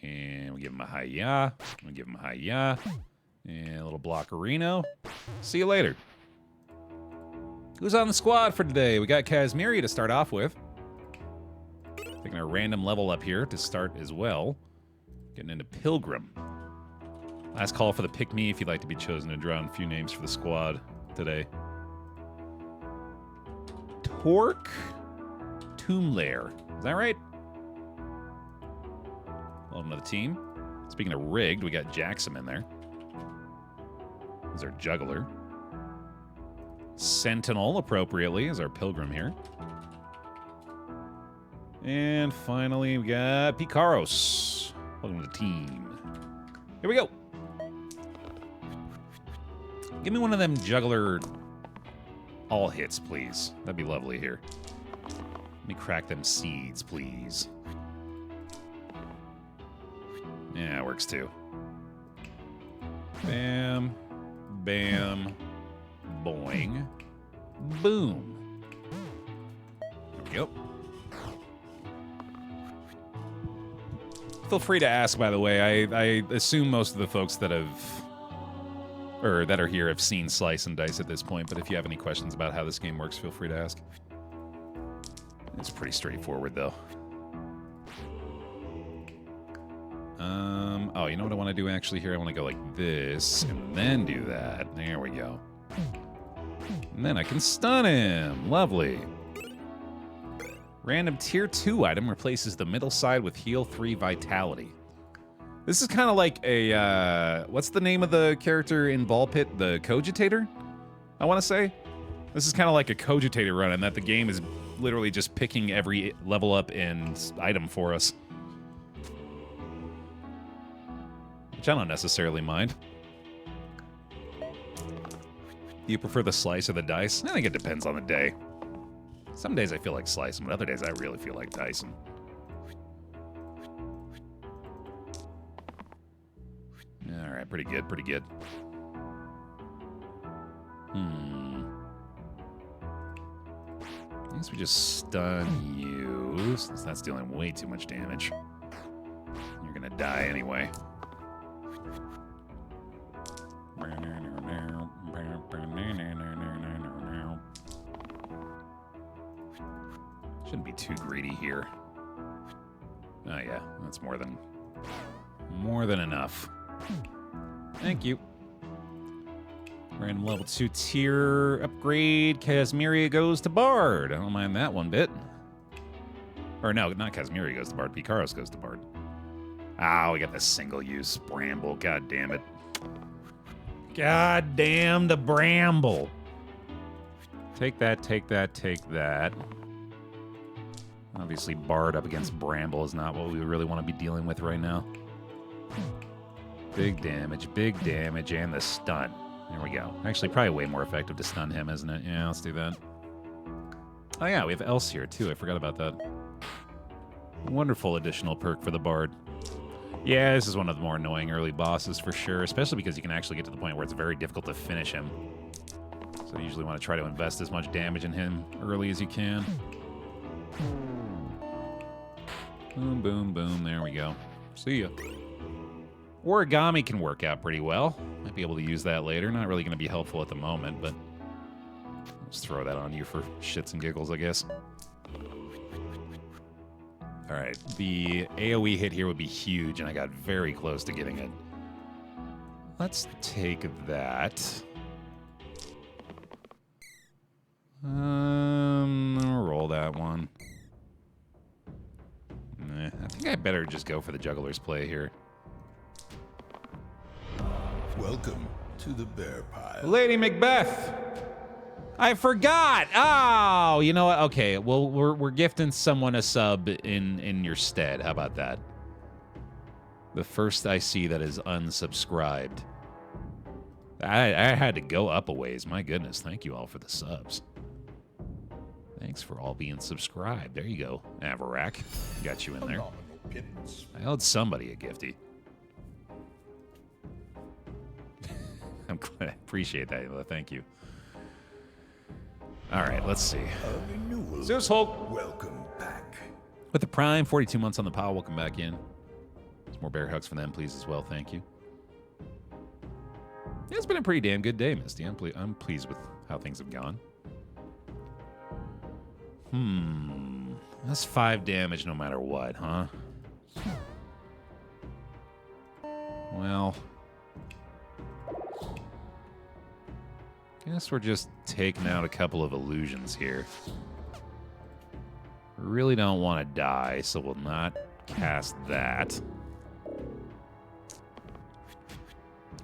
And we give him a hi-ya. We give him a hi-ya. And a little blockerino. See you later. Who's on the squad for today? We got Kazmiri to start off with. Taking a random level up here to start as well. Getting into Pilgrim. Last call for the pick me if you'd like to be chosen to draw a few names for the squad today. Torque Tomb Lair. Is that right? Welcome to the team. Speaking of rigged, we got Jackson in there. Is our juggler. Sentinel, appropriately, is our pilgrim here. And finally, we got Picaros. Welcome to the team. Here we go. Give me one of them juggler all hits, please. That'd be lovely here. Let me crack them seeds, please. Yeah, it works too. Bam. Bam. Boing. Boom. There we go. Feel free to ask, by the way. I assume most of the folks that have... or that are here have seen Slice and Dice at this point, but if you have any questions about how this game works, feel free to ask. It's pretty straightforward, though. Oh, you know what I want to do actually here? I want to go like this, and then do that. There we go. And then I can stun him. Lovely. Random tier 2 item replaces the middle side with heal 3 vitality. This is kind of like a, what's the name of the character in Ball Pit? The Cogitator, I want to say? This is kind of like a Cogitator run, in that the game is literally just picking every level up and item for us. Which I don't necessarily mind. Do you prefer the slice or the dice? I think it depends on the day. Some days I feel like slicing, but other days I really feel like dicing. Alright, pretty good, pretty good. I guess we just stun you, since that's dealing way too much damage. You're gonna die anyway. Shouldn't be too greedy here. Oh yeah, that's more than enough. Thank you. Random level 2 tier upgrade. Casmeria goes to Bard. I don't mind that one bit. Or no, not Casmeria goes to Bard. Picaros goes to Bard. Ah, we got the single use Bramble. God damn it. God damn the Bramble. Take that, take that, take that. Obviously, Bard up against Bramble is not what we really want to be dealing with right now. Big damage, and the stun. There we go. Actually, probably way more effective to stun him, isn't it? Yeah, let's do that. Oh yeah, we have Else here, too. I forgot about that. Wonderful additional perk for the Bard. Yeah, this is one of the more annoying early bosses for sure, especially because you can actually get to the point where it's very difficult to finish him. So you usually want to try to invest as much damage in him early as you can. Boom, boom, boom. There we go. See ya. Origami can work out pretty well. Might be able to use that later. Not really going to be helpful at the moment, but let's throw that on you for shits and giggles, I guess. All right, the AoE hit here would be huge, and I got very close to getting it. Let's take that. Roll that one. Nah, I think I better just go for the Juggler's play here. Welcome to the bear pile. Lady Macbeth! I forgot! Oh, you know what? Okay, well, we're gifting someone a sub in your stead. How about that? The first I see that is unsubscribed. I had to go up a ways. My goodness, thank you all for the subs. Thanks for all being subscribed. There you go, Avarak. Got you in there. I owed somebody a gifty. I'm glad. I appreciate that, thank you. All right, let's see. Zeus Hulk. Welcome back. With the Prime, 42 months on the pile. Welcome back in. Some more bear hugs for them, please, as well. Thank you. Yeah, it's been a pretty damn good day, Misty. I'm pleased with how things have gone. That's 5 damage no matter what, huh? Well, guess we're just taking out a couple of illusions here. We really don't want to die, so we'll not cast that.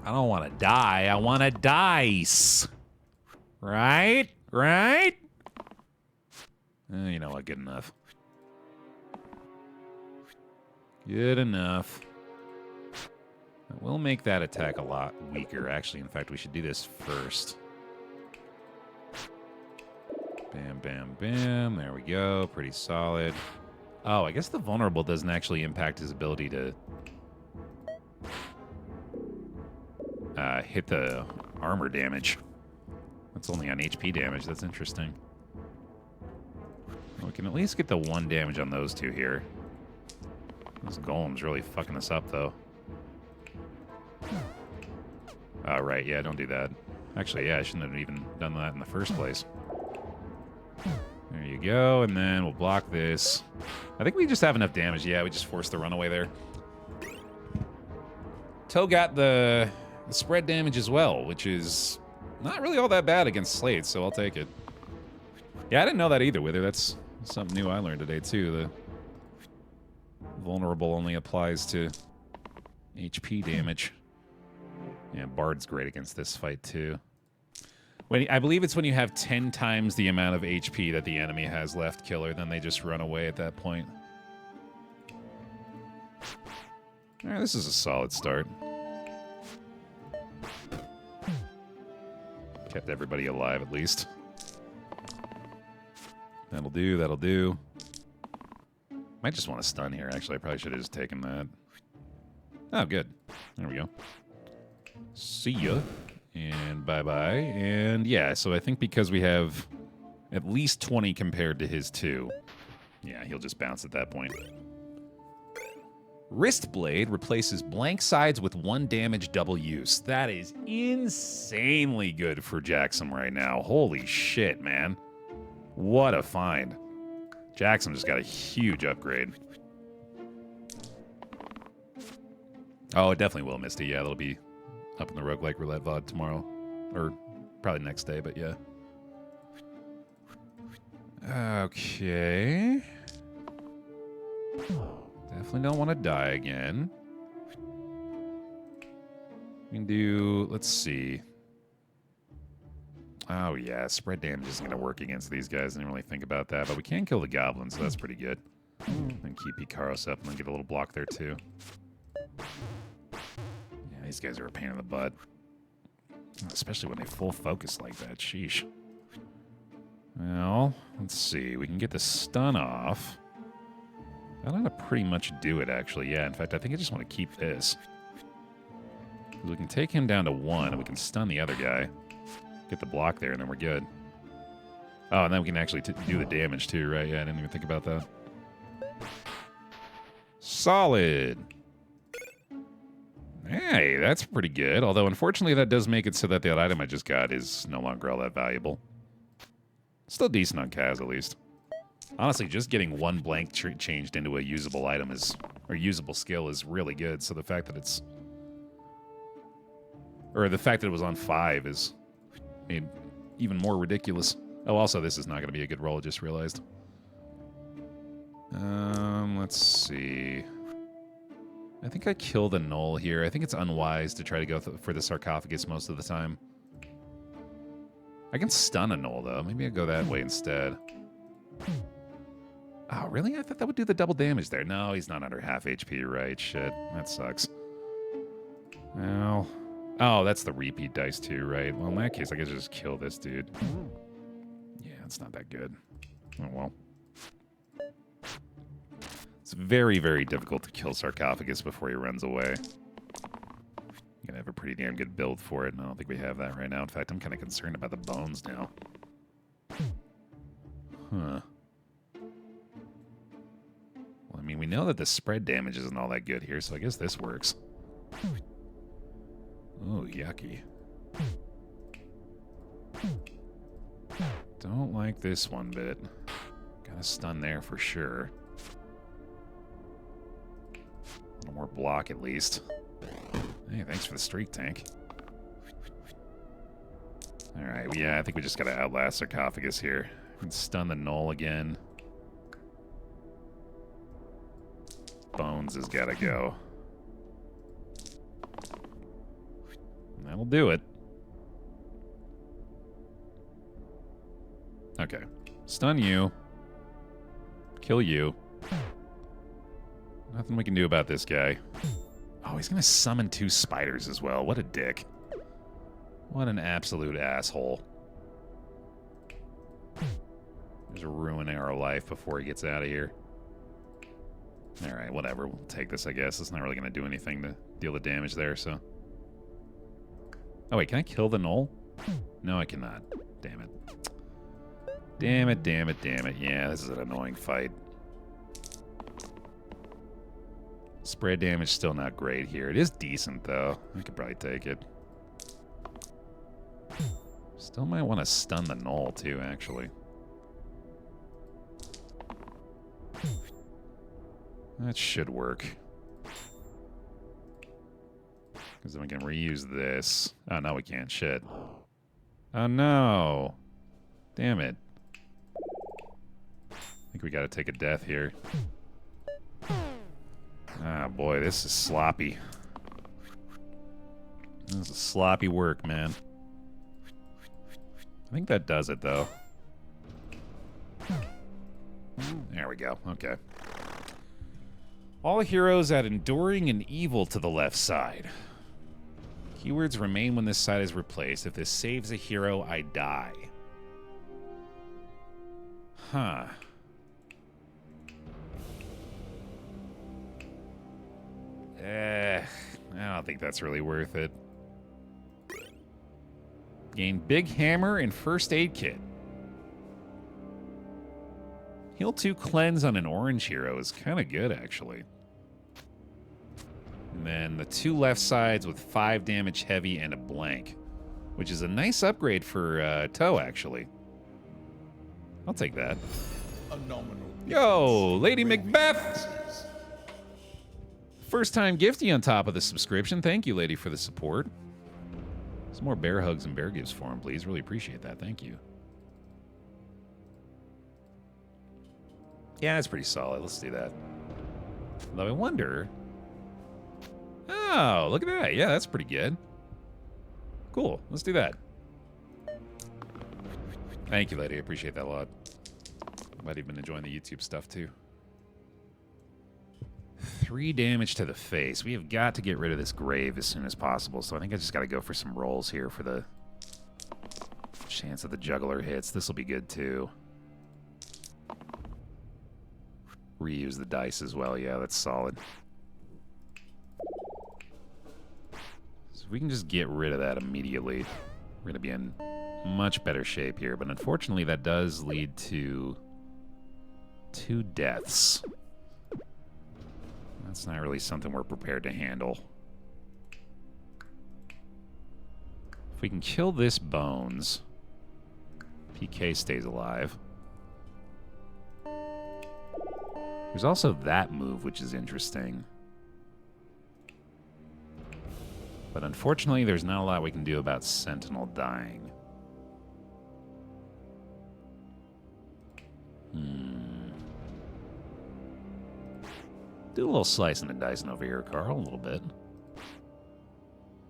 I don't want to die. I want to dice. Right? Right? You know what? Good enough. Good enough. We'll make that attack a lot weaker, actually. In fact, we should do this first. Bam, bam, bam. There we go. Pretty solid. Oh, I guess the vulnerable doesn't actually impact his ability to hit the armor damage. That's only on HP damage. That's interesting. Well, we can at least get the 1 damage on those two here. This golem's really fucking us up, though. Oh, right. Yeah, don't do that. Actually, yeah, I shouldn't have even done that in the first place. There you go, and then we'll block this. I think we just have enough damage. Yeah, we just forced the runaway there. Toe got the spread damage as well, which is not really all that bad against Slates, so I'll take it. Yeah, I didn't know that either, Wither. That's something new I learned today, too. The vulnerable only applies to HP damage. Yeah, Bard's great against this fight, too. I believe it's when you have 10 times the amount of HP that the enemy has left, Killer, then they just run away at that point. Alright, this is a solid start. Kept everybody alive, at least. That'll do, that'll do. Might just want to stun here, actually. I probably should have just taken that. Oh, good. There we go. See ya. And bye-bye. And yeah, so I think because we have At least 20 compared to his 2. Yeah, he'll just bounce at that point. Wrist Blade replaces blank sides with 1 damage double use. That is insanely good for Jackson right now. Holy shit, man. What a find. Jackson just got a huge upgrade. Oh, it definitely will, Misty. Yeah, that'll be up in the Roguelike Roulette VOD tomorrow. Or probably next day, but yeah. Okay. Definitely don't want to die again. We can do, let's see. Oh yeah, spread damage isn't going to work against these guys. I didn't really think about that, but we can kill the goblins, so that's pretty good. And keep Ikaros up and then get a little block there too. Yeah, these guys are a pain in the butt. Especially when they full focus like that, sheesh. Well, let's see. We can get the stun off. That ought to pretty much do it, actually. Yeah, in fact, I think I just want to keep this. We can take him down to 1, and we can stun the other guy. Get the block there, and then we're good. Oh, and then we can actually do the damage, too, right? Yeah, I didn't even think about that. Solid! Hey, that's pretty good. Although, unfortunately, that does make it so that the item I just got is no longer all that valuable. Still decent on Kaz, at least. Honestly, just getting 1 blank changed into a usable item is, or usable skill is really good. So the fact that it's, or the fact that it was on 5 is made even more ridiculous. Oh, also, this is not going to be a good roll, I just realized. Let's see. I think I kill the Null here. I think it's unwise to try to go for the Sarcophagus most of the time. I can stun a Null, though. Maybe I'll go that way instead. Oh, really? I thought that would do the double damage there. No, he's not under half HP, right? Shit, that sucks. Well, oh, that's the repeat dice too, right? Well, in that case, I guess just kill this dude. Yeah, it's not that good. Oh, well. It's very, very difficult to kill Sarcophagus before he runs away. You're gonna have a pretty damn good build for it, and I don't think we have that right now. In fact, I'm kind of concerned about the bones now. Huh. Well, I mean, we know that the spread damage isn't all that good here, so I guess this works. Oh, yucky. Don't like this one bit. Got a stun there for sure. A little more block at least. Hey, thanks for the streak tank. Alright, yeah, I think we just gotta outlast Sarcophagus here. We can stun the Null again. Bones has gotta go. And that'll do it. Okay. Stun you. Kill you. Nothing we can do about this guy. Oh, he's gonna summon 2 spiders as well. What a dick. What an absolute asshole. Just ruining our life before he gets out of here. Alright, whatever. We'll take this, I guess. It's not really gonna do anything to deal the damage there, so. Oh, wait, can I kill the Null? No, I cannot. Damn it. Damn it, damn it, damn it. Yeah, this is an annoying fight. Spread damage still not great here. It is decent, though. I could probably take it. Still might want to stun the Null, too, actually. That should work. Because then we can reuse this. Oh, no, we can't. Shit. Oh, no. Damn it. I think we got to take a death here. Ah, boy, this is sloppy. This is sloppy work, man. I think that does it, though. There we go. Okay. All heroes add enduring and evil to the left side. Keywords remain when this side is replaced. If this saves a hero, I die. Huh. I don't think that's really worth it. Gain Big Hammer and First Aid Kit. Heal 2 cleanse on an orange hero is kind of good, actually. And then the 2 left sides with 5 damage heavy and a blank, which is a nice upgrade for Toe, actually. I'll take that. A nominal. Yo, Lady Macbeth! First time gifty on top of the subscription. Thank you, lady, for the support. Some more bear hugs and bear gifts for him, please. Really appreciate that. Thank you. Yeah, that's pretty solid. Let's do that. Though I wonder... Oh, look at that. Yeah, that's pretty good. Cool. Let's do that. Thank you, lady. I appreciate that a lot. Might have been enjoying the YouTube stuff, too. 3 damage to the face. We have got to get rid of this grave as soon as possible, so I think I just got to go for some rolls here for the chance that the juggler hits. This will be good, too. Reuse the dice as well. Yeah, that's solid. So we can just get rid of that immediately. We're going to be in much better shape here, but unfortunately that does lead to 2 deaths. That's not really something we're prepared to handle. If we can kill this Bones, PK stays alive. There's also that move, which is interesting. But unfortunately, there's not a lot we can do about Sentinel dying. Do a little slicing and dicing over here, Carl, a little bit.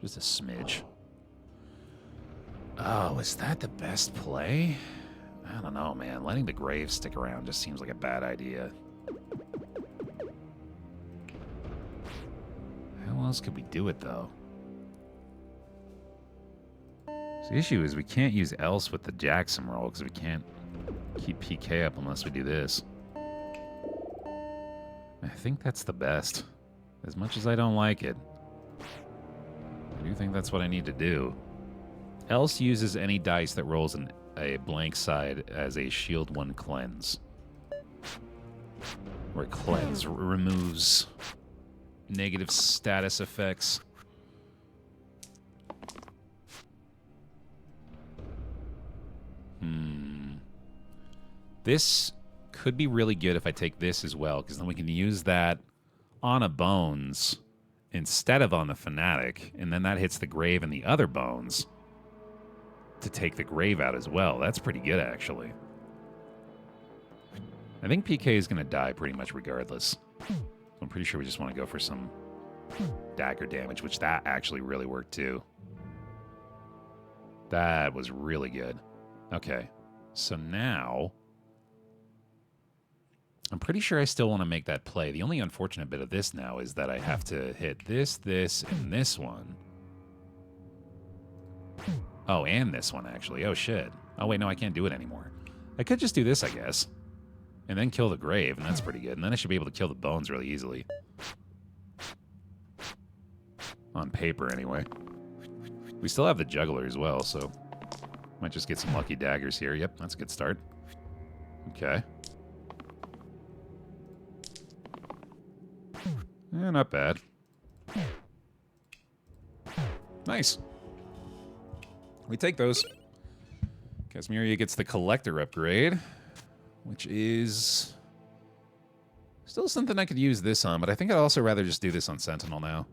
Just a smidge. Oh, is that the best play? I don't know, man. Letting the grave stick around just seems like a bad idea. How else could we do it, though? So the issue is we can't use else with the Jackson roll because we can't keep PK up unless we do this. I think that's the best. As much as I don't like it, I do think that's what I need to do. Else uses any dice that rolls a blank side as a shield 1 cleanse. Where cleanse removes negative status effects. This could be really good if I take this as well, because then we can use that on a Bones instead of on the Fanatic, and then that hits the grave and the other Bones to take the grave out as well. That's pretty good, actually. I think PK is going to die pretty much regardless. I'm pretty sure we just want to go for some dagger damage, which that actually really worked too. That was really good. Okay, so now I'm pretty sure I still want to make that play. The only unfortunate bit of this now is that I have to hit this, this, and this one. Oh, and this one, actually. Oh, shit. Oh, wait, no, I can't do it anymore. I could just do this, I guess. And then kill the grave, and that's pretty good. And then I should be able to kill the Bones really easily. On paper, anyway. We still have the juggler as well, so might just get some lucky daggers here. Yep, that's a good start. Okay. Yeah, not bad. Nice. We take those. Casmiria gets the collector upgrade, which is still something I could use this on, but I think I'd also rather just do this on Sentinel now.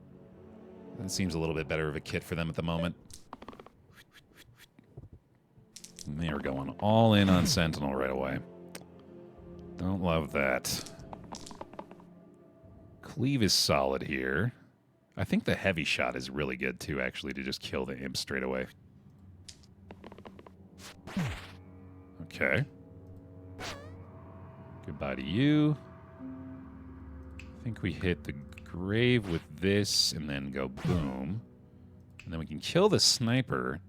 That seems a little bit better of a kit for them at the moment. And they are going all in on Sentinel right away. Don't love that. Cleave is solid here. I think the heavy shot is really good too, actually, to just kill the imp straight away. Okay. Goodbye to you. I think we hit the grave with this and then go boom. And then we can kill the sniper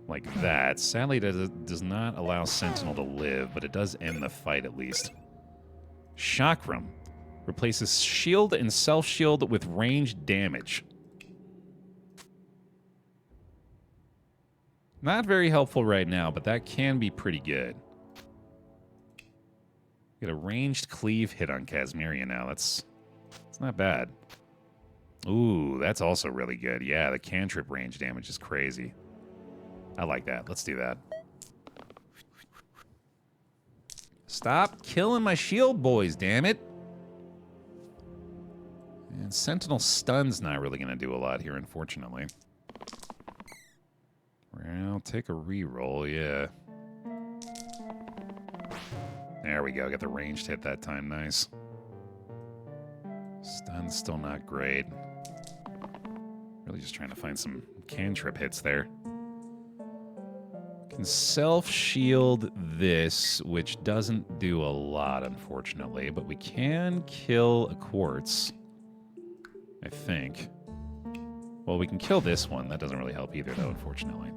like that. Sadly, it does not allow Sentinel to live, but it does end the fight at least. Chakram replaces shield and self-shield with ranged damage. Not very helpful right now, but that can be pretty good. Get a ranged cleave hit on Casmeria now. That's not bad. Ooh, that's also really good. Yeah, the cantrip range damage is crazy. I like that. Let's do that. Stop killing my shield boys, damn it. And Sentinel Stun's not really going to do a lot here, unfortunately. Well, take a reroll, yeah. There we go. Got the ranged hit that time. Nice. Stun's still not great. Really just trying to find some cantrip hits there. Can self-shield this, which doesn't do a lot, unfortunately. But we can kill a quartz, I think. Well, we can kill this one. That doesn't really help either, though, unfortunately.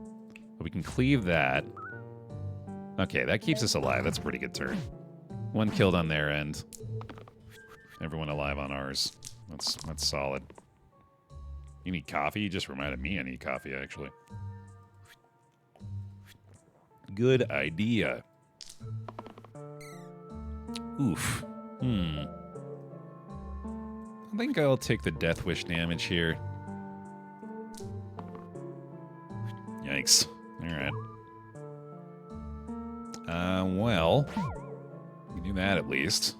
But we can cleave that. Okay, that keeps us alive. That's a pretty good turn. One killed on their end. Everyone alive on ours. That's solid. You need coffee? You just reminded me I need coffee, actually. Good idea. Oof. I think I'll take the Death Wish damage here. Yikes. Alright. Well, we can do that at least.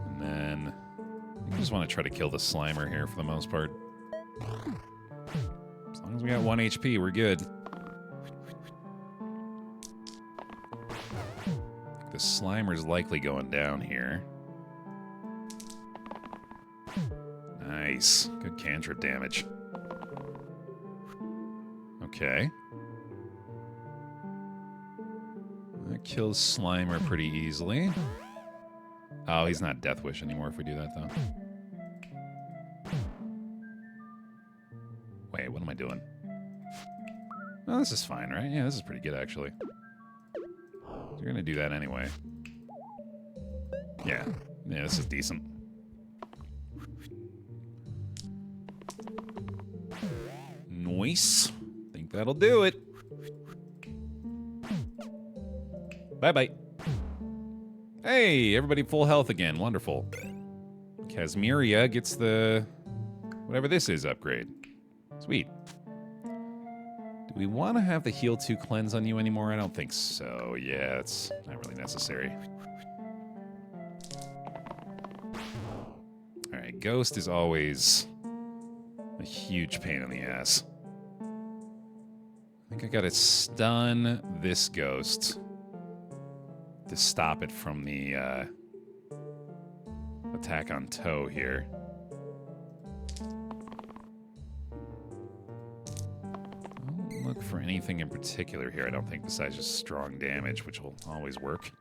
And then I just want to try to kill the Slimer here for the most part. As long as we got 1 HP, we're good. The Slimer's likely going down here. Nice. Good cantrip damage. Okay. That kills Slimer pretty easily. Oh, he's not Death Wish anymore if we do that, though. Wait, what am I doing? Oh, this is fine, right? Yeah, this is pretty good, actually. You're gonna do that anyway. Yeah. Yeah, this is decent. Nice. Think that'll do it. Bye-bye. Hey, everybody full health again. Wonderful. Casmeria gets the... whatever this is upgrade. Sweet. Do we want to have the heal 2 cleanse on you anymore? I don't think so. Yeah, it's not really necessary. Alright, Ghost is always a huge pain in the ass. I think I gotta stun this Ghost to stop it from the attack on Toe here. Don't look for anything in particular here, I don't think, besides just strong damage, which will always work.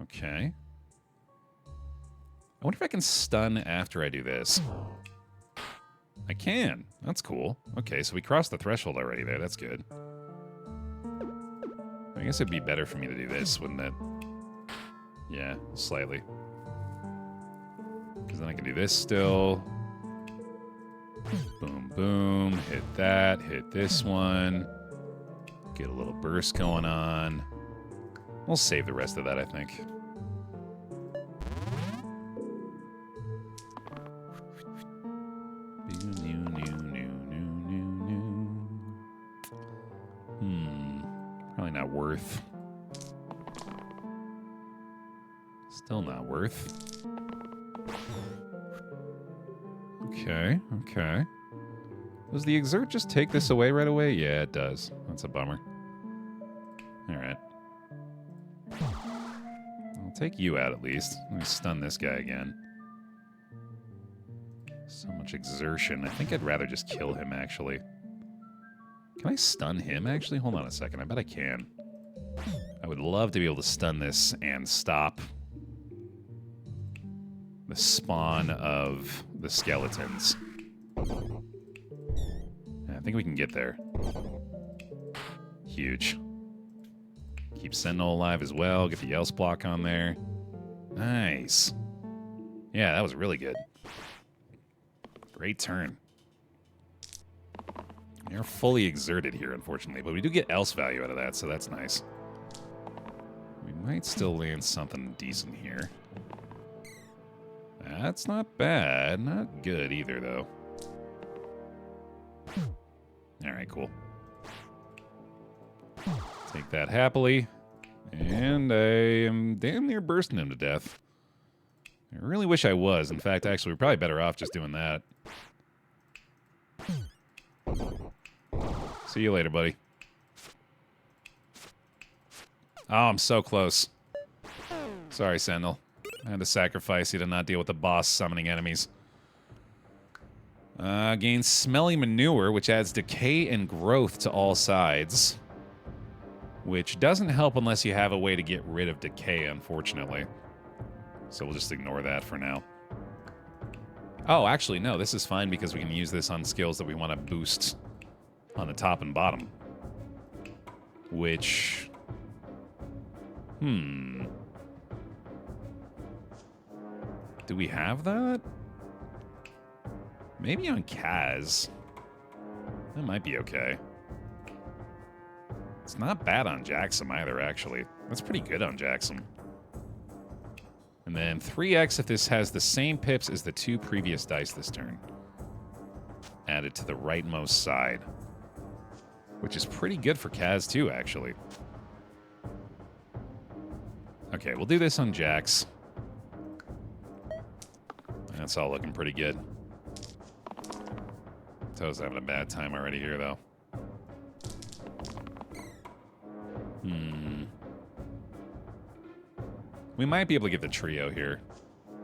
Okay. I wonder if I can stun after I do this. I can. That's cool. Okay, so we crossed the threshold already there. That's good. I guess it'd be better for me to do this, wouldn't it? Yeah, slightly. Because then I can do this still. Boom, boom. Hit that. Hit this one. Get a little burst going on. We'll save the rest of that, I think. Probably not worth. Still not worth. Okay, okay. Does the Exert just take this away right away? Yeah, it does. That's a bummer. Alright. I'll take you out at least. Let me stun this guy again. So much exertion. I think I'd rather just kill him, actually. Can I stun him, actually? Hold on a second. I bet I can. I would love to be able to stun this and stop the spawn of the skeletons. Yeah, I think we can get there. Huge. Keep Sentinel alive as well. Get the Else block on there. Nice. Yeah, that was really good. Great turn. We're fully exerted here, unfortunately, but we do get else value out of that, so that's nice. We might still land something decent here. That's not bad. Not good either, though. Alright, cool. Take that happily. And I am damn near bursting him to death. I really wish I was. In fact, actually, we're probably better off just doing that. See you later, buddy. Oh, I'm so close. Sorry, Sentinel. I had to sacrifice you to not deal with the boss summoning enemies. Gains Smelly Manure, which adds decay and growth to all sides. Which doesn't help unless you have a way to get rid of decay, unfortunately. So we'll just ignore that for now. Oh, actually, no, this is fine because we can use this on skills that we want to boost on the top and bottom. Which... Do we have that? Maybe on Kaz. That might be okay. It's not bad on Jackson either, actually. That's pretty good on Jackson. And then 3x if this has the same pips as the 2 previous dice this turn. Added to the rightmost side. Which is pretty good for Kaz too, actually. Okay, we'll do this on Jax. That's all looking pretty good. Toe's having a bad time already here, though. We might be able to get the trio here.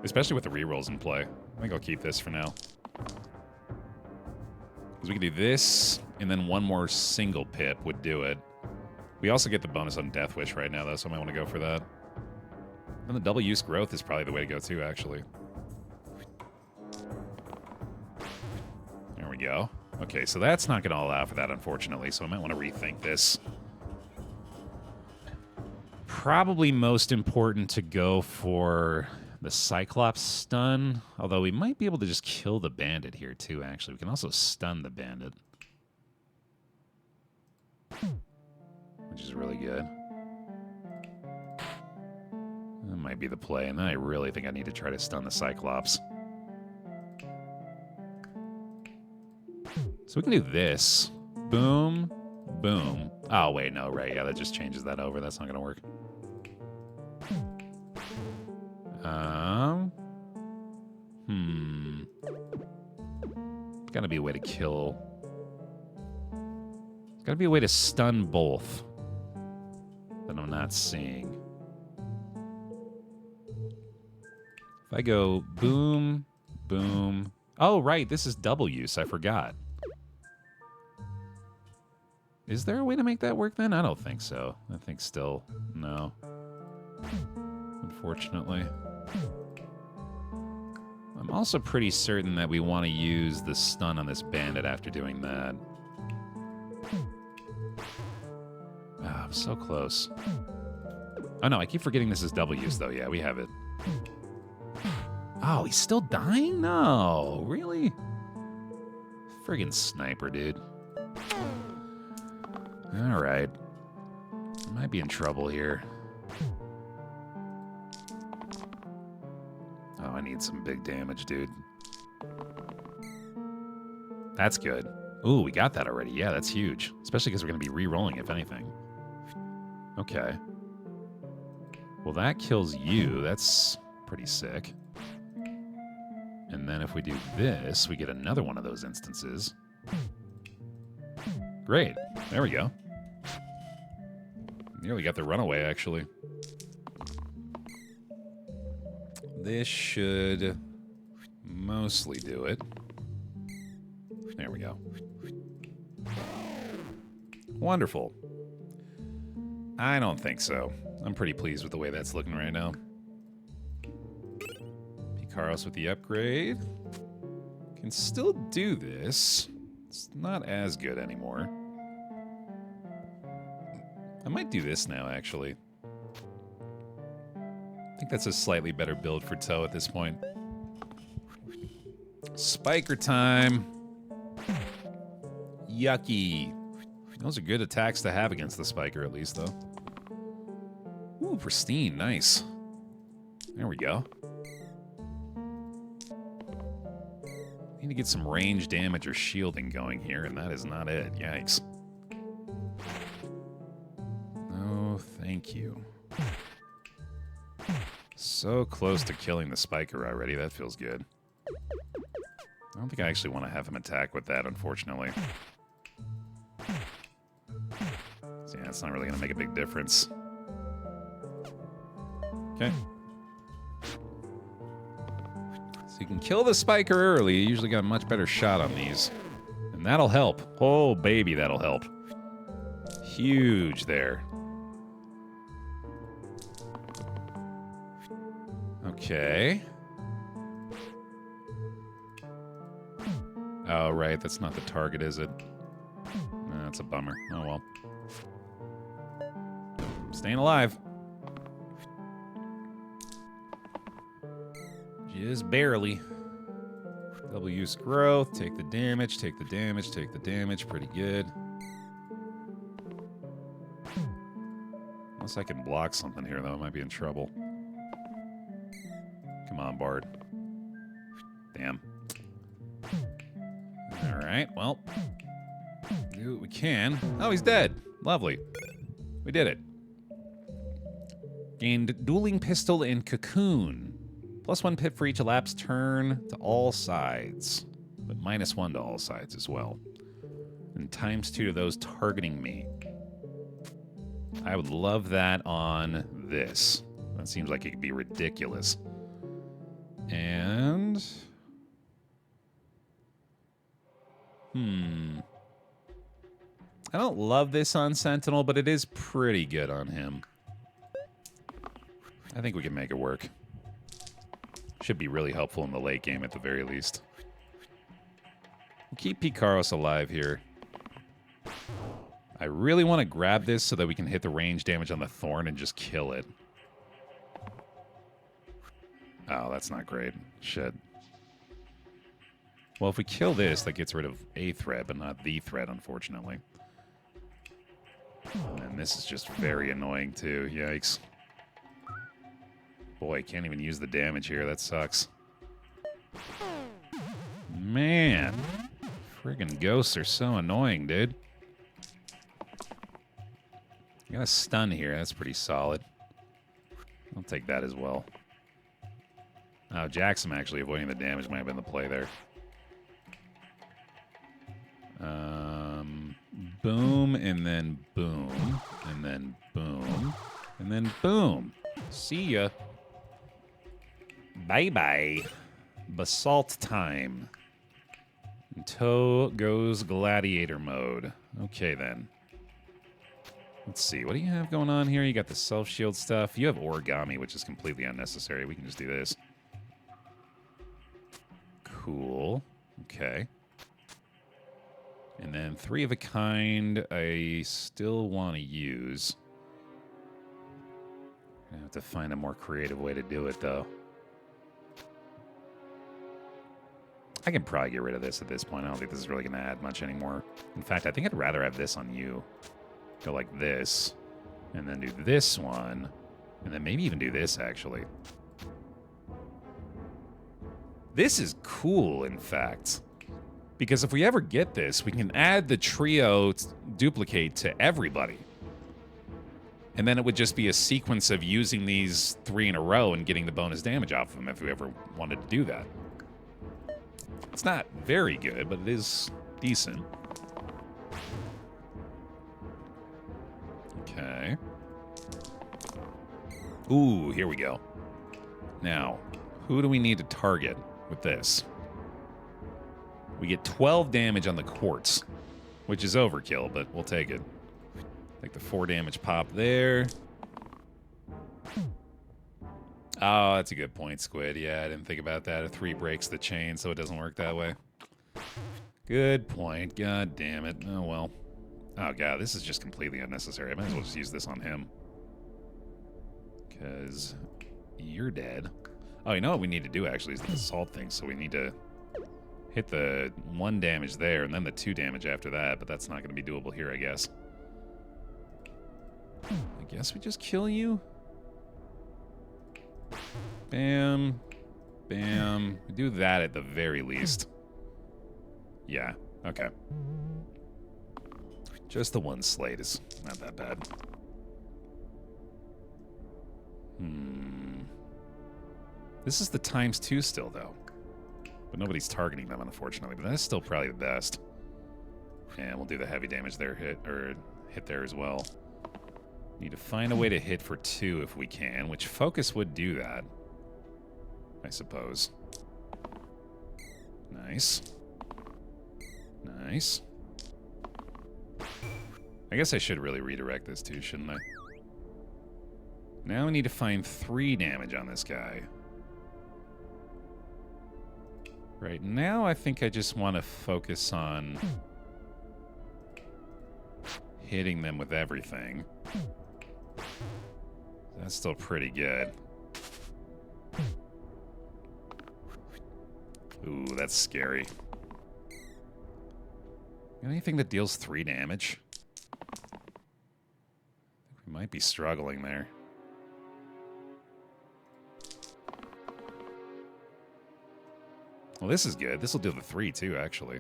Especially with the rerolls in play. I think I'll keep this for now. Because we can do this, and then one more single pip would do it. We also get the bonus on Death Wish right now, though, so I might want to go for that. And the double use growth is probably the way to go, too, actually. There we go. Okay, so that's not going to allow for that, unfortunately, so I might want to rethink this. Probably most important to go for the Cyclops stun, although we might be able to just kill the bandit here, too, actually. We can also stun the bandit, which is really good. That might be the play, and then I really think I need to try to stun the Cyclops. So we can do this. Boom, boom. Oh, wait, no, right. Yeah, that just changes that over. That's not going to work. Gotta be a way to kill. There's gotta be a way to stun both that I'm not seeing. If I go boom, boom. Oh, right, this is double use. I forgot. Is there a way to make that work then? I don't think so. I think still, no. Unfortunately. I'm also pretty certain that we want to use the stun on this bandit after doing that. Ah, I'm so close. Oh no, I keep forgetting this is double use though. Yeah, we have it. Oh, he's still dying? No, really? Friggin' sniper, dude. Alright. Might be in trouble here. Oh, I need some big damage, dude. That's good. Ooh, we got that already. Yeah, that's huge. Especially because we're going to be re-rolling, if anything. Okay. Well, that kills you. That's pretty sick. And then if we do this, we get another one of those instances. Great. There we go. Nearly got the runaway, actually. This should mostly do it. There we go. Wonderful. I don't think so. I'm pretty pleased with the way that's looking right now. Picaros with the upgrade. Can still do this. It's not as good anymore. I might do this now, actually. I think that's a slightly better build for Toe at this point. Spiker time. Yucky. Those are good attacks to have against the Spiker, at least, though. Ooh, pristine. Nice. There we go. Need to get some range damage or shielding going here, and that is not it. Yikes. No, thank you. So close to killing the spiker already. That feels good. I don't think I actually want to have him attack with that, unfortunately. So yeah, it's not really going to make a big difference. Okay. So you can kill the spiker early. You usually got a much better shot on these. And that'll help. Oh, baby, that'll help. Huge there. Okay. Oh, right. That's not the target, is it? That's a bummer. Oh, well. Staying alive. Just barely. Double use growth. Take the damage, take the damage, take the damage. Pretty good. Unless I can block something here, though, I might be in trouble. Come on, Bard. Damn. Alright, well. Do what we can. Oh, he's dead. Lovely. We did it. Gained Dueling Pistol and Cocoon. +1 pip for each elapsed turn to all sides. But -1 to all sides as well. And ×2 to those targeting me. I would love that on this. That seems like it could be ridiculous. And... I don't love this on Sentinel, but it is pretty good on him. I think we can make it work. Should be really helpful in the late game at the very least. We'll keep Picaros alive here. I really want to grab this so that we can hit the range damage on the Thorn and just kill it. Oh, that's not great. Shit. Well, if we kill this, that gets rid of a threat, but not the threat, unfortunately. And this is just very annoying, too. Yikes. Boy, can't even use the damage here. That sucks. Man. Friggin' ghosts are so annoying, dude. You got a stun here. That's pretty solid. I'll take that as well. Oh, Jackson actually avoiding the damage might have been the play there. Boom, and then boom, and then boom, and then boom. See ya. Bye-bye. Basalt time. And Toe goes gladiator mode. Okay, then. Let's see. What do you have going on here? You got the self-shield stuff. You have origami, which is completely unnecessary. We can just do this. Cool. Okay. And then 3 of a kind, I still want to use. I have to find a more creative way to do it, though. I can probably get rid of this at this point. I don't think this is really going to add much anymore. In fact, I think I'd rather have this on you. Go like this, and then do this one, and then maybe even do this, actually. This is cool, in fact. Because if we ever get this, we can add the trio duplicate to everybody. And then it would just be a sequence of using these 3 in a row and getting the bonus damage off of them if we ever wanted to do that. It's not very good, but it is decent. Okay. Ooh, here we go. Now, who do we need to target with this? We get 12 damage on the quartz, which is overkill, but we'll take it. Like the 4 damage pop there. Oh, that's a good point, Squid. Yeah, I didn't think about that. A 3 breaks the chain, so it doesn't work that way. Good point. God damn it. Oh, well. Oh, God, this is just completely unnecessary. I might as well just use this on him. Because you're dead. Oh, you know what we need to do, actually, is the assault thing. So we need to hit the 1 damage there, and then the 2 damage after that, but that's not going to be doable here, I guess. I guess we just kill you? Bam. Bam. Do that at the very least. Yeah, okay. Just the one slate is not that bad. This is the ×2 still, though. But nobody's targeting them, unfortunately. But that's still probably the best. And we'll do the heavy damage there, hit there as well. Need to find a way to hit for 2 if we can, which focus would do that, I suppose. Nice. Nice. I guess I should really redirect this too, shouldn't I? Now we need to find 3 damage on this guy. Right now, I think I just want to focus on hitting them with everything. That's still pretty good. Ooh, that's scary. Anything that deals 3 damage? I think we might be struggling there. Well, this is good. This will do the 3, too, actually.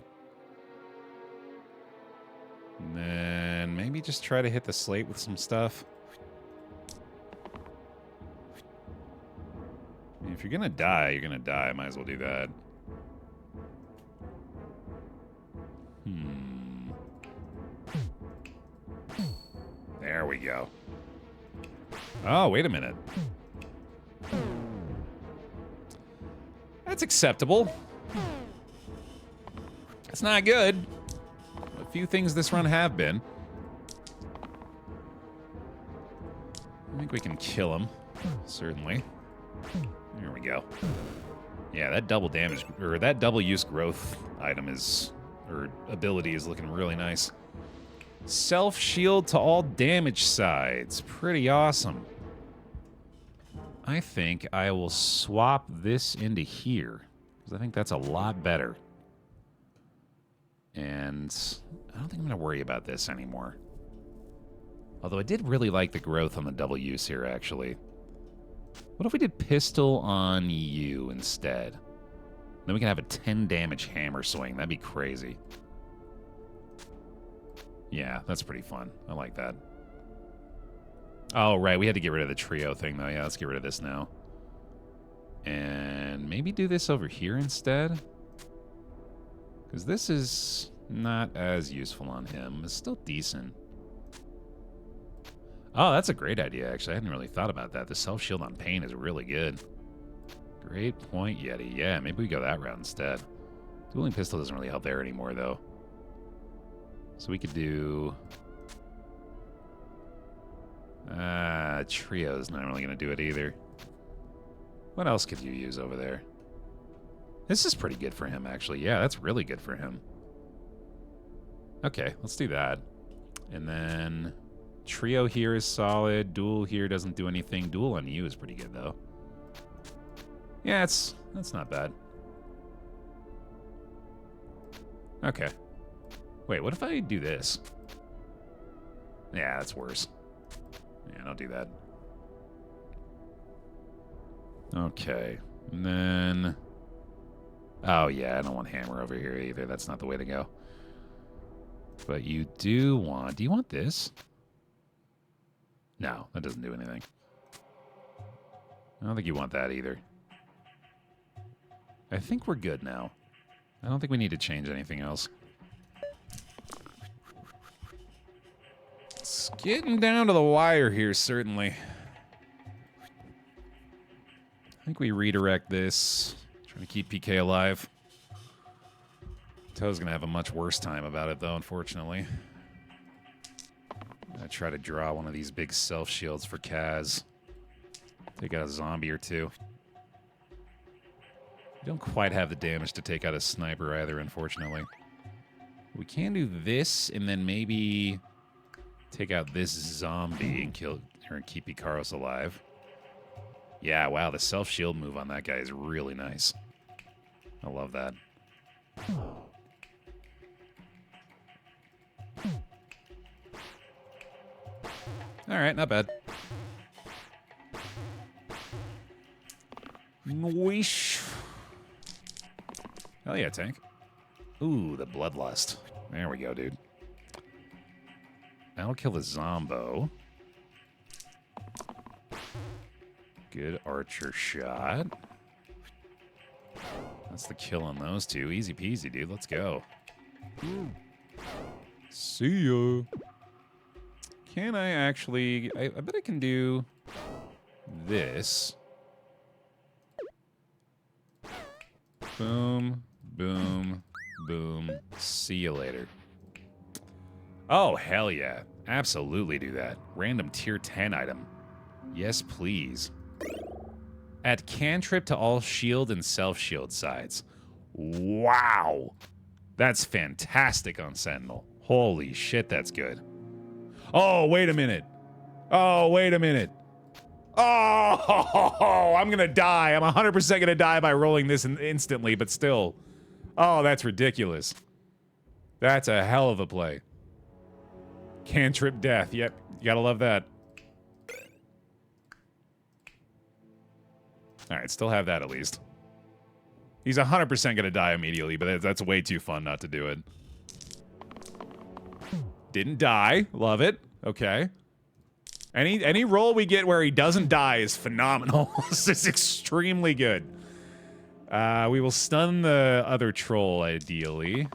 And then maybe just try to hit the slate with some stuff. I mean, if you're gonna die, you're gonna die. Might as well do that. There we go. Oh, wait a minute. That's acceptable. It's not good. A few things this run have been. I think we can kill him. Certainly. There we go. Yeah, that double damage, or that double use growth item is, or ability is looking really nice. Self-shield to all damage sides. Pretty awesome. I think I will swap this into here, because I think that's a lot better. And I don't think I'm going to worry about this anymore. Although I did really like the growth on the double use here, actually. What if we did pistol on you instead? Then we can have a 10 damage hammer swing. That'd be crazy. Yeah, that's pretty fun. I like that. Oh, right. We had to get rid of the trio thing, though. Yeah, let's get rid of this now. And maybe do this over here instead. Because this is not as useful on him. It's still decent. Oh, that's a great idea, actually. I hadn't really thought about that. The self-shield on pain is really good. Great point, Yeti. Yeah, maybe we go that route instead. Dueling pistol doesn't really help there anymore, though. So we could do... Trio's not really going to do it either. What else could you use over there? This is pretty good for him, actually. Yeah, that's really good for him. Okay, let's do that. And then... Trio here is solid. Duel here doesn't do anything. Duel on you is pretty good, though. Yeah, that's not bad. Okay. Wait, what if I do this? Yeah, that's worse. Yeah, don't do that. Okay. And then... Oh, yeah, I don't want hammer over here either. That's not the way to go. But you do want... Do you want this? No, that doesn't do anything. I don't think you want that either. I think we're good now. I don't think we need to change anything else. It's getting down to the wire here, certainly. I think we redirect this. Trying to keep PK alive. Toe's going to have a much worse time about it, though, unfortunately. I try to draw one of these big self-shields for Kaz. Take out a zombie or two. We don't quite have the damage to take out a sniper either, unfortunately. We can do this, and then maybe take out this zombie and kill her and keep Ikaros alive. Yeah, wow, the self-shield move on that guy is really nice. I love that. All right, not bad. Weesh. Hell yeah, tank. Ooh, the bloodlust. There we go, dude. That'll kill the Zombo. Good archer shot. That's the kill on those two. Easy peasy, dude. Let's go. See ya. Can I actually... I bet I can do this. Boom, boom, boom. See you later. Oh, hell yeah. Absolutely do that. Random tier 10 item. Yes, please. Add cantrip to all shield and self-shield sides. Wow. That's fantastic on Sentinel. Holy shit, that's good. Oh, wait a minute. Oh, wait a minute. Oh, I'm gonna die. I'm 100% gonna die by rolling this instantly, but still. Oh, that's ridiculous. That's a hell of a play. Cantrip death. Yep, you gotta love that. Alright, still have that at least. He's 100% gonna die immediately, but that's way too fun not to do it. Didn't die. Love it. Okay. Any roll we get where he doesn't die is phenomenal. This is extremely good. We will stun the other troll, ideally.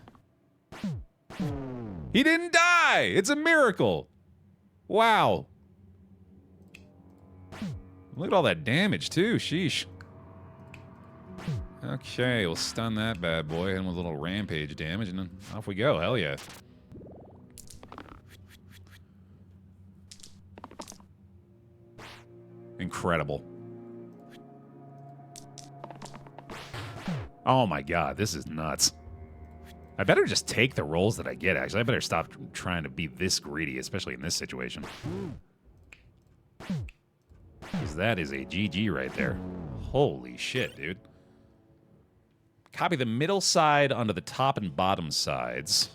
He didn't die! It's a miracle! Wow. Look at all that damage, too. Sheesh. Okay, we'll stun that bad boy, and with a little rampage damage, and then off we go. Hell yeah. Incredible. Oh my god, this is nuts. I better just take the rolls that I get, actually. I better stop trying to be this greedy, especially in this situation. Because that is a GG right there. Holy shit, dude. Copy the middle side onto the top and bottom sides.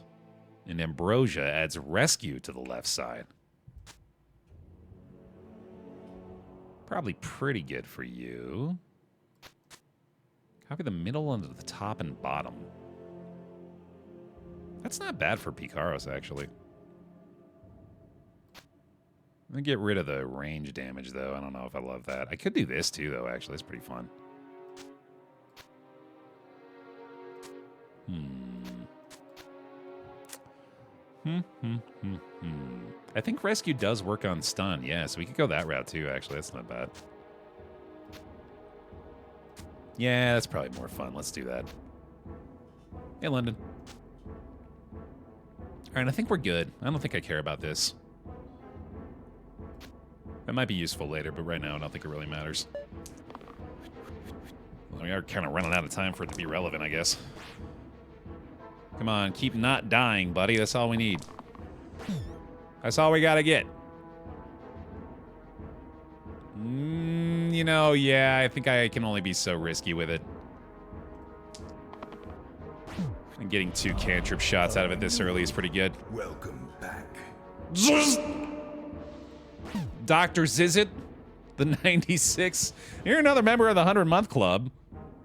And Ambrosia adds rescue to the left side. Probably pretty good for you. Copy the middle onto the top and bottom. That's not bad for Picaros, actually. I'm gonna get rid of the range damage, though. I don't know if I love that. I could do this, too, though, actually. It's pretty fun. I think rescue does work on stun. Yeah, so we could go that route, too, actually. That's not bad. Yeah, that's probably more fun. Let's do that. Hey, London. All right, I think we're good. I don't think I care about this. That might be useful later, but right now I don't think it really matters. Well, we are kind of running out of time for it to be relevant, I guess. Come on, keep not dying, buddy. That's all we need. That's all we gotta get. You know, yeah, I think I can only be so risky with it. And getting 2 cantrip shots out of it this early is pretty good. Welcome back. Dr. Zizit, the 96. You're another member of the 100-month club,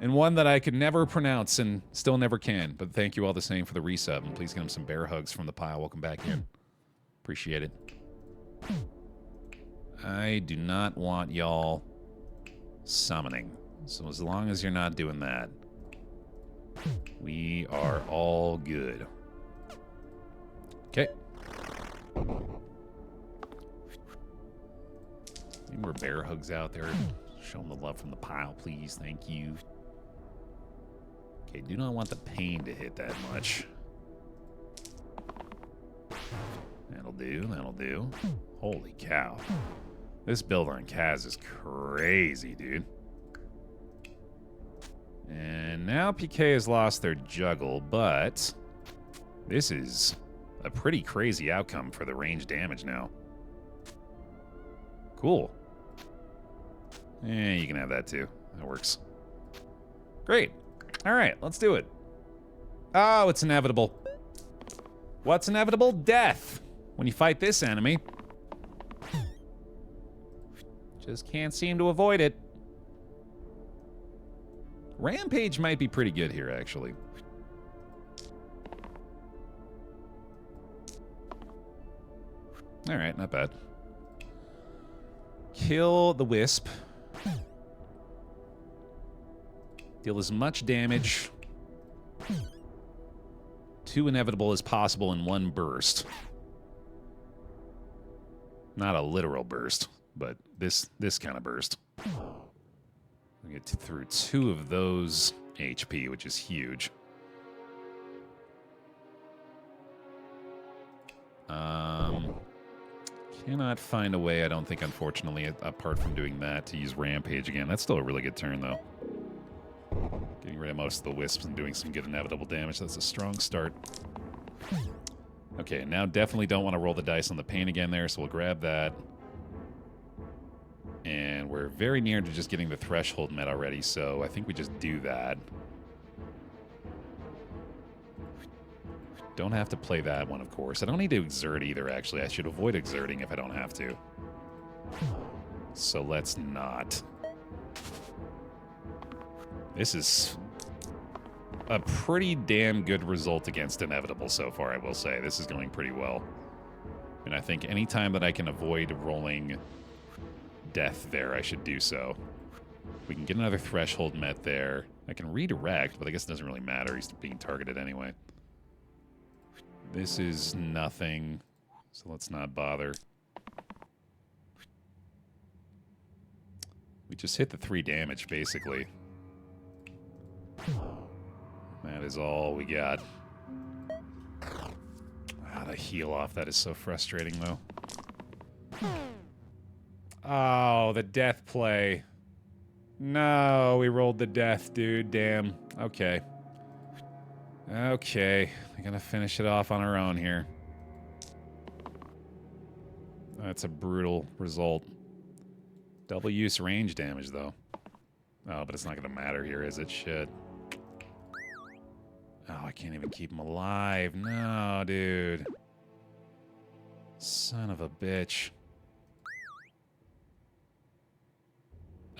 and one that I could never pronounce and still never can. But thank you all the same for the resub, and please give him some bear hugs from the pile. Welcome back in. Appreciate it. I do not want y'all summoning. So as long as you're not doing that, we are all good. Okay. Any more bear hugs out there? Show them the love from the pile, please. Thank you. Okay, do not want the pain to hit that much. That'll do, that'll do. Holy cow. This build on Kaz is crazy, dude. And now PK has lost their juggle, but this is a pretty crazy outcome for the range damage now. Cool. Yeah, you can have that too. That works. Great. All right, let's do it. Oh, it's inevitable. What's inevitable? Death. When you fight this enemy. Just can't seem to avoid it. Rampage might be pretty good here, actually. All right, not bad. Kill the Wisp. Deal as much damage to Inevitable as possible in one burst. Not a literal burst, but this kind of burst. We get through 2 of those HP, which is huge. Cannot find a way, I don't think, unfortunately, apart from doing that, to use Rampage again. That's still a really good turn, though. Getting rid of most of the Wisps and doing some good Inevitable damage. That's a strong start. Okay, now definitely don't want to roll the dice on the pain again there, so we'll grab that. And we're very near to just getting the Threshold met already, so I think we just do that. Don't have to play that one, of course. I don't need to exert either, actually. I should avoid exerting if I don't have to. So let's not. This is a pretty damn good result against Inevitable so far, I will say. This is going pretty well. And I think any time that I can avoid rolling death there, I should do so. We can get another Threshold met there. I can redirect, but I guess it doesn't really matter. He's being targeted anyway. This is nothing, so let's not bother. We just hit the 3 damage, basically. That is all we got. Ah, the heal off, that is so frustrating, though. Oh, the death play. No, we rolled the death, dude. Damn. Okay. Okay. We're gonna finish it off on our own here. That's a brutal result. Double use range damage, though. Oh, but it's not gonna matter here, is it? Shit. Oh, I can't even keep him alive. No, dude. Son of a bitch.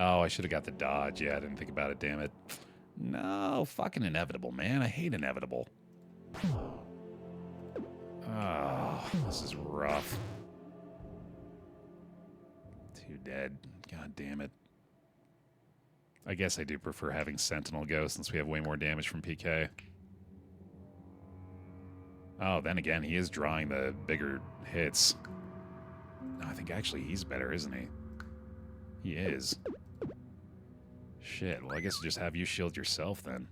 Oh, I should have got the dodge. Yeah, I didn't think about it, damn it. No, fucking Inevitable, man. I hate Inevitable. Oh, this is rough. 2 dead. God damn it. I guess I do prefer having Sentinel go since we have way more damage from PK. Oh, then again, he is drawing the bigger hits. No, I think actually he's better, isn't he? He is. Shit, well, I guess I'll just have you shield yourself, then.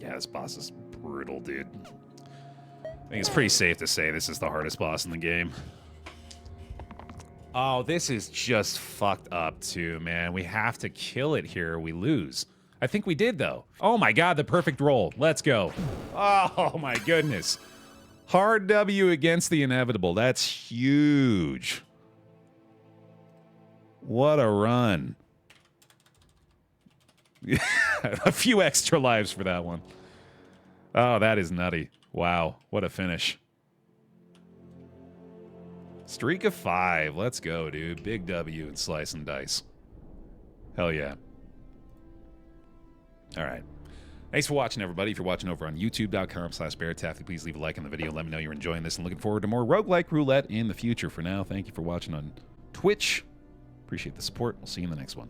Yeah, this boss is brutal, dude. I think it's pretty safe to say this is the hardest boss in the game. Oh, this is just fucked up, too, man. We have to kill it here or we lose. I think we did, though. Oh, my God, the perfect roll. Let's go. Oh, my goodness. Hard W against the Inevitable. That's huge. What a run. A few extra lives for that one. Oh, that is nutty. Wow, what a finish. Streak of 5. Let's go, dude. Big W and slice and dice. Hell yeah. All right. Thanks for watching, everybody. If you're watching over on youtube.com/BaerTaffy, please leave a like on the video. Let me know you're enjoying this and looking forward to more Roguelike Roulette in the future. For now, thank you for watching on Twitch. Appreciate the support. We'll see you in the next one.